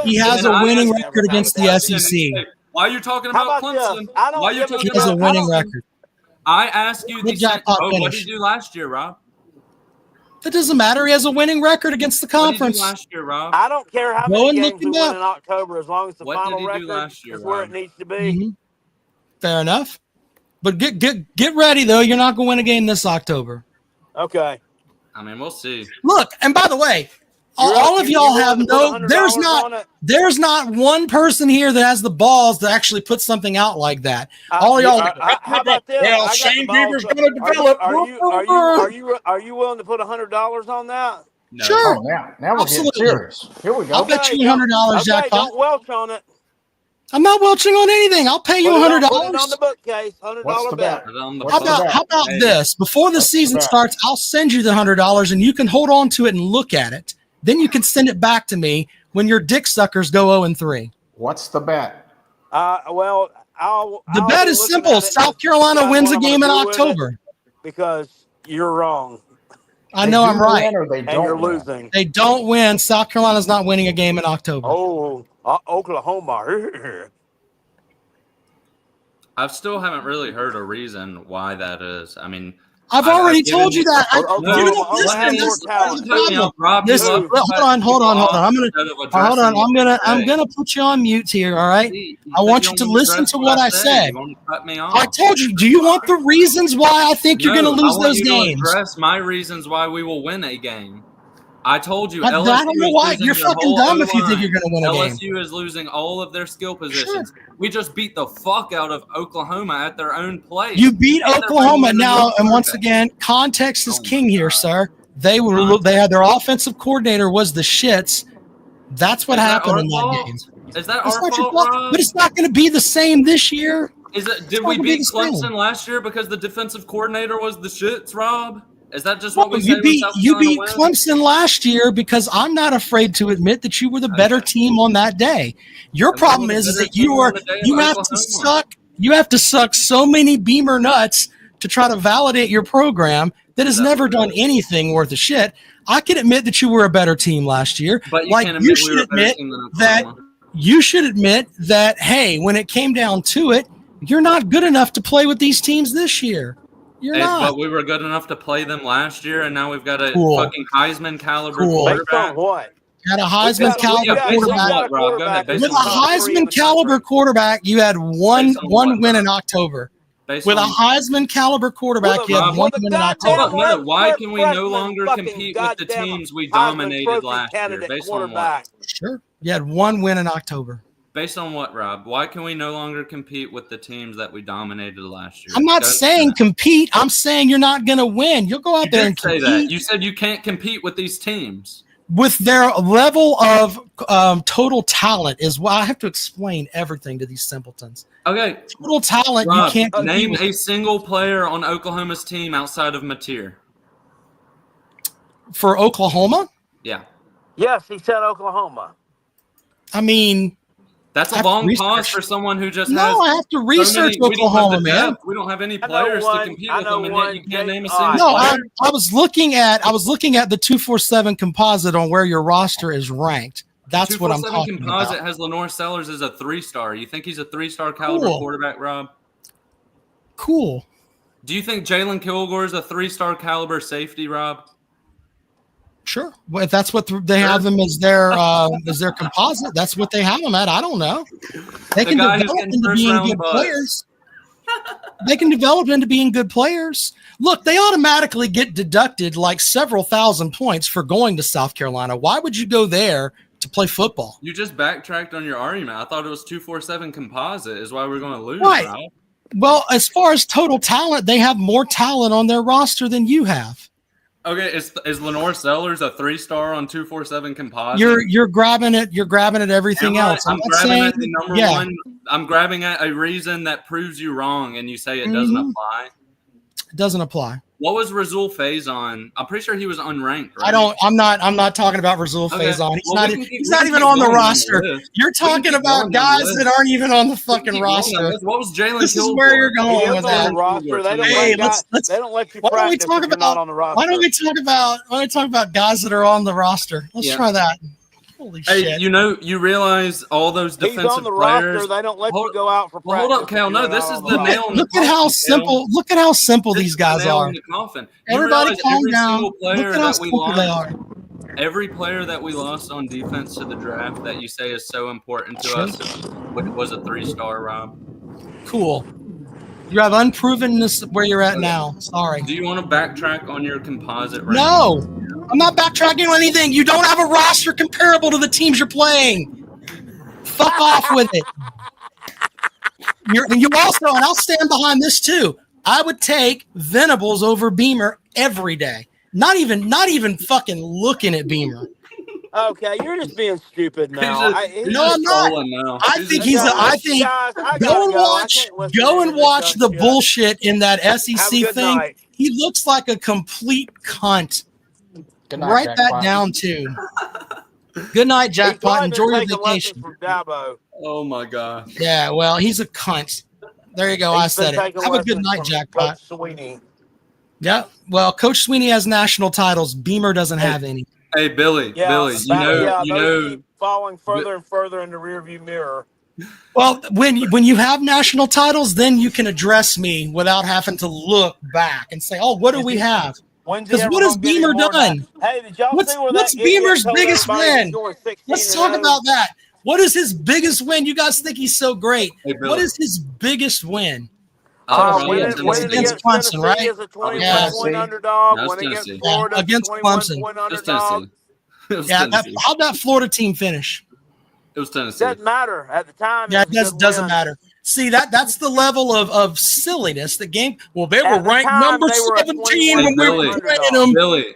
He has a winning record against the SEC. Why are you talking about Clemson? Why are you talking about a winning record? I asked you what did he do last year, Rob? That doesn't matter. He has a winning record against the conference. What did he do last year, Rob? I don't care how many games we win in October, as long as the final record is where it needs to be. Mm-hmm. Fair enough. But get ready, though. You're not going to win a game this October. Okay. I mean, we'll see. Look, and by the way, all of y'all have there's not one person here that has the balls to actually put something out like that. All y'all how about this? Well, Shane Beamer's going to develop. Are you willing to put $100 on that? No. Sure. Now we're getting serious. Here we go. I'll bet you $100, Jackpot. Don't welch on it. I'm not welching on anything. I'll pay you $100. Put it on the bookcase. $100 bet. How about this? Before the season starts, I'll send you the $100 and you can hold on to it and look at it. Then you can send it back to me when your dick suckers go 0-3. What's the bet? The bet is simple. South Carolina wins a game in October. Because you're wrong. I know I'm right. And you're losing. They don't win. South Carolina's not winning a game in October. Oklahoma. I still haven't really heard a reason why that is. I mean, I've already told you that. Hold on. I'm gonna put you on mute here. All right. I want you to listen to what I said. I told you. Do you want the reasons why I think you're gonna lose those games? Address my reasons why we will win a game. I told you. I don't know why. You're fucking dumb if you think you're going to win a game. LSU is losing all of their skill positions. Sure. We just beat the fuck out of Oklahoma at their own place. You beat Oklahoma now, and once again, context is king here, sir. They had their offensive coordinator was the shits. That's what happened in that game. Is that our fault, Rob? But it's not going to be the same this year. Did we beat Clemson last year because the defensive coordinator was the shits, Rob? Is that just what we say? You beat Clemson last year because I'm not afraid to admit that you were the better team on that day. Your problem is that you have to suck so many Beamer nuts to try to validate your program that has never done anything worth a shit. I can admit that you were a better team last year. But you should admit that, hey, when it came down to it, you're not good enough to play with these teams this year. You're not. But we were good enough to play them last year, and now we've got a fucking Heisman caliber quarterback. Based on what? Got a Heisman caliber quarterback. With a Heisman caliber quarterback, you had one win in October. With a Heisman caliber quarterback, you had one win in October. Why can we no longer compete with the teams we dominated last year? Based on what? Sure. You had one win in October. Based on what, Rob? Why can we no longer compete with the teams that we dominated last year? I'm not saying compete. I'm saying you're not going to win. You'll go out there and compete. Say that. You said you can't compete with these teams. With their level of total talent is why I have to explain everything to these simpletons. Okay. Total talent, Rob, you can't name a single player on Oklahoma's team outside of Mateer. For Oklahoma? Yeah. Yes, he said Oklahoma. I mean... That's a long pause for someone who just has. No, I have to research Oklahoma, man. We don't have any players to compete with them, and yet you can't name a single player. No, I was looking at the 247 composite on where your roster is ranked. That's what I'm talking about. 247 composite has Lenore Sellers as a 3-star. You think he's a 3-star caliber quarterback, Rob? Cool. Do you think Jalen Kilgore is a 3-star caliber safety, Rob? Sure. Well, if that's what they have them as their composite, that's what they have them at. I don't know. They can develop into being good players. They can develop into being good players. Look, they automatically get deducted like several thousand points for going to South Carolina. Why would you go there to play football? You just backtracked on your argument. I thought it was 247 composite is why we're going to lose. Right. Right? Well, as far as total talent, they have more talent on their roster than you have. Okay, is Lenore Sellers a 3-star on 247 composite? You're grabbing it. You're grabbing at everything else. I'm grabbing at the number one. I'm grabbing at a reason that proves you wrong, and you say it doesn't apply. It doesn't apply. What was Razul Faison? I'm pretty sure he was unranked. Right? I'm not talking about Razul Faison. He's not even on the roster. You're talking about guys that aren't even on the fucking roster. What was Jalen? This is where you're going with that. They don't let you practice if you're not on the roster. Why don't we talk about guys that are on the roster? Let's try that. Holy shit! You realize all those defensive He's on the players. roster. They don't let you go out for practice. Hold up, Cal. No, this is the nail. Look at how simple. Look at how simple these guys are. Everybody calm down. Look at how simple they are. Every player that we lost on defense to the draft that you say is so important to us was a 3-star, Rob. Cool. You have unprovenness where you're at now. Sorry. Do you want to backtrack on your composite? No, I'm not backtracking on anything. You don't have a roster comparable to the teams you're playing. Fuck off with it. You also, and I'll stand behind this too. I would take Venables over Beamer every day. Not even fucking looking at Beamer. Okay, you're just being stupid now. No, I'm not. I think go and watch the bullshit in that SEC thing. Night. He looks like a complete cunt. Write that down too. Good night, Jackpot. Enjoy your vacation. From Dabo. Oh my god. Yeah, well, he's a cunt. There you go. I said it. Have a good night, Jackpot. Sweeney. Yeah. Well, Coach Sweeney has national titles. Beamer doesn't have any. Hey, Billy. Billy. You know, keep falling further and further in the rearview mirror. Well, when you have national titles, then you can address me without having to look back and say, "Oh, what do we have?" Because what has Beamer done? Hey, did y'all see where what's Beamer's biggest win? Let's talk about that. What is his biggest win? You guys think he's so great. Hey, what is his biggest win? Against Clemson, right? As a 21-point underdog. No, Went against Tennessee. Florida. Against Clemson. Yeah, how'd that Florida team finish? It was Tennessee. Doesn't matter at the time. Yeah, it doesn't matter. See, that's the level of silliness. The game. Well, they were ranked number 17 when we were playing them. Billy.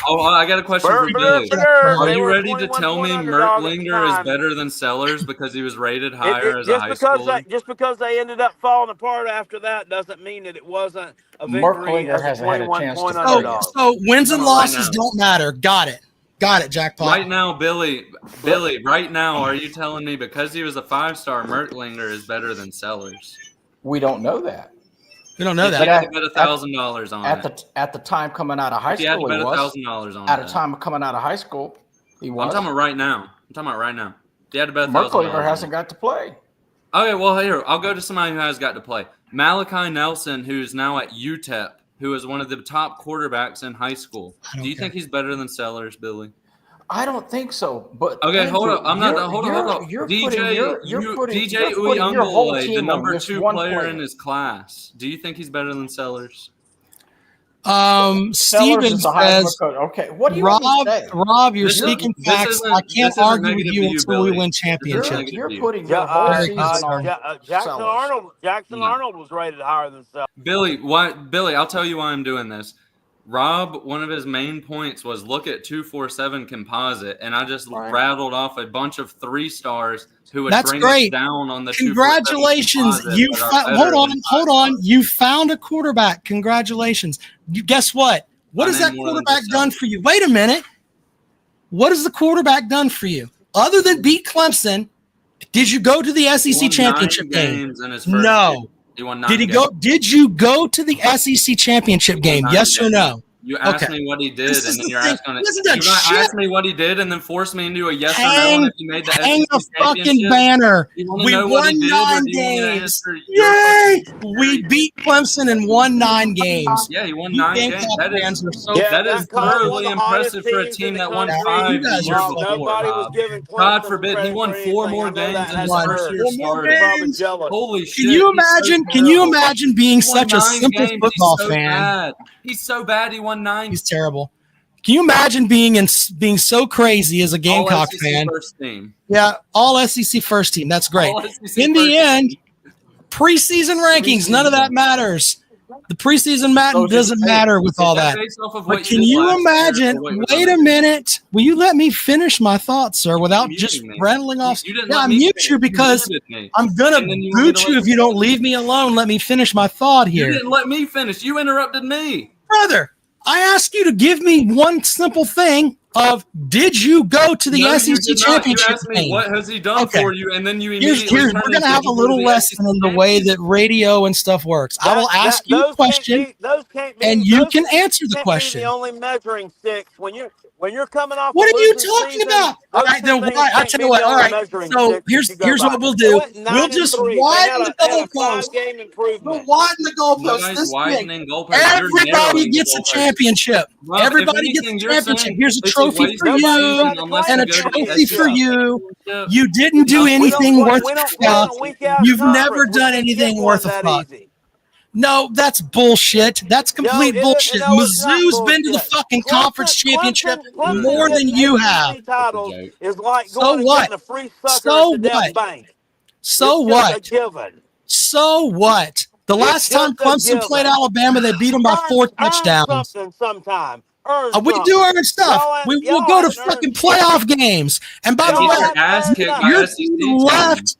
Oh, I got a question for Billy. Are you ready to tell me Mertlinger is better than Sellers because he was rated higher as a high schooler? Just because they ended up falling apart after that doesn't mean that it wasn't a victory as a 21-point underdog. So wins and losses don't matter. Got it, Jackpot. Right now, Billy, right now, are you telling me because he was a 5-star, Mertlinger is better than Sellers? We don't know that. We don't know that. He had to bet $1,000 on it. At the time coming out of high school, he had to bet $1,000 on it. At the time of coming out of high school, he was. I'm talking about right now. He had to bet $1,000. Mertlinger hasn't got to play. Okay, well, here, I'll go to somebody who has got to play. Malachi Nelson, who's now at UTEP, who is one of the top quarterbacks in high school. Do you think he's better than Sellers, Billy? I don't think so. But okay, Andrew, hold up. Hold up. DJ Uyunglele, the number 2 player in his class. Do you think he's better than Sellers? Steven says, okay, what do you Rob, you're speaking facts. I can't argue with you until we win championships. You're putting your whole season on Jackson Arnold was rated higher than Sellers. Billy, I'll tell you why I'm doing this. Rob, one of his main points was look at 247 composite, and I just rattled off a bunch of 3-stars who would bring us down on the Congratulations. Hold on. You found a quarterback. Congratulations. Guess what? What has that quarterback done for you? Wait a minute. What has the quarterback done for you? Other than beat Clemson, did you go to the SEC championship game? No. He won 9 Did he games. go? Did you go to the SEC championship game? Yes or no? You asked me what he did, and then you're asking you asked me what he did, and then forced me into a yes or no on if he made the hang SEC a fucking championship. banner. We won 9 games. Yay! We beat Clemson and won 9 games. Yeah, he won 9 games. That is thoroughly impressive for a team that won 5 the year before. Nobody was giving Clemson God forbid he won 4 more games in his first year starting. Holy shit! Can you imagine being such a simple football fan? He's so bad. He won 9. He's terrible. Can you imagine being so crazy as a Gamecock fan? First team. Yeah, all SEC first team. That's great. In the end, preseason rankings, none of that matters. The preseason doesn't matter with all that. But can you imagine? Wait a minute. Will you let me finish my thoughts, sir, without just rattling off? Yeah, I mute you because I'm going to boot you if you don't leave me alone. Let me finish my thought here. You didn't let me finish. You interrupted me. Brother, I asked you to give me one simple thing of, did you go to the SEC championship You asked me, game? what has he done for you? And then you immediately We're going to have a little lesson in the way that radio and stuff works. I will ask you a question, and you can answer the question. The only measuring sticks when you're coming off. What are you talking about? All right, then I tell you what. All right, so here's what we'll do. We'll just widen the goalpost. We'll widen the goalpost. Everybody gets a championship. Everybody gets a championship. Here's a trophy for you and a trophy for you. You didn't do anything worth a fuck. You've never done anything worth a fuck. No, that's bullshit. That's complete bullshit. Mizzou's been to the fucking conference championship more than you have. So what? So what? So what? So what? The last time Clemson played Alabama, they beat them by 4 touchdowns. We do earn stuff. We will go to fucking playoff games. And by the way, you left.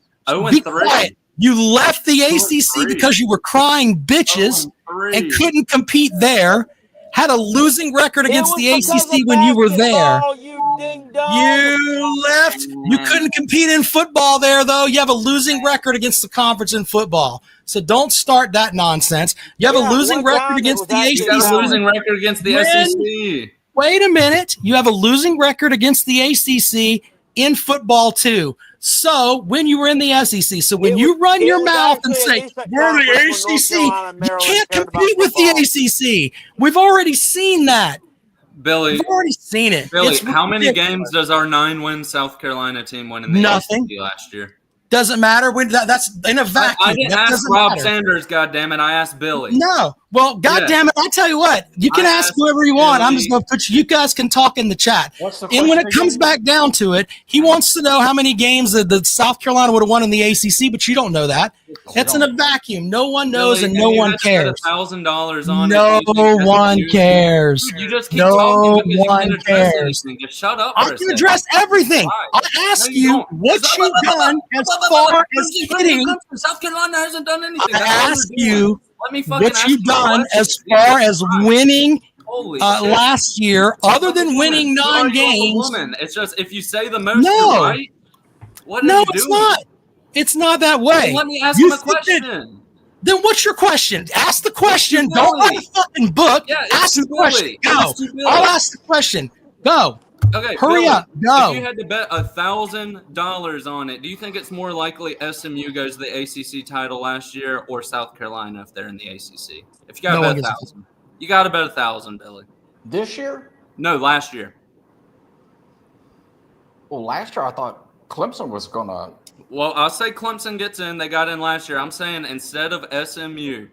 Be quiet. You left the ACC because you were crying bitches and couldn't compete there. Had a losing record against the ACC when you were there. You left. You couldn't compete in football there, though. You have a losing record against the conference in football. So don't start that nonsense. You have a losing record against the ACC. You have a losing record against the SEC. Wait a minute. You have a losing record against the ACC in football, too. So when you were in the SEC, so when you run your mouth and say, we're the ACC, you can't compete with the ACC. We've already seen that. Billy, we've already seen it. Billy, how many games does our 9-win South Carolina team win in the ACC last year? Doesn't matter. That's in a vacuum. I didn't ask Rob Sanders, goddammit. I asked Billy. No. Well, goddammit, I tell you what. You can ask whoever you want. I'm just going to put you guys can talk in the chat. And when it comes back down to it, he wants to know how many games that South Carolina would have won in the ACC, but you don't know that. It's in a vacuum. No one knows, and no one cares. $1,000 on no one cares. You just keep no one cares. Just shut up. I can address everything. I ask you what you've done as far as hitting. South Carolina hasn't done anything. I ask you what you've done as far as winning last year, other than winning 9 games. It's just if you say the most, you're right. It's not. It's not that way. Let me ask him a question. Then what's your question? Ask the question. Don't write a fucking book. Yeah, ask the question. Go. I'll ask the question. Go. Okay, hurry up. Go. If you had to bet $1,000 on it, do you think it's more likely SMU goes to the ACC title last year or South Carolina if they're in the ACC? If you got to bet 1,000, you got to bet 1,000, Billy. This year? No, last year. Well, last year I thought Clemson was gonna. Well, I'll say Clemson gets in. They got in last year. I'm saying instead of SMU,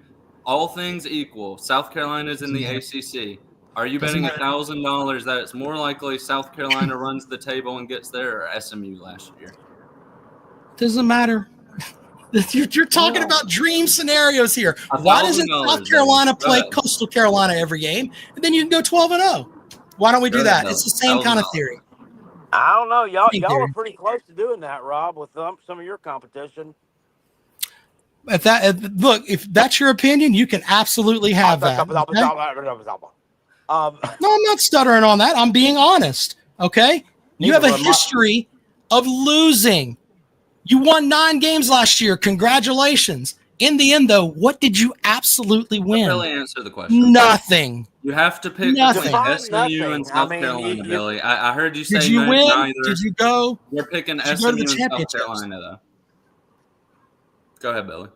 all things equal, South Carolina's in the ACC. Are you betting $1,000 that it's more likely South Carolina runs the table and gets there or SMU last year? Doesn't matter. You're talking about dream scenarios here. Why doesn't South Carolina play Coastal Carolina every game, and then you can go 12-0? Why don't we do that? It's the same kind of theory. I don't know. Y'all are pretty close to doing that, Rob, with some of your competition. If that's your opinion, you can absolutely have that. Okay? No, I'm not stuttering on that. I'm being honest. Okay? You have a history of losing. You won 9 games last year. Congratulations. In the end, though, what did you absolutely win? Really answer the question. Nothing. You have to pick Nothing. between SMU and South Carolina, Billy. I heard you say did you win? neither. Did you go? We're picking did you SMU go to the and South championships? Carolina, though. Go ahead, Billy.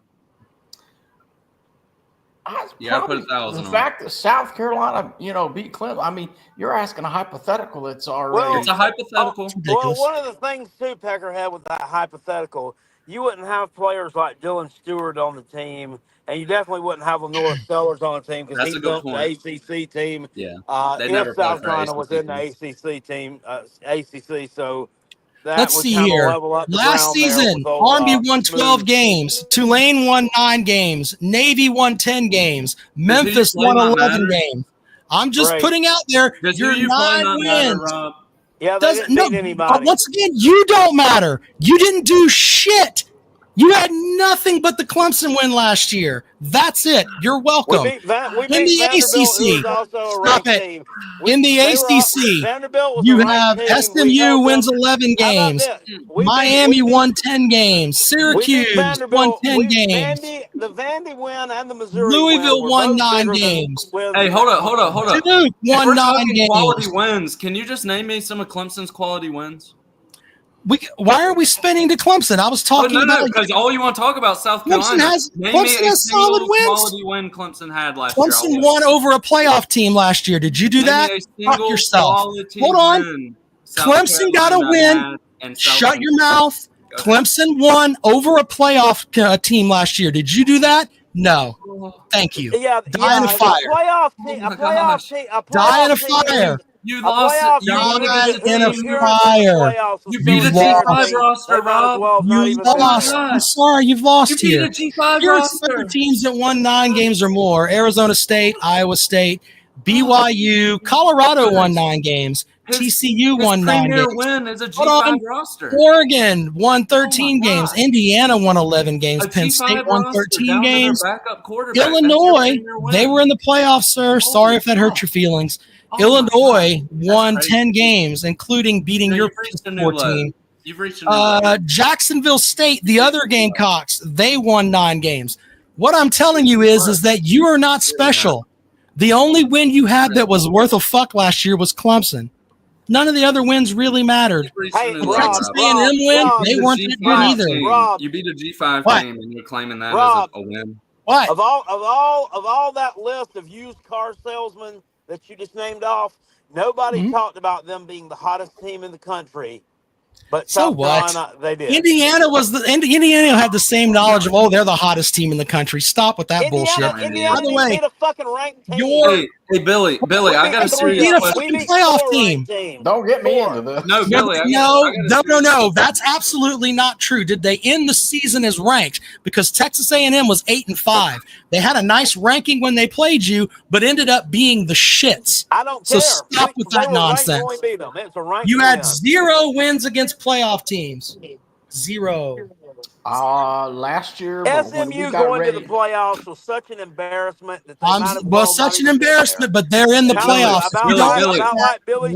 You got to put 1,000 The on fact that South Carolina, beat Clemson. I mean, you're asking a hypothetical. It's already. Well, It's a hypothetical. Well, one of the things too, Pecker had with that hypothetical, you wouldn't have players like Dylan Stewart on the team, and you definitely wouldn't have Lenore Sellers on the team because That's he's a good on the point. ACC team. Yeah. If South Carolina was in the ACC team, ACC, so that Let's would see kind of here. level up the Last ground there season, with old, Army won 12 Smooth. games. Tulane won 9 games. Navy won 10 games. Memphis play won not 11 matter? games. I'm just Great. putting out there Does your who you play 9 not matter, wins. Rob? Yeah, they Doesn't didn't no. beat anybody. Once again, you don't matter. You didn't do shit. You had nothing but the Clemson win last year. That's it. You're welcome. We beat in Vanderbilt, the who was ACC, also a stop ranked it. team. In the ACC, Vanderbilt was you a ranked have team. We SMU held wins them. 11 How about games. this? Miami won 10 games. We beat Syracuse won Vanderbilt. 10 games. The Vandy win and the Missouri Louisville win were won both 9 bigger than games. wins Hey, in hold that up. conference. Duke If won we're 9 talking quality games. wins, can you just name me some of Clemson's quality wins? Why are we spinning to Clemson? I was talking about because all you want to talk about South Carolina. Clemson has solid wins. Quality win Clemson had last year. Clemson won over a playoff team last year. Did you do that? Fuck yourself. Hold on. Clemson got a win. Shut your mouth. Clemson won over a playoff team last year. Did you do that? No. Thank you. Yeah, Die in a fire. Die in a fire. You lost. You in a fire. You beat a G5 roster, Rob. You lost. I'm sorry, you've lost here. You beat a G5 Here are roster. 7 teams that won 9 games or more: Arizona State, Iowa State, BYU, Colorado won 9 games. TCU won 9 games. Win is a G5 roster. Oregon won 13 games. Indiana won 11 games. Penn State won 13 games. Illinois, they were in the playoffs, sir. Sorry if that hurt your feelings. Illinois won 10 games, including beating your 14. You've reached a new level. Jacksonville State, the other Gamecocks, they won 9 games. What I'm telling you is that you are not special. The only win you had that was worth a fuck last year was Clemson. None of the other wins really mattered. Hey, Texas A&M win, they weren't that good either. Rob, you beat a G5 team and you're claiming that as a win. What? Of all that list of used car salesmen that you just named off, nobody talked about them being the hottest team in the country. But so South what? Carolina, they did. Indiana had the same knowledge of they're the hottest team in the country. Stop with that bullshit. Indiana By the way, beat a fucking ranked team. Hey, Billy, I got a serious question. Playoff team. Don't get me into this. No, Billy. No. That's absolutely not true. Did they end the season as ranked? Because Texas A&M was 8-5. They had a nice ranking when they played you, but ended up being the shits. I don't care. So stop with that nonsense. You had 0 wins against playoff teams. 0. Last year, SMU going to the playoffs was such an embarrassment that they such an embarrassment, but they're in the playoffs.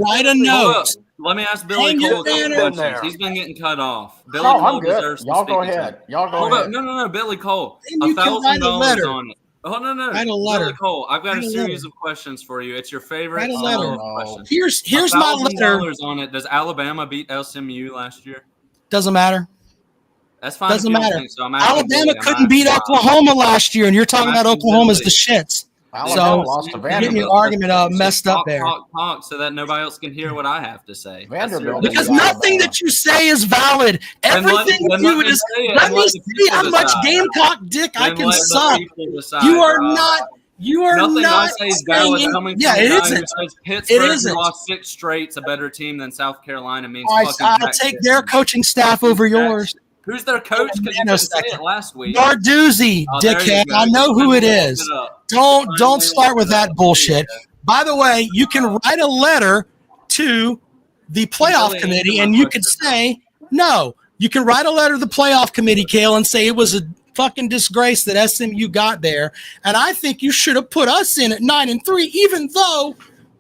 Write a note. Let me ask Billy Cole a couple questions. He's been getting cut off. Billy Cole deserves Y'all go ahead. Hold up. No, Billy Cole. $1,000 on it. Oh, no. Write a letter. Billy Cole, I've got a series of questions for you. It's your favorite. Write a letter. Question. Here's my letter. $1,000 on it. Does Alabama beat SMU last year? Doesn't matter. That's fine. Doesn't matter. So Alabama couldn't beat Oklahoma last year, and you're talking about Oklahoma's the shits. Alabama lost to Vanderbilt. Getting your argument messed up there. Talk so that nobody else can hear what I have to say. Vanderbilt. Because nothing that you say is valid. Everything you is. Let me see how much Gamecock dick I can suck. You are not. You are nothing not. I say is valid coming from it the guy isn't. who says Pittsburgh lost 6 straight. A better team than South Carolina means. I'll take their coaching staff over yours. Who's their coach? Because you didn't say it last week. Narduzzi, dickhead. I know who it is. Don't start with that bullshit. By the way, you can write a letter to the playoff committee, and you can say no. You can write a letter to the playoff committee, Cale, and say it was a fucking disgrace that SMU got there. And I think you should have put us in at 9-3, even though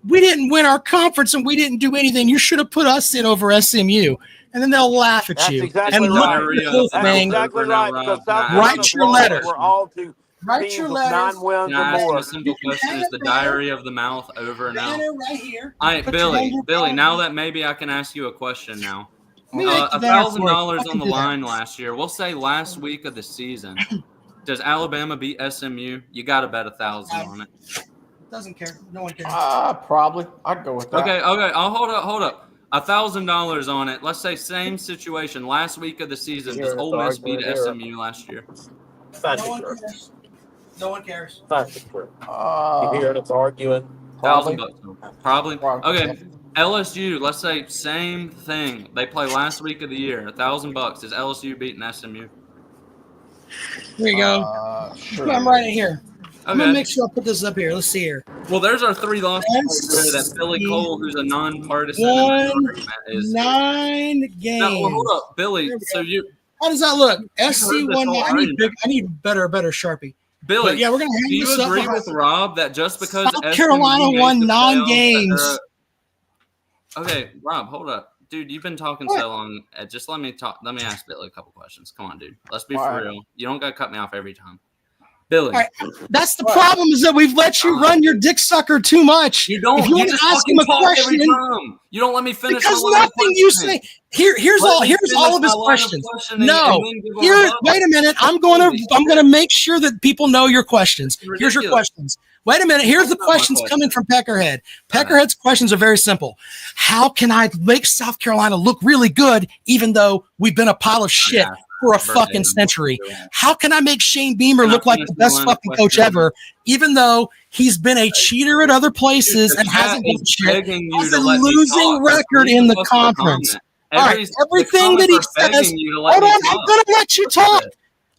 we didn't win our conference and we didn't do anything. You should have put us in over SMU. and then they'll laugh at That's you exactly and right. look at the whole That's thing. exactly right. Because South Write Carolina's your losses letter. were all to Write teams your with letter. 9 wins Can or I ask more. a simple question? Is the diary of the mouth over now? Banner right here. All right, Put your Billy. name Billy, down. now that maybe I can ask you a question now. Let me make the banner for you. $1,000 I on can the do that. line last year. We'll say last week of the season. Does Alabama beat SMU? You got to bet 1,000 on it. Doesn't care. No one cares. Probably. I'd go with that. Okay. I'll hold up. $1,000 on it. Let's say same situation. Last week of the season. Does Ole Miss beat SMU last year? No one cares. No one cares. You hear us arguing? $1,000. Probably. Probably. Okay. LSU. Let's say same thing. They play last week of the year. $1,000. Is LSU beating SMU? Here you go. Sure. I'm right here. I'm Okay. gonna make sure I put this up here. Let's see here. Well, there's our 3 lost players that Billy Cole, who's a nonpartisan, is 9 games. No, well, hold up, Billy. So you How does that look? heard SC this won. whole I need better Sharpie. Billy, But yeah, we're gonna hang do you this up. agree with Rob that just because South SMU Carolina made won the 9 playoffs, games. Okay, Rob, hold up, dude. You've been talking so long. Just let me talk. Let me ask Billy a couple questions. Come on, dude. Let's be for real. You don't gotta cut me off every time. Billy, All right. That's the problem is that we've let you run your dick sucker too much. You don't. If you, You want just to ask him fucking a talk every question, time. You don't let me finish. because my line of nothing you questioning. say. Here's Let all. me Here's finish all of his my line of questions. questioning No. and then give a Here. rebuttal. Wait a minute. I'm gonna make sure that people know your questions. Here's your questions. Wait a minute. Here's the questions coming from Peckerhead. Peckerhead's questions are very simple. How can I make South Carolina look really good, even though we've been a pile of shit for a fucking century? How can I make Shane Beamer look like the best fucking coach ever, even though he's been a cheater at other places and hasn't done shit, has a losing record in the conference? All right, everything that he says, hold on, I'm going to let you talk.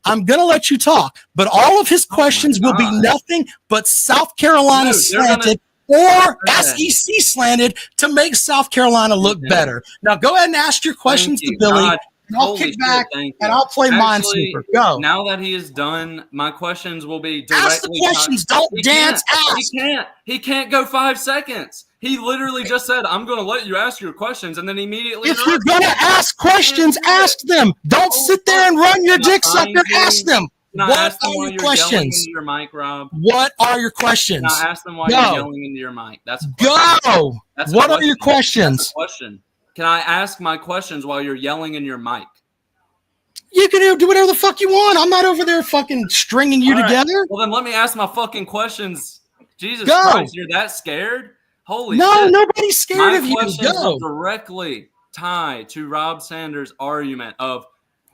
I'm going to let you talk, but all of his questions will be nothing but South Carolina slanted or SEC slanted to make South Carolina look better. Now go ahead and ask your questions to Billy. And I'll kick back and I'll play Minesweeper. Go. Now that he is done, my questions will be directly. Ask the questions. Don't dance. Ask. He can't go 5 seconds. He literally just said, "I'm going to let you ask your questions," and then immediately. If you're going to ask questions, ask them. Don't sit there and run your dick sucker. Ask them. What are your questions? Into your mic, Rob? What are your questions? Now ask them why you're yelling into your mic. That's a go. What are your questions? That's a question. Can I ask my questions while you're yelling in your mic? You can do whatever the fuck you want. I'm not over there fucking stringing you together. Well, then let me ask my fucking questions. Jesus Christ, you're that scared? Holy shit. No, nobody's scared of you. My questions will directly tie to Rob Sanders' argument of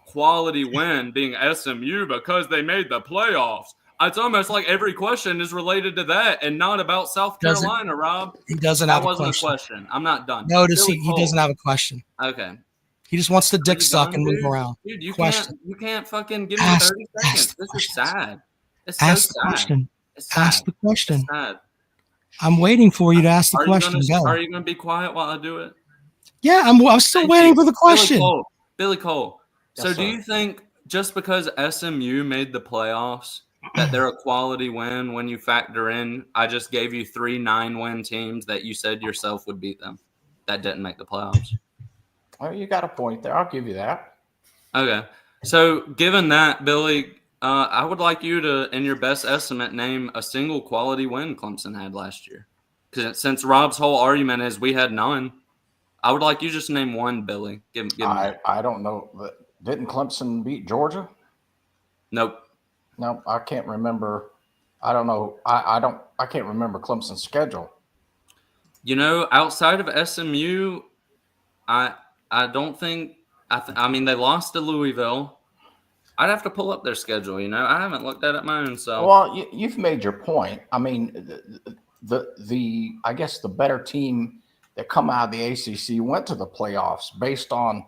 quality win being SMU because they made the playoffs. It's almost like every question is related to that and not about South Carolina, Rob. He doesn't have a question. I'm not done. Notice he doesn't have a question. Okay. He just wants to dick suck and move around. Dude, you can't fucking give me 30 seconds. This is sad. It's so ask the sad. question. It's sad. Ask the question. It's sad. I'm waiting for you to ask the question. Are you going to be quiet while I do it? Yeah, I'm still waiting for the question. Billy Cole. So do you think just because SMU made the playoffs that they're a quality win when you factor in I just gave you 3 9-win teams that you said yourself would beat them that didn't make the playoffs? Oh, you got a point there. I'll give you that. Okay. So given that, Billy, I would like you to, in your best estimate, name a single quality win Clemson had last year. Because since Rob's whole argument is we had none, I would like you just name one, Billy. Give me I don't know. Didn't Clemson beat Georgia? Nope. No, I can't remember. I don't know. I can't remember Clemson's schedule. You know, outside of SMU, I don't think I mean they lost to Louisville. I'd have to pull up their schedule. You know, I haven't looked at it my own self. Well, you've made your point. I mean, the I guess the better team that come out of the ACC went to the playoffs based on,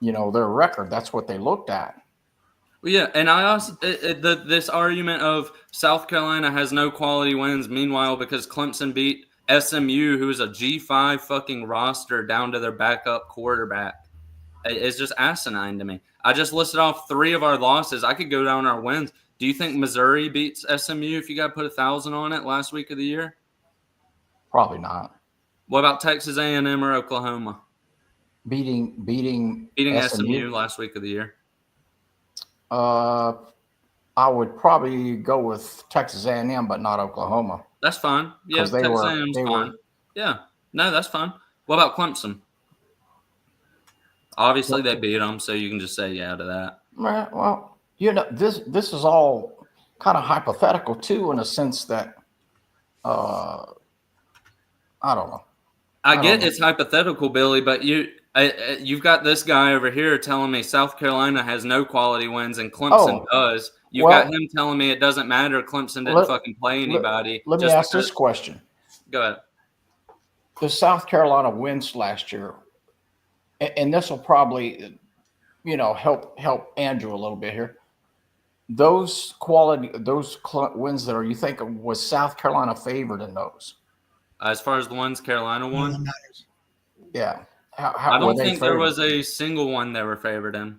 their record. That's what they looked at. Well, yeah, and I also this argument of South Carolina has no quality wins. Meanwhile, because Clemson beat SMU, who is a G5 fucking roster down to their backup quarterback, it's just asinine to me. I just listed off 3 of our losses. I could go down our wins. Do you think Missouri beats SMU if you got to put 1,000 on it last week of the year? Probably not. What about Texas A&M or Oklahoma? beating SMU last week of the year. I would probably go with Texas A&M, but not Oklahoma. That's fine. Yeah, Texas A&M's fine. Yeah, no, that's fine. What about Clemson? Obviously, they beat them, so you can just say yeah to that. Well, this is all kind of hypothetical too, in a sense that I don't know. I get it's hypothetical, Billy, but you've got this guy over here telling me South Carolina has no quality wins and Clemson does. You've got him telling me it doesn't matter. Clemson didn't fucking play anybody. Let me ask this question. Go ahead. The South Carolina wins last year, and this will probably, help Andrew a little bit here. Those wins that you think was South Carolina favored in those? As far as the ones Carolina won? Yeah. I don't think there was a single one they were favored in.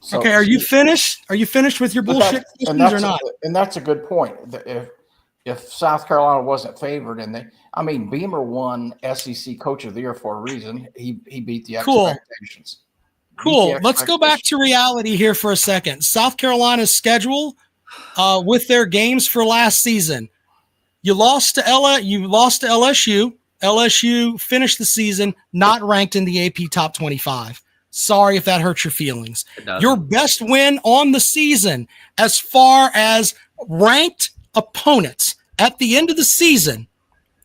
So, okay, are you finished? Are you finished with your bullshit questions or not? And that's a good point. If South Carolina wasn't favored, Beamer won SEC Coach of the Year for a reason. He beat the expectations. Cool. Let's go back to reality here for a second. South Carolina's schedule with their games for last season. You lost to LSU. LSU finished the season not ranked in the AP top 25. Sorry if that hurts your feelings. Your best win on the season as far as ranked opponents at the end of the season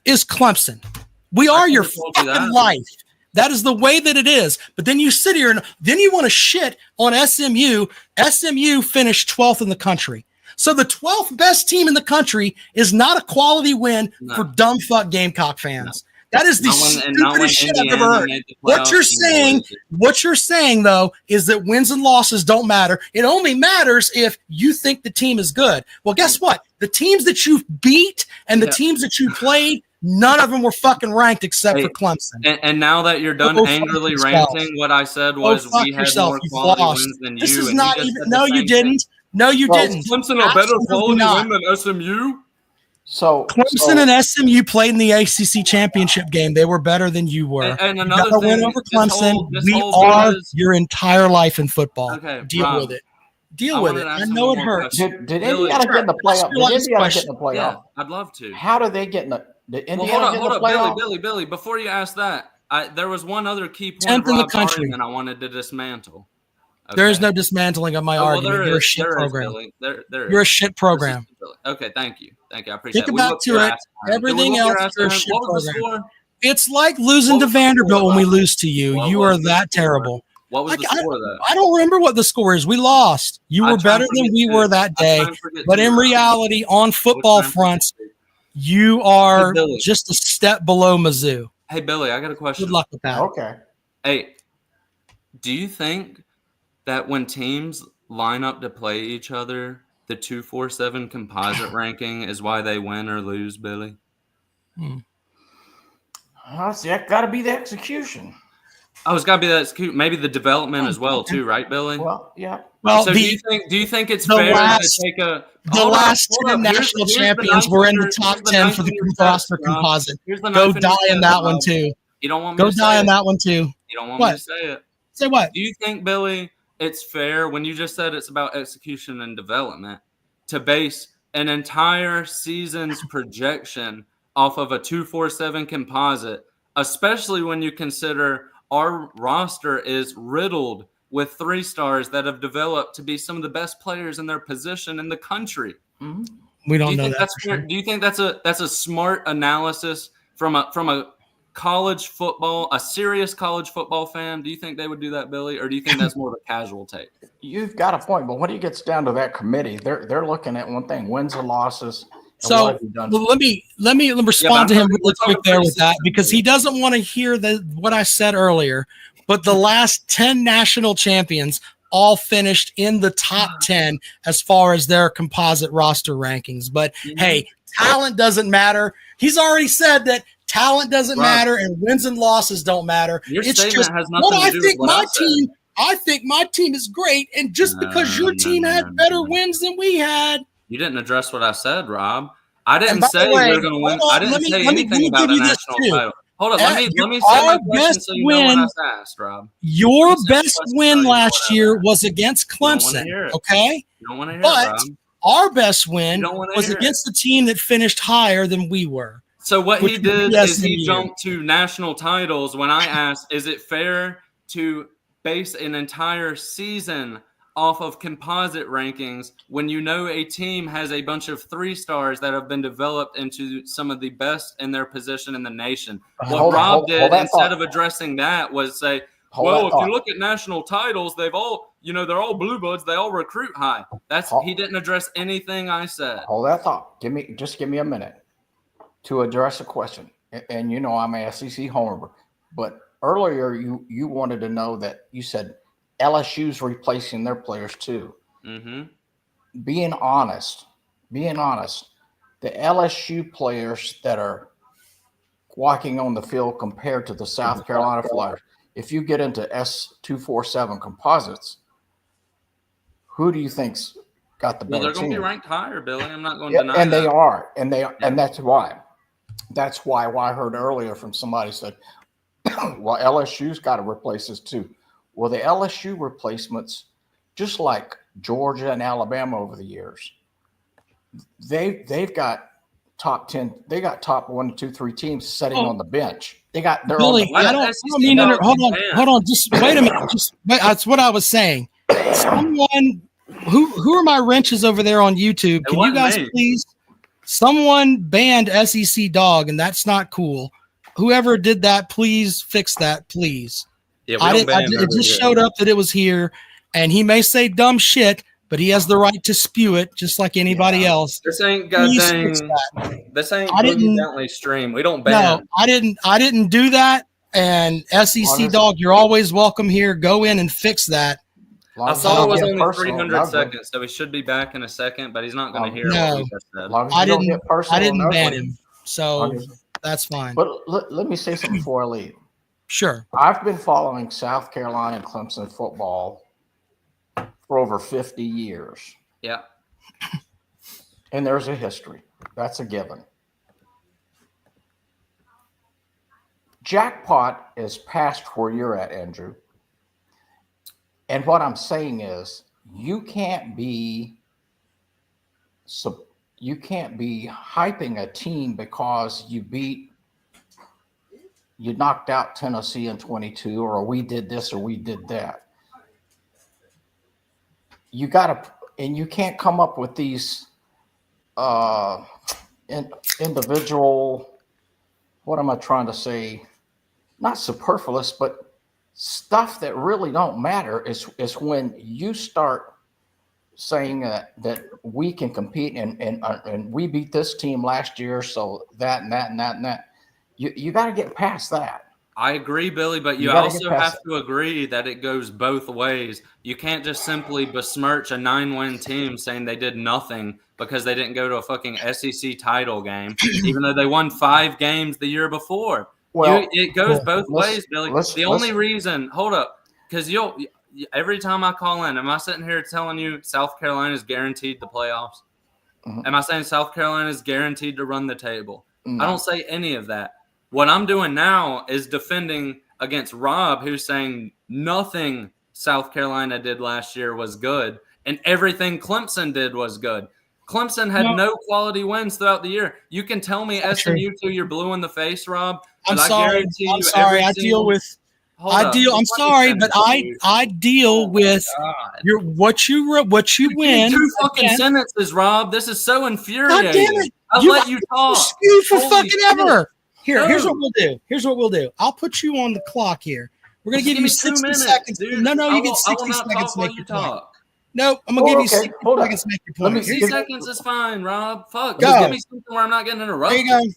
is Clemson. We are your fucking life. That is the way that it is. But then you sit here and then you want to shit on SMU. SMU finished 12th in the country. So the 12th best team in the country is not a quality win for dumb fuck Gamecock fans. No. That is the stupidest shit I've ever heard. What you're saying though is that wins and losses don't matter. It only matters if you think the team is good. Well, guess what? The teams that you've beat and the teams that you played, none of them were fucking ranked except for Clemson. And now that you're done angrily ranting, what I said was we had more quality wins than you. This is not even. No, you didn't. No, you didn't. Clemson a better quality win than SMU? So Clemson and SMU played in the ACC championship game. They were better than you were. And another thing, win over Clemson. We are your entire life in football. Okay, deal with it. Deal with it. I know it hurts. Did Indiana get in the playoff? Did Indiana get in the playoff? Yeah, I'd love to. How did they get in the? Did Indiana get in the playoff? Billy. Before you ask that, there was one other key point of Rob's argument I wanted to dismantle. Okay. There is no dismantling of my argument. You're a shit program. You're a shit program. Okay, thank you. I appreciate it. Think about it. Everything else is a shit program. It's like losing to Vanderbilt when we lose to you. You are that terrible. What was the score of that? I don't remember what the score is. We lost. You were better than we were that day. But in reality, on football fronts, you are just a step below Mizzou. Hey, Billy, I got a question. Good luck with that. Okay. Hey, do you think that when teams line up to play each other, the 2-4-7 composite ranking is why they win or lose, Billy? See, that got to be the execution. Oh, it's got to be that. Maybe the development as well, too, right, Billy? Well, yeah. Well, so do you think it's fair to take a last 10 national champions were in the top 10 for the roster composite? Go die in that one too. You don't want me to say it. Go die in that one too. You don't want me to say it. Say what? Do you think, Billy, it's fair when you just said it's about execution and development to base an entire season's projection off of a 2-4-7 composite, especially when you consider our roster is riddled with 3 stars that have developed to be some of the best players in their position in the country? Mm-hmm. We don't know that. Sure. Do you think that's a smart analysis from a college football, a serious college football fan? Do you think they would do that, Billy, or do you think that's more of a casual take? You've got a point, but when it gets down to that committee, they're looking at one thing: wins and losses. So let me respond to him really quick there with that, because he doesn't want to hear what I said earlier. But the last 10 national champions all finished in the top 10 as far as their composite roster rankings. But hey, talent doesn't matter. He's already said that talent doesn't matter and wins and losses don't matter. It's just has nothing to do with what I said. I think my team is great, and just because your team had better wins than we had. You didn't address what I said, Rob. I didn't say we were going to win. I didn't say anything about a national title. Hold on. Let me say my question so you know what I asked, Rob. Your best win last year was against Clemson. Okay? You don't want to hear but it, Rob. Our best win was against the team that finished higher than we were. So what he did is he jumped to national titles when I asked, is it fair to base an entire season off of composite rankings when you know a team has a bunch of 3-stars that have been developed into some of the best in their position in the nation? What Rob did instead of addressing that was say, well, if you look at national titles, they've all, they're all blue bloods. They all recruit high. He didn't address anything I said. Hold that thought. Give me a minute to address a question. And I'm a SEC homer, but earlier you wanted to know that you said LSU's replacing their players too. Mm-hmm. Being honest, the LSU players that are walking on the field compared to the South Carolina Flyers, if you get into S247 composites, who do you think's got the better team? Well, they're going to be ranked higher, Billy. I'm not going to deny and that. They are, and that's why. That's why I heard earlier from somebody said, well, LSU's got to replace this too. Well, the LSU replacements, just like Georgia and Alabama over the years, they've got top 10. They got top 1, 2, 3 teams sitting on the bench. They got their Billy. I don't mean to. Hold on. Just wait a minute. That's what I was saying. Someone who are my wrenches over there on YouTube? Can you guys please? Someone banned SEC dog, and that's not cool. Whoever did that, please fix that, please. Yeah, it just showed up that it was here, and he may say dumb shit, but he has the right to spew it just like anybody else. This ain't Bentley stream. We don't ban. No, I didn't do that. And SEC dog, you're always welcome here. Go in and fix that. I saw it was only 300 seconds, so he should be back in a second, but he's not going to hear what we just said. I didn't ban him, so that's fine. But let me say something before I leave. Sure. I've been following South Carolina and Clemson football for over 50 years. Yeah. And there's a history. That's a given. Jackpot is past where you're at, Andrew. And what I'm saying is you can't be hyping a team because you knocked out Tennessee in 22, or we did this or we did that. You can't come up with these individual, what am I trying to say? Not superfluous, but stuff that really don't matter is when you start saying that we can compete and we beat this team last year, so that and that and that and that. You got to get past that. I agree, Billy, but you also have to agree that it goes both ways. You can't just simply besmirch a 9-win team saying they did nothing because they didn't go to a fucking SEC title game, even though they won 5 games the year before. Well, it goes both ways, Billy. The only reason, hold up, because every time I call in, am I sitting here telling you South Carolina is guaranteed the playoffs? Mm-hmm. Am I saying South Carolina is guaranteed to run the table? Mm-hmm. I don't say any of that. What I'm doing now is defending against Rob, who's saying nothing South Carolina did last year was good, and everything Clemson did was good. Clemson had no quality wins throughout the year. You can tell me SMU till you're blue in the face, Rob. I'm sorry. I'm sorry. I deal with your what you win. 2 fucking sentences, Rob. This is so infuriating. God damn it! I'll let you talk. Skew for fucking ever. Here's what we'll do. I'll put you on the clock here. We're gonna give you 60 seconds. Dude. No, you get 60 seconds to make your point. No, I'm gonna give you 60 seconds to make your point. 60 seconds is fine, Rob. Fuck. Go. Just give me something where I'm not getting interrupted. There you go.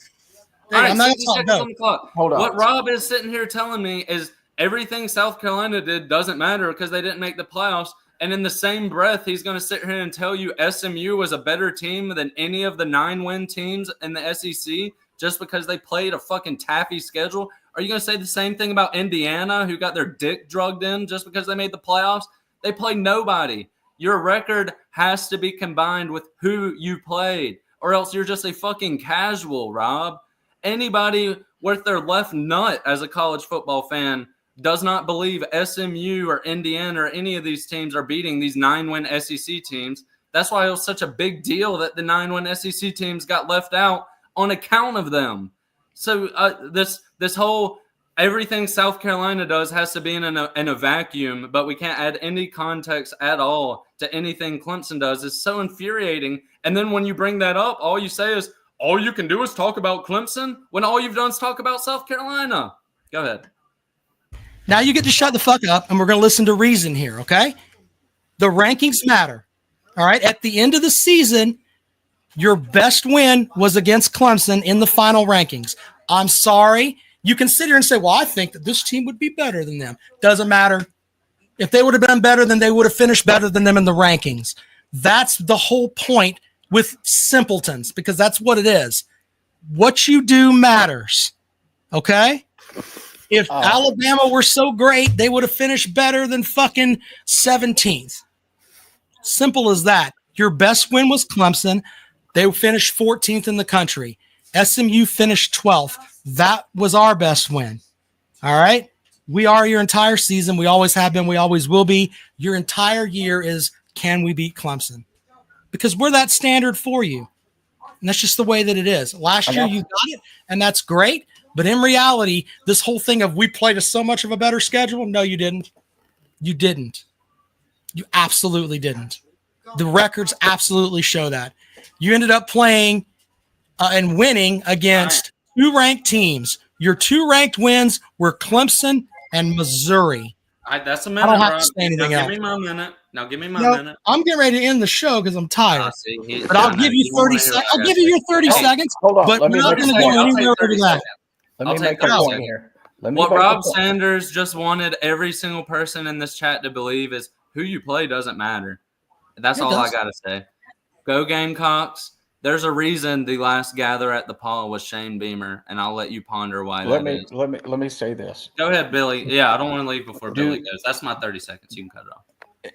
All right, 60 seconds on the clock. Hold on. What Rob is sitting here telling me is everything South Carolina did doesn't matter because they didn't make the playoffs. And in the same breath, he's going to sit here and tell you SMU was a better team than any of the 9-win teams in the SEC just because they played a fucking taffy schedule. Are you going to say the same thing about Indiana, who got their dick drugged in just because they made the playoffs? They played nobody. Your record has to be combined with who you played, or else you're just a fucking casual, Rob. Anybody worth their left nut as a college football fan does not believe SMU or Indiana or any of these teams are beating these 9-win SEC teams. That's why it was such a big deal that the 9-win SEC teams got left out on account of them. So this whole everything South Carolina does has to be in a vacuum, but we can't add any context at all to anything Clemson does. It's so infuriating. And then when you bring that up, all you say is, all you can do is talk about Clemson when all you've done is talk about South Carolina. Go ahead. Now you get to shut the fuck up, and we're going to listen to reason here, okay? The rankings matter, all right? At the end of the season, your best win was against Clemson in the final rankings. I'm sorry. You can sit here and say, well, I think that this team would be better than them. Doesn't matter. If they would have been better, then they would have finished better than them in the rankings. That's the whole point with simpletons, because that's what it is. What you do matters, okay? If Alabama were so great, they would have finished better than fucking 17th. Simple as that. Your best win was Clemson. They finished 14th in the country. SMU finished 12th. That was our best win. All right? We are your entire season. We always have been. We always will be. Your entire year is, can we beat Clemson? Because we're that standard for you. And that's just the way that it is. Last year you got it, and that's great. But in reality, this whole thing of we played so much of a better schedule, no, you didn't. You didn't. You absolutely didn't. The records absolutely show that. You ended up playing and winning against two ranked teams. Your two ranked wins were Clemson and Missouri. That's a minute. I don't have to say anything else. Give me my minute. Now give me my minute. I'm getting ready to end the show because I'm tired. But I'll give you 30 seconds. I'll give you your 30 seconds. Hold on. But we're not going to go anywhere over that. Let me make a point here. What Rob Sanders just wanted every single person in this chat to believe is who you play doesn't matter. That's all I got to say. Go Gamecocks. There's a reason the last gather at the Paul was Shane Beamer, and I'll let you ponder why let me say this. Go ahead, Billy. Yeah, I don't want to leave before Billy goes. That's my 30 seconds. You can cut it off.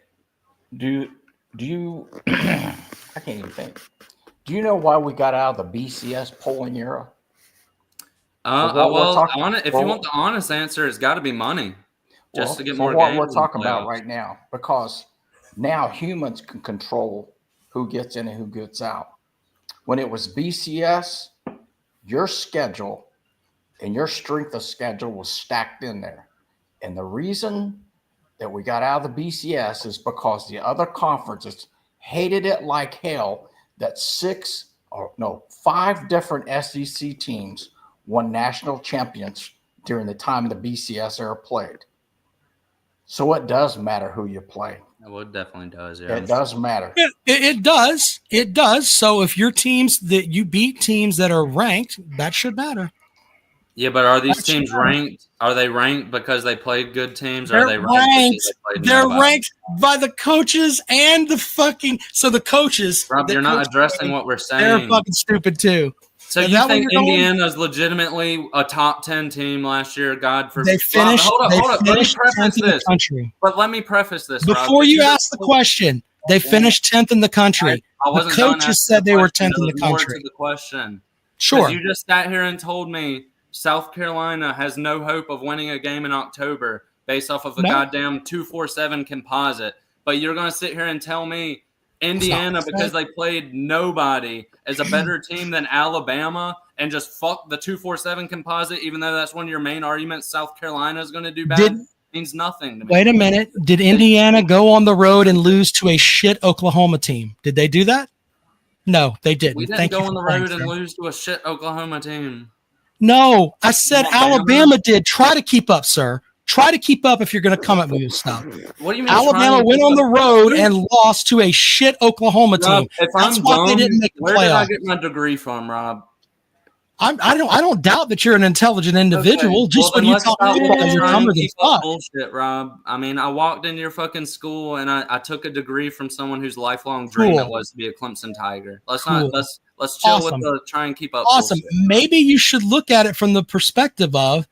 Do you I can't even think. Do you know why we got out of the BCS polling era? If you want the honest answer, it's got to be money. Just to get more what games. We're talking about right now, because now humans can control who gets in and who gets out. When it was BCS, your schedule and your strength of schedule was stacked in there. And the reason that we got out of the BCS is because the other conferences hated it like hell that 5 different SEC teams won national champions during the time the BCS era played. So it does matter who you play. Well, it definitely does. Yeah. It does matter. It does. It does. So if your teams that you beat teams that are ranked, that should matter. Yeah, but are these teams ranked? Are they ranked because they played good teams? Or They're are they ranked? They're ranked by the coaches and the fucking. So the coaches. Rob, you're not addressing what we're saying. They're fucking stupid too. So you think Indiana's legitimately a top 10 team last year? God forbid. They finished. Hold up. Let me preface this. But let me preface this. Before Rob, you ask the question, they finished 10th in the country. The coaches said they were 10th in the country. The question. Sure. You just sat here and told me South Carolina has no hope of winning a game in October based off of a goddamn 247 composite. But you're going to sit here and tell me Indiana, because they played nobody, is a better team than Alabama and just fuck the 247 composite, even though that's one of your main arguments South Carolina is going to do bad, means nothing to me. Wait a minute. Did Indiana go on the road and lose to a shit Oklahoma team? Did they do that? No, they didn't. We didn't go on the road and lose to a shit Oklahoma team. No, I said Alabama did. Try to keep up, sir. Try to keep up if you're going to come at me with stuff. What do you mean? Alabama went on the road and lost to a shit Oklahoma team. That's why they didn't make the playoff. Where did I get my degree from, Rob? I don't doubt that you're an intelligent individual. Okay. Just when you talk about your bullshit, Rob. I mean, I walked into your fucking school and I took a degree from someone whose lifelong dream it was to be a Clemson Tiger. Let's chill with the try and keep up. Awesome. Bullshit. Maybe you should look at it from the perspective of,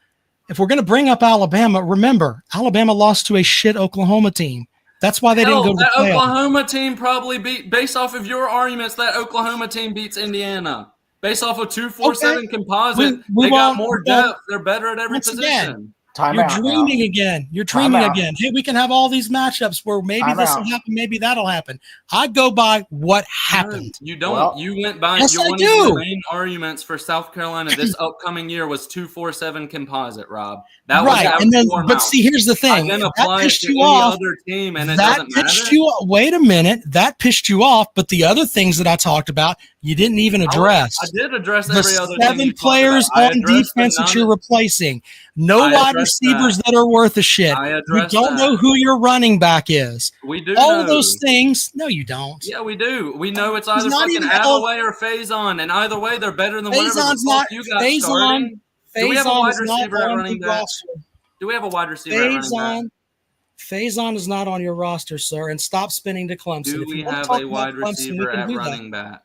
if we're going to bring up Alabama, remember, Alabama lost to a shit Oklahoma team. That's why they didn't go to the playoff. Oklahoma team probably beat, based off of your arguments, that Oklahoma team beats Indiana. Based off of 247 composite, We they got won't- more depth. They're better at every position. You're dreaming again. You're dreaming again. Hey, we can have all these matchups where maybe this will happen, maybe that'll happen. I go by what happened. No, you don't. You went by yes, one I of do. the main arguments for South Carolina this upcoming year was 247 composite, Rob. That right. was And then, but see, here's the thing. Then that apply pissed it to you any off. other team, and it that doesn't pissed matter. you. Wait a minute. That pissed you off. But the other things that I talked about, you didn't even address. I did address the every other thing. 7 players on defense that you're replacing. No wide receivers that are worth a shit. We don't know who your running back is. We do all know. of those things. No, you don't. Yeah, we do. We know it's either fucking Calloway or Faison, and either way, they're better than whatever the fuck you got starting. Do we have a wide receiver at running back? Do we have a wide receiver at running back? Faison is not on your roster, sir, and stop spinning to Clemson. Do we have a wide receiver at running back?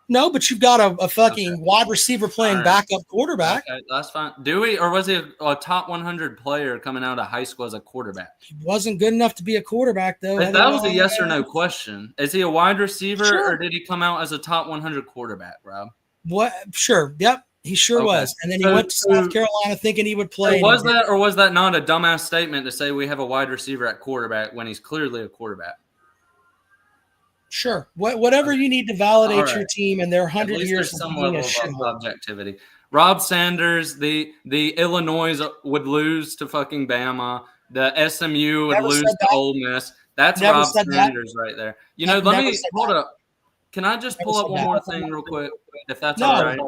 No, but you've got a fucking wide receiver playing backup quarterback. Okay, that's fine. Do we, or was he a top 100 player coming out of high school as a quarterback? He wasn't good enough to be a quarterback, though. That was a yes or no question. Is he a wide receiver, or did he come out as a top 100 quarterback, Rob? What? Sure. Yep. He sure was. And then he went to South Carolina thinking he would play. Was that, or was that not a dumbass statement to say we have a wide receiver at quarterback when he's clearly a quarterback? Sure. Whatever you need to validate your team and their 100 years of some being level a of objectivity. Rob Sanders, the Illinois would lose to fucking Bama. The SMU would lose to Ole Miss. That's Rob Sanders right there. You know, let me hold up. Can I just pull up one more thing real quick, if that's all right?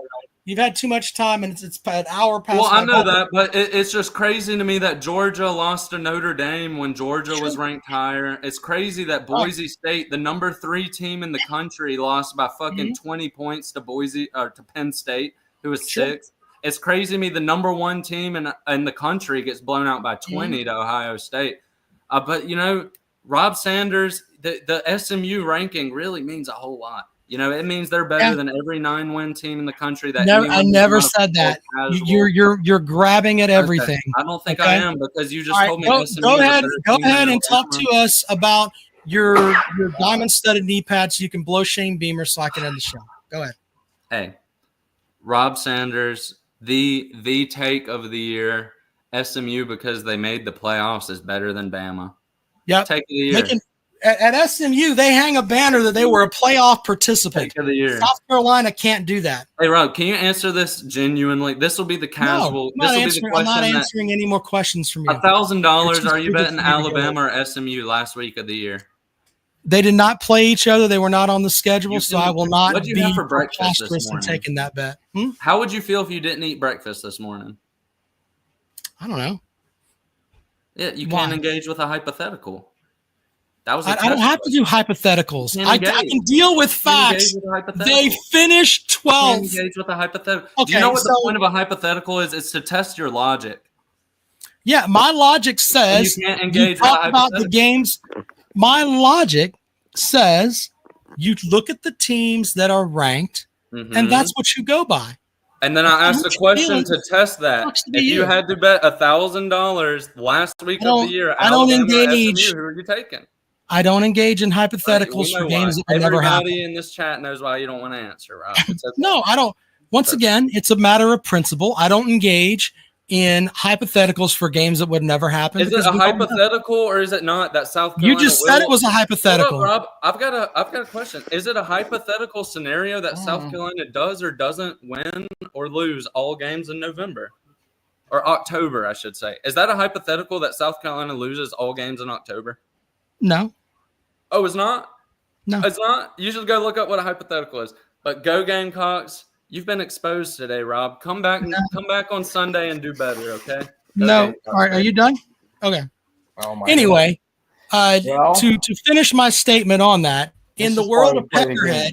You've had too much time, and it's an hour past. Well, I know that, but it's just crazy to me that Georgia lost to Notre Dame when Georgia was ranked higher. It's crazy that Boise State, the number 3 team in the country, lost by fucking 20 points to to Penn State, who was 6th. It's crazy to me the number 1 team in the country gets blown out by 20 to Ohio State. But, you know, Rob Sanders, the SMU ranking really means a whole lot. You know, it means they're better than every 9-win team in the country. I never said that. You're grabbing at everything. I don't think I am, because you just told me. Go ahead and talk to us about your diamond-studded knee pads so you can blow Shane Beamer so I can end the show. Go ahead. Hey, Rob Sanders, the take of the year. SMU, because they made the playoffs, is better than Bama. Yeah, take of the year. At SMU, they hang a banner that they were a playoff participant. Take of the year. South Carolina can't do that. Hey, Rob, can you answer this genuinely? This will be the casual. I'm not answering any more questions from you. $1,000. Are you betting Alabama or SMU last week of the year? They did not play each other. They were not on the schedule, so I will not be have for breakfast this morning? Taking that bet. How would you feel if you didn't eat breakfast this morning? I don't know. Yeah, you can't engage with a hypothetical. That was. I don't have to do hypotheticals. I can deal with facts. They finished 12th. Engage with a hypothetical. Okay, do you know what the point of a hypothetical is? It's to test your logic. Yeah, my logic says you can't engage talk about the games. My logic says you look at the teams that are ranked, and that's what you go by. And then I asked a question to test that. If you had to bet $1,000 last week of the year, I don't engage. Who are you taking? I don't engage in hypotheticals for games that will never happen. Everybody in this chat knows why you don't want to answer, Rob. No, I don't. Once again, it's a matter of principle. I don't engage in hypotheticals for games that would never happen. Is it a hypothetical or is it not that South Carolina? You just said it was a hypothetical. Rob, I've got a question. Is it a hypothetical scenario that South Carolina does or doesn't win or lose all games in November? Or October, I should say. Is that a hypothetical that South Carolina loses all games in October? No. Oh, it's not? No. It's not? You should go look up what a hypothetical is. But go Gamecocks. You've been exposed today, Rob. Come back on Sunday and do better, okay? No. All right, are you done? Okay. Anyway, to finish my statement on that, in the world of Peckerhead,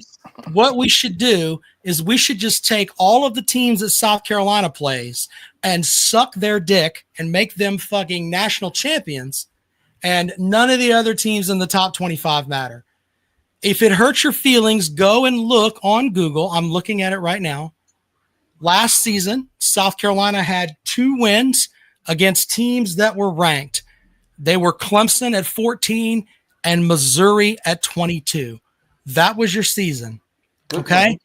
what we should do is we should just take all of the teams that South Carolina plays and suck their dick and make them fucking national champions. And none of the other teams in the top 25 matter. If it hurts your feelings, go and look on Google. I'm looking at it right now. Last season, South Carolina had 2 wins against teams that were ranked. They were Clemson at 14 and Missouri at 22. That was your season. Okay?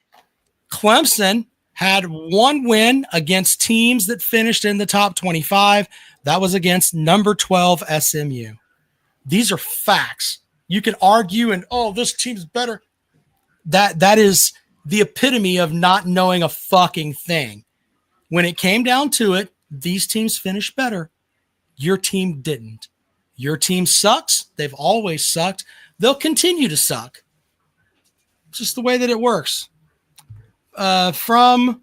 Clemson had one win against teams that finished in the top 25. That was against number 12 SMU. These are facts. You can argue and, oh, this team's better. That is the epitome of not knowing a fucking thing. When it came down to it, these teams finished better. Your team didn't. Your team sucks. They've always sucked. They'll continue to suck. It's just the way that it works. From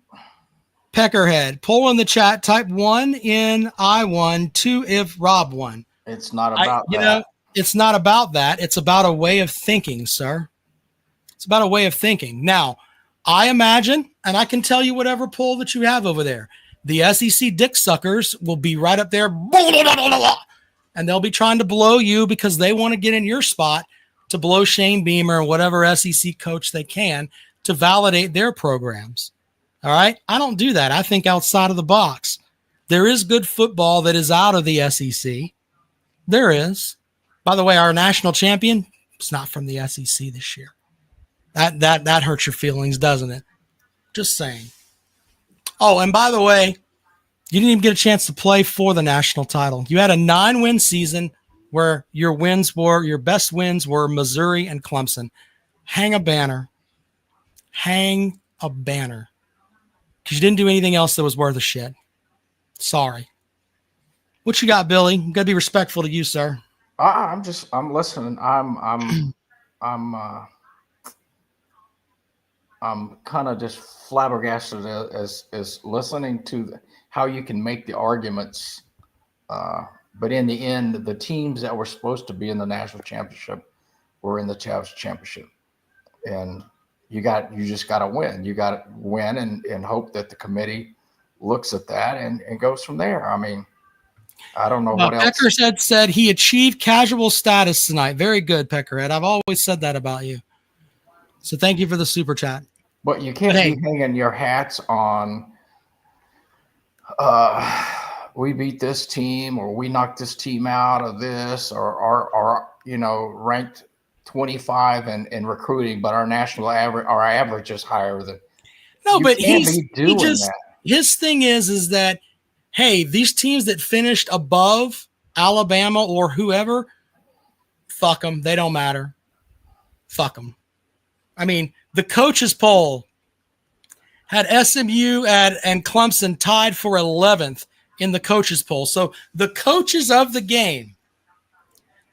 Peckerhead, poll in the chat, type 1 in I won, 2 if Rob won. It's not about that. Know, it's not about that. It's about a way of thinking, sir. It's about a way of thinking. Now, I imagine, and I can tell you whatever poll that you have over there, the SEC dick suckers will be right up there, and they'll be trying to blow you because they want to get in your spot to blow Shane Beamer or whatever SEC coach they can to validate their programs. All right? I don't do that. I think outside of the box. There is good football that is out of the SEC. There is. By the way, our national champion is not from the SEC this year. That hurts your feelings, doesn't it? Just saying. Oh, and by the way, you didn't even get a chance to play for the national title. You had a 9-win season where your best wins were Missouri and Clemson. Hang a banner. Hang a banner. Because you didn't do anything else that was worth a shit. Sorry. What you got, Billy? You got to be respectful to you, sir. I'm listening. I'm kind of just flabbergasted as listening to how you can make the arguments. But in the end, the teams that were supposed to be in the national championship were in the championship. And you just got to win. You got to win and hope that the committee looks at that and goes from there. I mean, I don't know what else. Peckerhead said he achieved casual status tonight. Very good, Peckerhead. I've always said that about you. So thank you for the super chat. But you can't be hanging your hats on we beat this team or we knocked this team out of this or ranked 25 in recruiting, but our national average, our average is higher than. No, but his thing is that, hey, these teams that finished above Alabama or whoever, fuck them. They don't matter. Fuck them. I mean, the coaches poll had SMU and Clemson tied for 11th in the coaches poll. So the coaches of the game,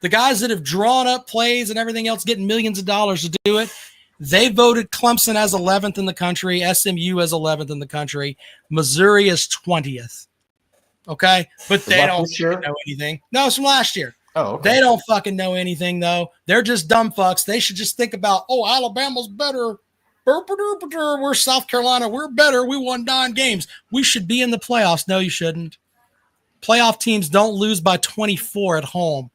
the guys that have drawn up plays and everything else, getting millions of dollars to do it, they voted Clemson as 11th in the country, SMU as 11th in the country, Missouri as 20th. Okay? But they don't know anything. No, it's from last year. Oh, okay. They don't fucking know anything, though. They're just dumb fucks. They should just think about, oh, Alabama's better. We're South Carolina. We're better. We won 9 games. We should be in the playoffs. No, you shouldn't. Playoff teams don't lose by 24 at home.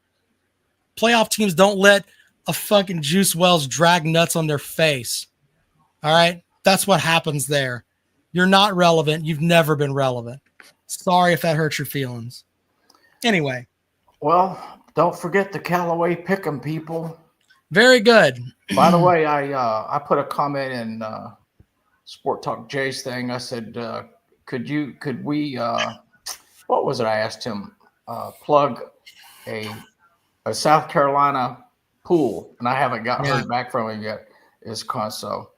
Playoff teams don't let a fucking Juice Wells drag nuts on their face. All right? That's what happens there. You're not relevant. You've never been relevant. Sorry if that hurts your feelings. Anyway. Well, don't forget the Calloway Pick'em, people. Very good. By the way, I put a comment in Sport Talk Jay's thing. I said, could we what was it? I asked him plug a South Carolina pool, and I haven't heard back from him yet. It's so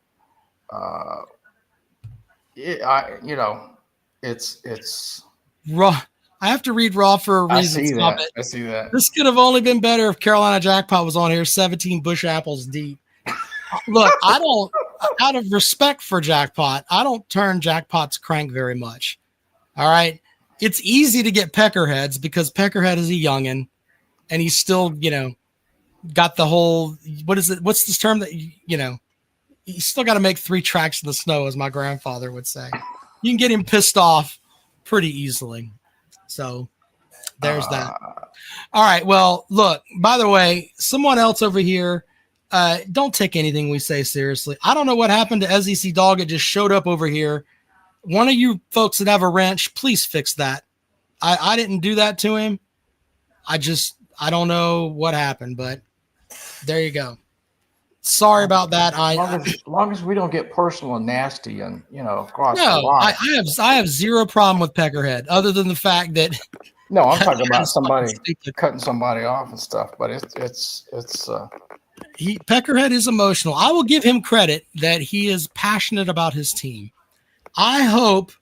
it's raw. I have to read raw for a reason. I see that. This could have only been better if Carolina Jackpot was on here 17 bush apples deep. Look, I don't, out of respect for Jackpot, I don't turn Jackpot's crank very much. All right. It's easy to get Peckerheads because Peckerhead is a youngin' and he's still, got the whole, what is it? What's this term that, he's still got to make 3 tracks in the snow, as my grandfather would say. You can get him pissed off pretty easily. So there's that. All right. Well, look, by the way, someone else over here, don't take anything we say seriously. I don't know what happened to SEC Dog. It just showed up over here. One of you folks that have a wrench, please fix that. I didn't do that to him. I don't know what happened, but there you go. Sorry about that. As long as we don't get personal and nasty and, across the No, line. I have zero problem with Peckerhead, other than the fact that No, I'm talking about somebody cutting somebody off and stuff, but Peckerhead is emotional. I will give him credit that he is passionate about his team. I hope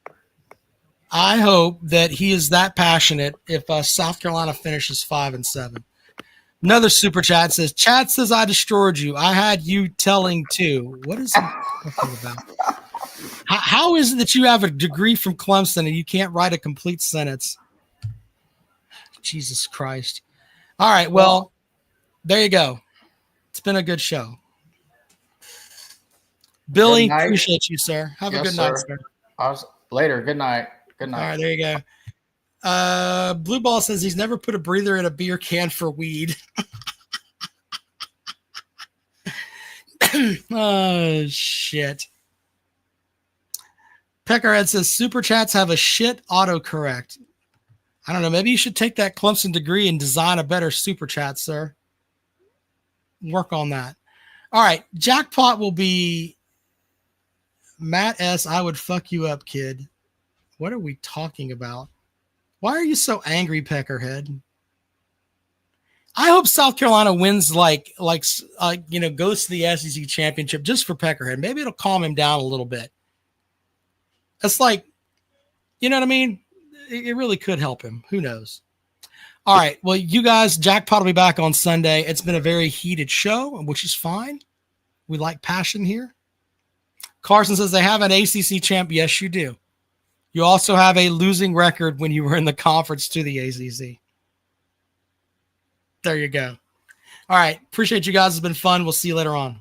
that he is that passionate if South Carolina finishes 5-7. Another super chat says, Chad says I destroyed you. I had you telling too. What is he talking about? How is it that you have a degree from Clemson and you can't write a complete sentence? Jesus Christ. All right, well, there you go. It's been a good show. Billy, appreciate you, sir. Have a good night, sir. Later. Good night. Good night. All right, there you go. Blue Ball says he's never put a breather in a beer can for weed. Oh, shit. Peckerhead says super chats have a shit autocorrect. I don't know. Maybe you should take that Clemson degree and design a better super chat, sir. Work on that. All right. Jackpot will be Matt S. I would fuck you up, kid. What are we talking about? Why are you so angry, Peckerhead? I hope South Carolina wins goes to the SEC championship just for Peckerhead. Maybe it'll calm him down a little bit. It's like, you know what I mean? It really could help him. Who knows? All right. Well, you guys, Jackpot will be back on Sunday. It's been a very heated show, which is fine. We like passion here. Carson says they have an ACC champ. Yes, you do. You also have a losing record when you were in the conference to the ACC. There you go. All right. Appreciate you guys. It's been fun. We'll see you later on.